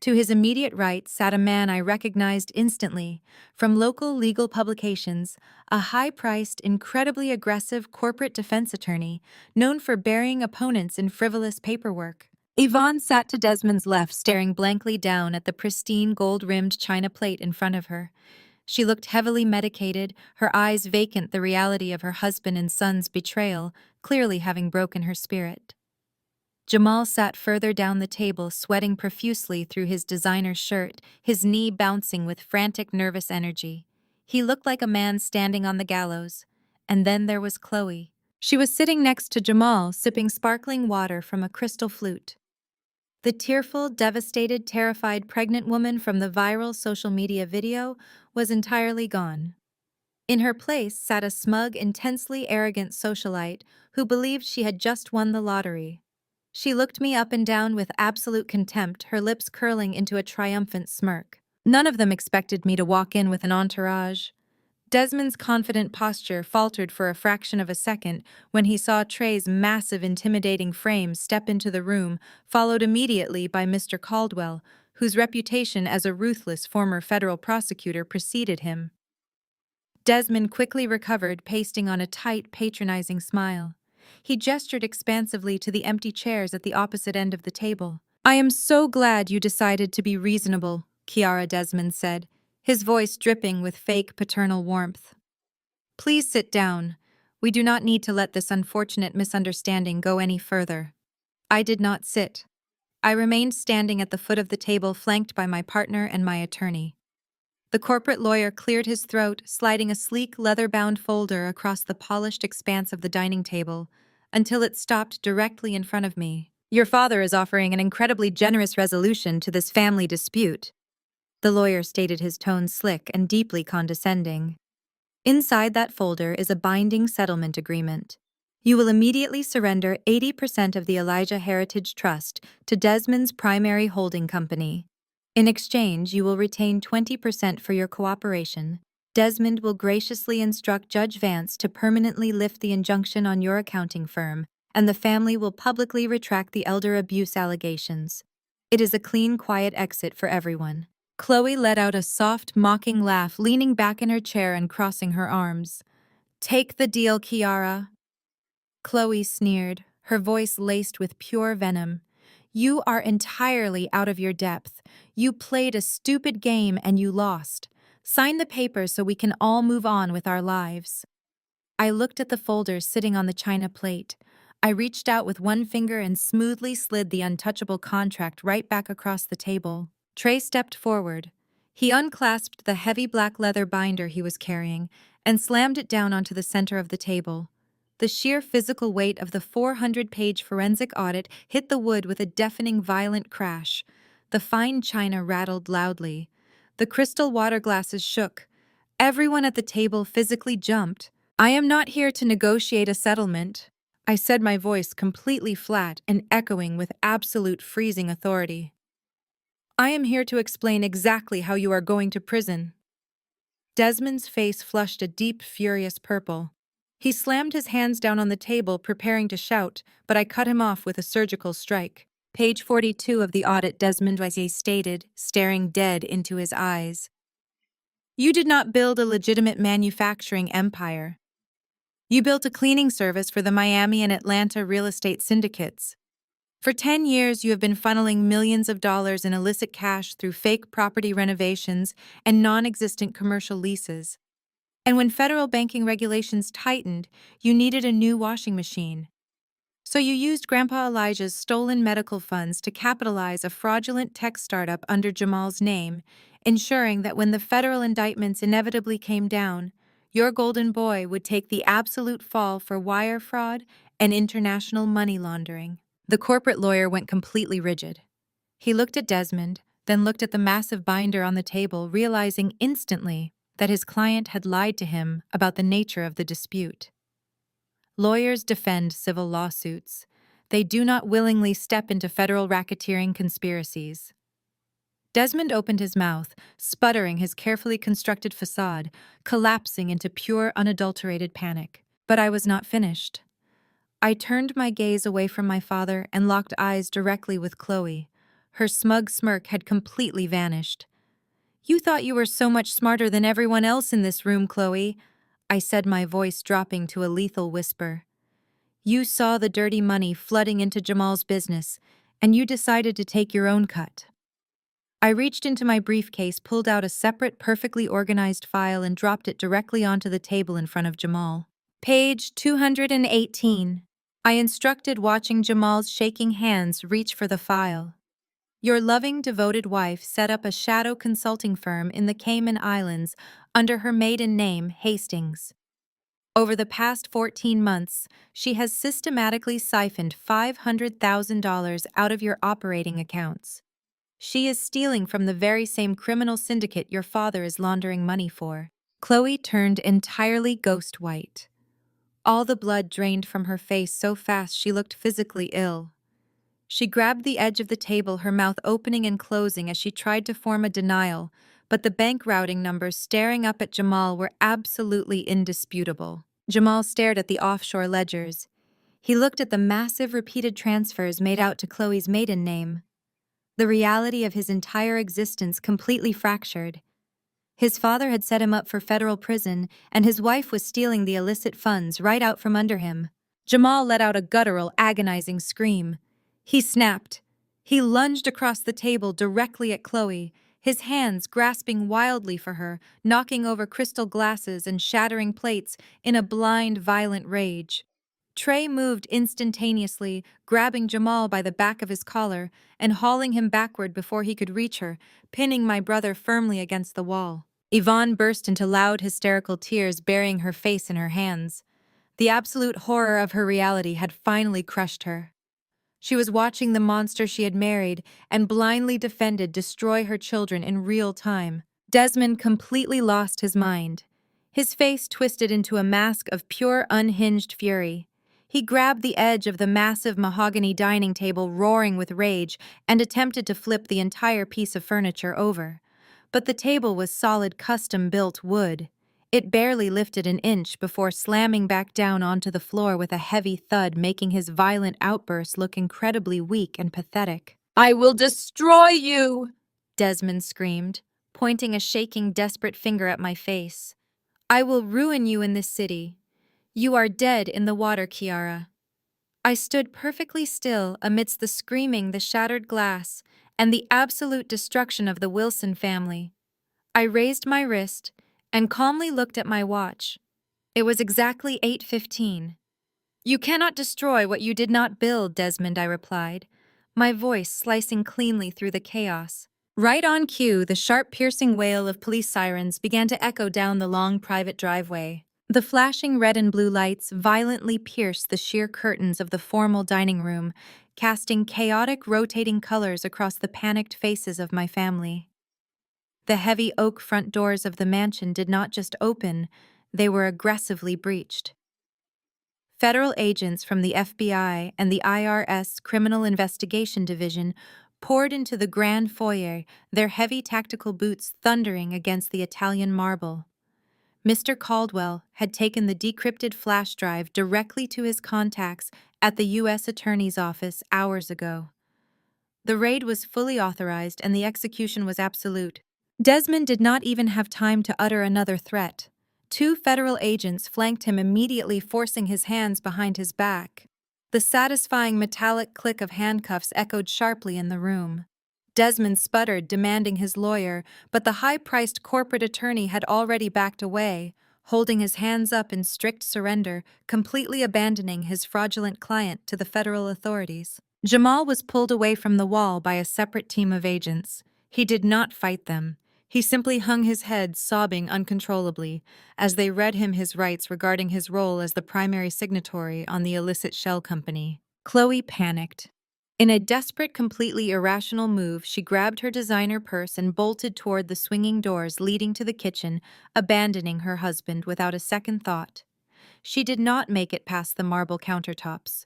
To his immediate right sat a man I recognized instantly, from local legal publications, a high-priced, incredibly aggressive corporate defense attorney, known for burying opponents in frivolous paperwork. Yvonne sat to Desmond's left, staring blankly down at the pristine gold-rimmed china plate in front of her. She looked heavily medicated, her eyes vacant the reality of her husband and son's betrayal, clearly having broken her spirit. Jamal sat further down the table, sweating profusely through his designer shirt, his knee bouncing with frantic, nervous energy. He looked like a man standing on the gallows. And then there was Chloe. She was sitting next to Jamal, sipping sparkling water from a crystal flute. The tearful, devastated, terrified pregnant woman from the viral social media video was entirely gone. In her place sat a smug, intensely arrogant socialite who believed she had just won the lottery. She looked me up and down with absolute contempt, her lips curling into a triumphant smirk. None of them expected me to walk in with an entourage. Desmond's confident posture faltered for a fraction of a second when he saw Trey's massive, intimidating frame step into the room, followed immediately by Mr. Caldwell, whose reputation as a ruthless former federal prosecutor preceded him. Desmond quickly recovered, pasting on a tight, patronizing smile. He gestured expansively to the empty chairs at the opposite end of the table. "I am so glad you decided to be reasonable," Kiara Desmond said, his voice dripping with fake paternal warmth. "Please sit down. We do not need to let this unfortunate misunderstanding go any further." I did not sit. I remained standing at the foot of the table, flanked by my partner and my attorney. The corporate lawyer cleared his throat, sliding a sleek, leather-bound folder across the polished expanse of the dining table, until it stopped directly in front of me. "Your father is offering an incredibly generous resolution to this family dispute," the lawyer stated, his tone slick and deeply condescending. "Inside that folder is a binding settlement agreement. You will immediately surrender 80% of the Elijah Heritage Trust to Desmond's primary holding company. In exchange, you will retain 20% for your cooperation. Desmond will graciously instruct Judge Vance to permanently lift the injunction on your accounting firm, and the family will publicly retract the elder abuse allegations. It is a clean, quiet exit for everyone." Chloe let out a soft, mocking laugh, leaning back in her chair and crossing her arms. "Take the deal, Kiara." Chloe sneered, her voice laced with pure venom. "You are entirely out of your depth. You played a stupid game and you lost. Sign the papers so we can all move on with our lives." I looked at the folders sitting on the china plate. I reached out with one finger and smoothly slid the untouchable contract right back across the table. Trey stepped forward. He unclasped the heavy black leather binder he was carrying and slammed it down onto the center of the table. The sheer physical weight of the 400-page forensic audit hit the wood with a deafening, violent crash. The fine china rattled loudly. The crystal water glasses shook. Everyone at the table physically jumped. "I am not here to negotiate a settlement," I said, my voice completely flat and echoing with absolute freezing authority. "I am here to explain exactly how you are going to prison." Desmond's face flushed a deep, furious purple. He slammed his hands down on the table, preparing to shout, but I cut him off with a surgical strike. "Page 42 of the audit," Desmond stated, staring dead into his eyes. "You did not build a legitimate manufacturing empire. You built a cleaning service for the Miami and Atlanta real estate syndicates. For 10 years, you have been funneling millions of dollars in illicit cash through fake property renovations and non-existent commercial leases. And when federal banking regulations tightened, you needed a new washing machine. So you used Grandpa Elijah's stolen medical funds to capitalize a fraudulent tech startup under Jamal's name, ensuring that when the federal indictments inevitably came down, your golden boy would take the absolute fall for wire fraud and international money laundering." The corporate lawyer went completely rigid. He looked at Desmond, then looked at the massive binder on the table, realizing instantly that his client had lied to him about the nature of the dispute. Lawyers defend civil lawsuits. They do not willingly step into federal racketeering conspiracies. Desmond opened his mouth, sputtering his carefully constructed facade, collapsing into pure, unadulterated panic. But I was not finished. I turned my gaze away from my father and locked eyes directly with Chloe. Her smug smirk had completely vanished. "You thought you were so much smarter than everyone else in this room, Chloe," I said, my voice dropping to a lethal whisper. "You saw the dirty money flooding into Jamal's business, and you decided to take your own cut." I reached into my briefcase, pulled out a separate, perfectly organized file, and dropped it directly onto the table in front of Jamal. Page 218. I instructed, watching Jamal's shaking hands reach for the file. Your loving, devoted wife set up a shadow consulting firm in the Cayman Islands under her maiden name, Hastings. Over the past 14 months, she has systematically siphoned $500,000 out of your operating accounts. She is stealing from the very same criminal syndicate your father is laundering money for. Chloe turned entirely ghost white. All the blood drained from her face so fast she looked physically ill. She grabbed the edge of the table, her mouth opening and closing as she tried to form a denial, but the bank routing numbers staring up at Jamal were absolutely indisputable. Jamal stared at the offshore ledgers. He looked at the massive repeated transfers made out to Chloe's maiden name. The reality of his entire existence completely fractured. His father had set him up for federal prison, and his wife was stealing the illicit funds right out from under him. Jamal let out a guttural, agonizing scream. He snapped. He lunged across the table directly at Chloe, his hands grasping wildly for her, knocking over crystal glasses and shattering plates in a blind, violent rage. Trey moved instantaneously, grabbing Jamal by the back of his collar and hauling him backward before he could reach her, pinning my brother firmly against the wall. Yvonne burst into loud, hysterical tears, burying her face in her hands. The absolute horror of her reality had finally crushed her. She was watching the monster she had married and blindly defended destroy her children in real time. Desmond completely lost his mind. His face twisted into a mask of pure, unhinged fury. He grabbed the edge of the massive mahogany dining table, roaring with rage, and attempted to flip the entire piece of furniture over. But the table was solid, custom-built wood. It barely lifted an inch before slamming back down onto the floor with a heavy thud, making his violent outburst look incredibly weak and pathetic. "I will destroy you!" Desmond screamed, pointing a shaking, desperate finger at my face. "I will ruin you in this city. You are dead in the water, Kiara." I stood perfectly still amidst the screaming, the shattered glass, and the absolute destruction of the Wilson family. I raised my wrist and calmly looked at my watch. It was exactly 8:15. "You cannot destroy what you did not build, Desmond," I replied, my voice slicing cleanly through the chaos. Right on cue, the sharp, piercing wail of police sirens began to echo down the long private driveway. The flashing red and blue lights violently pierced the sheer curtains of the formal dining room, casting chaotic, rotating colors across the panicked faces of my family. The heavy oak front doors of the mansion did not just open, they were aggressively breached. Federal agents from the FBI and the IRS Criminal Investigation Division poured into the grand foyer, their heavy tactical boots thundering against the Italian marble. Mr. Caldwell had taken the decrypted flash drive directly to his contacts at the U.S. Attorney's Office hours ago. The raid was fully authorized and the execution was absolute. Desmond did not even have time to utter another threat. Two federal agents flanked him immediately, forcing his hands behind his back. The satisfying metallic click of handcuffs echoed sharply in the room. Desmond sputtered, demanding his lawyer, but the high-priced corporate attorney had already backed away, holding his hands up in strict surrender, completely abandoning his fraudulent client to the federal authorities. Jamal was pulled away from the wall by a separate team of agents. He did not fight them. He simply hung his head, sobbing uncontrollably, as they read him his rights regarding his role as the primary signatory on the illicit shell company. Chloe panicked. In a desperate, completely irrational move, she grabbed her designer purse and bolted toward the swinging doors leading to the kitchen, abandoning her husband without a second thought. She did not make it past the marble countertops.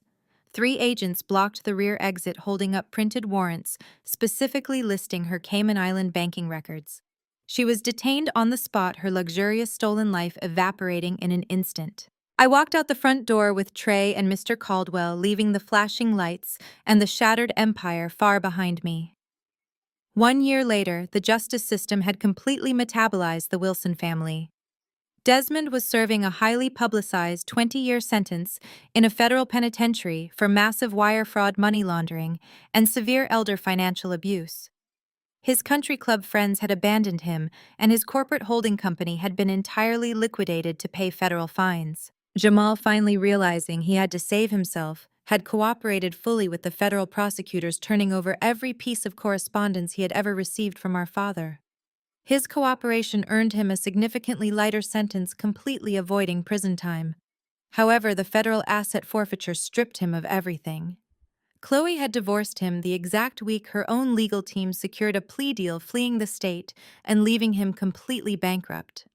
3 agents blocked the rear exit, holding up printed warrants, specifically listing her Cayman Island banking records. She was detained on the spot, her luxurious stolen life evaporating in an instant. I walked out the front door with Trey and Mr. Caldwell, leaving the flashing lights and the shattered empire far behind me. 1 year later, the justice system had completely metabolized the Wilson family. Desmond was serving a highly publicized 20-year sentence in a federal penitentiary for massive wire fraud, money laundering, and severe elder financial abuse. His country club friends had abandoned him, and his corporate holding company had been entirely liquidated to pay federal fines. Jamal, finally realizing he had to save himself, had cooperated fully with the federal prosecutors, turning over every piece of correspondence he had ever received from our father. His cooperation earned him a significantly lighter sentence, completely avoiding prison time. However, the federal asset forfeiture stripped him of everything. Chloe had divorced him the exact week her own legal team secured a plea deal, fleeing the state and leaving him completely bankrupt.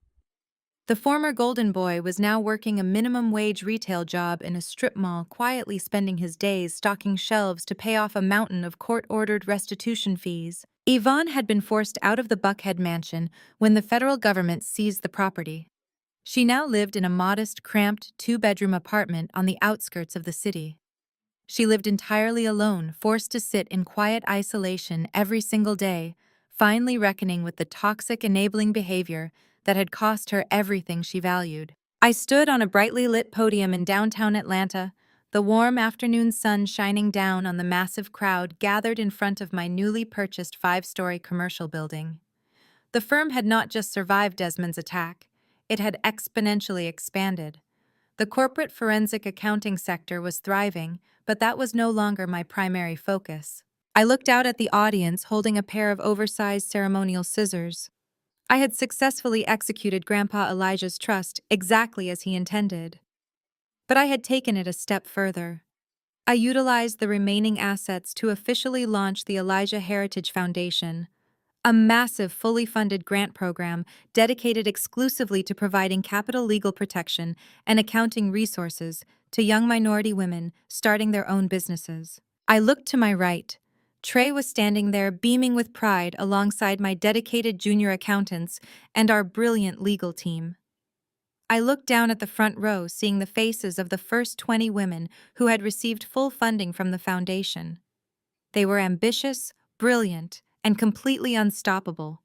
The former golden boy was now working a minimum wage retail job in a strip mall, quietly spending his days stocking shelves to pay off a mountain of court-ordered restitution fees. Yvonne had been forced out of the Buckhead mansion when the federal government seized the property. She now lived in a modest, cramped, two-bedroom apartment on the outskirts of the city. She lived entirely alone, forced to sit in quiet isolation every single day, finally reckoning with the toxic, enabling behavior that had cost her everything she valued. I stood on a brightly lit podium in downtown Atlanta, the warm afternoon sun shining down on the massive crowd gathered in front of my newly purchased five-story commercial building. The firm had not just survived Desmond's attack, it had exponentially expanded. The corporate forensic accounting sector was thriving, but that was no longer my primary focus. I looked out at the audience holding a pair of oversized ceremonial scissors. I had successfully executed Grandpa Elijah's trust exactly as he intended. But I had taken it a step further. I utilized the remaining assets to officially launch the Elijah Heritage Foundation, a massive, fully funded grant program dedicated exclusively to providing capital legal protection and accounting resources to young minority women starting their own businesses. I looked to my right. Trey was standing there, beaming with pride alongside my dedicated junior accountants and our brilliant legal team. I looked down at the front row, seeing the faces of the first 20 women who had received full funding from the foundation. They were ambitious, brilliant, and completely unstoppable.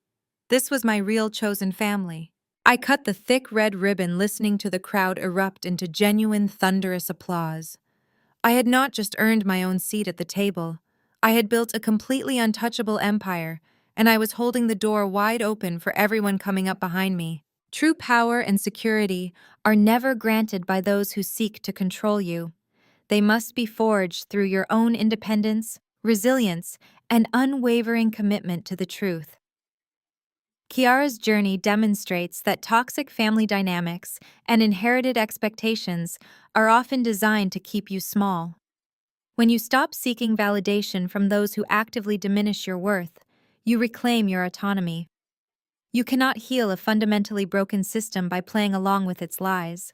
This was my real chosen family. I cut the thick red ribbon, listening to the crowd erupt into genuine, thunderous applause. I had not just earned my own seat at the table. I had built a completely untouchable empire, and I was holding the door wide open for everyone coming up behind me. True power and security are never granted by those who seek to control you. They must be forged through your own independence, resilience, and unwavering commitment to the truth. Kiara's journey demonstrates that toxic family dynamics and inherited expectations are often designed to keep you small. When you stop seeking validation from those who actively diminish your worth, you reclaim your autonomy. You cannot heal a fundamentally broken system by playing along with its lies.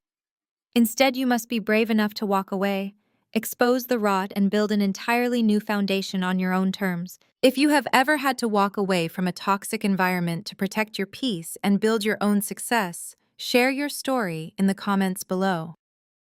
Instead, you must be brave enough to walk away, expose the rot, and build an entirely new foundation on your own terms. If you have ever had to walk away from a toxic environment to protect your peace and build your own success, share your story in the comments below.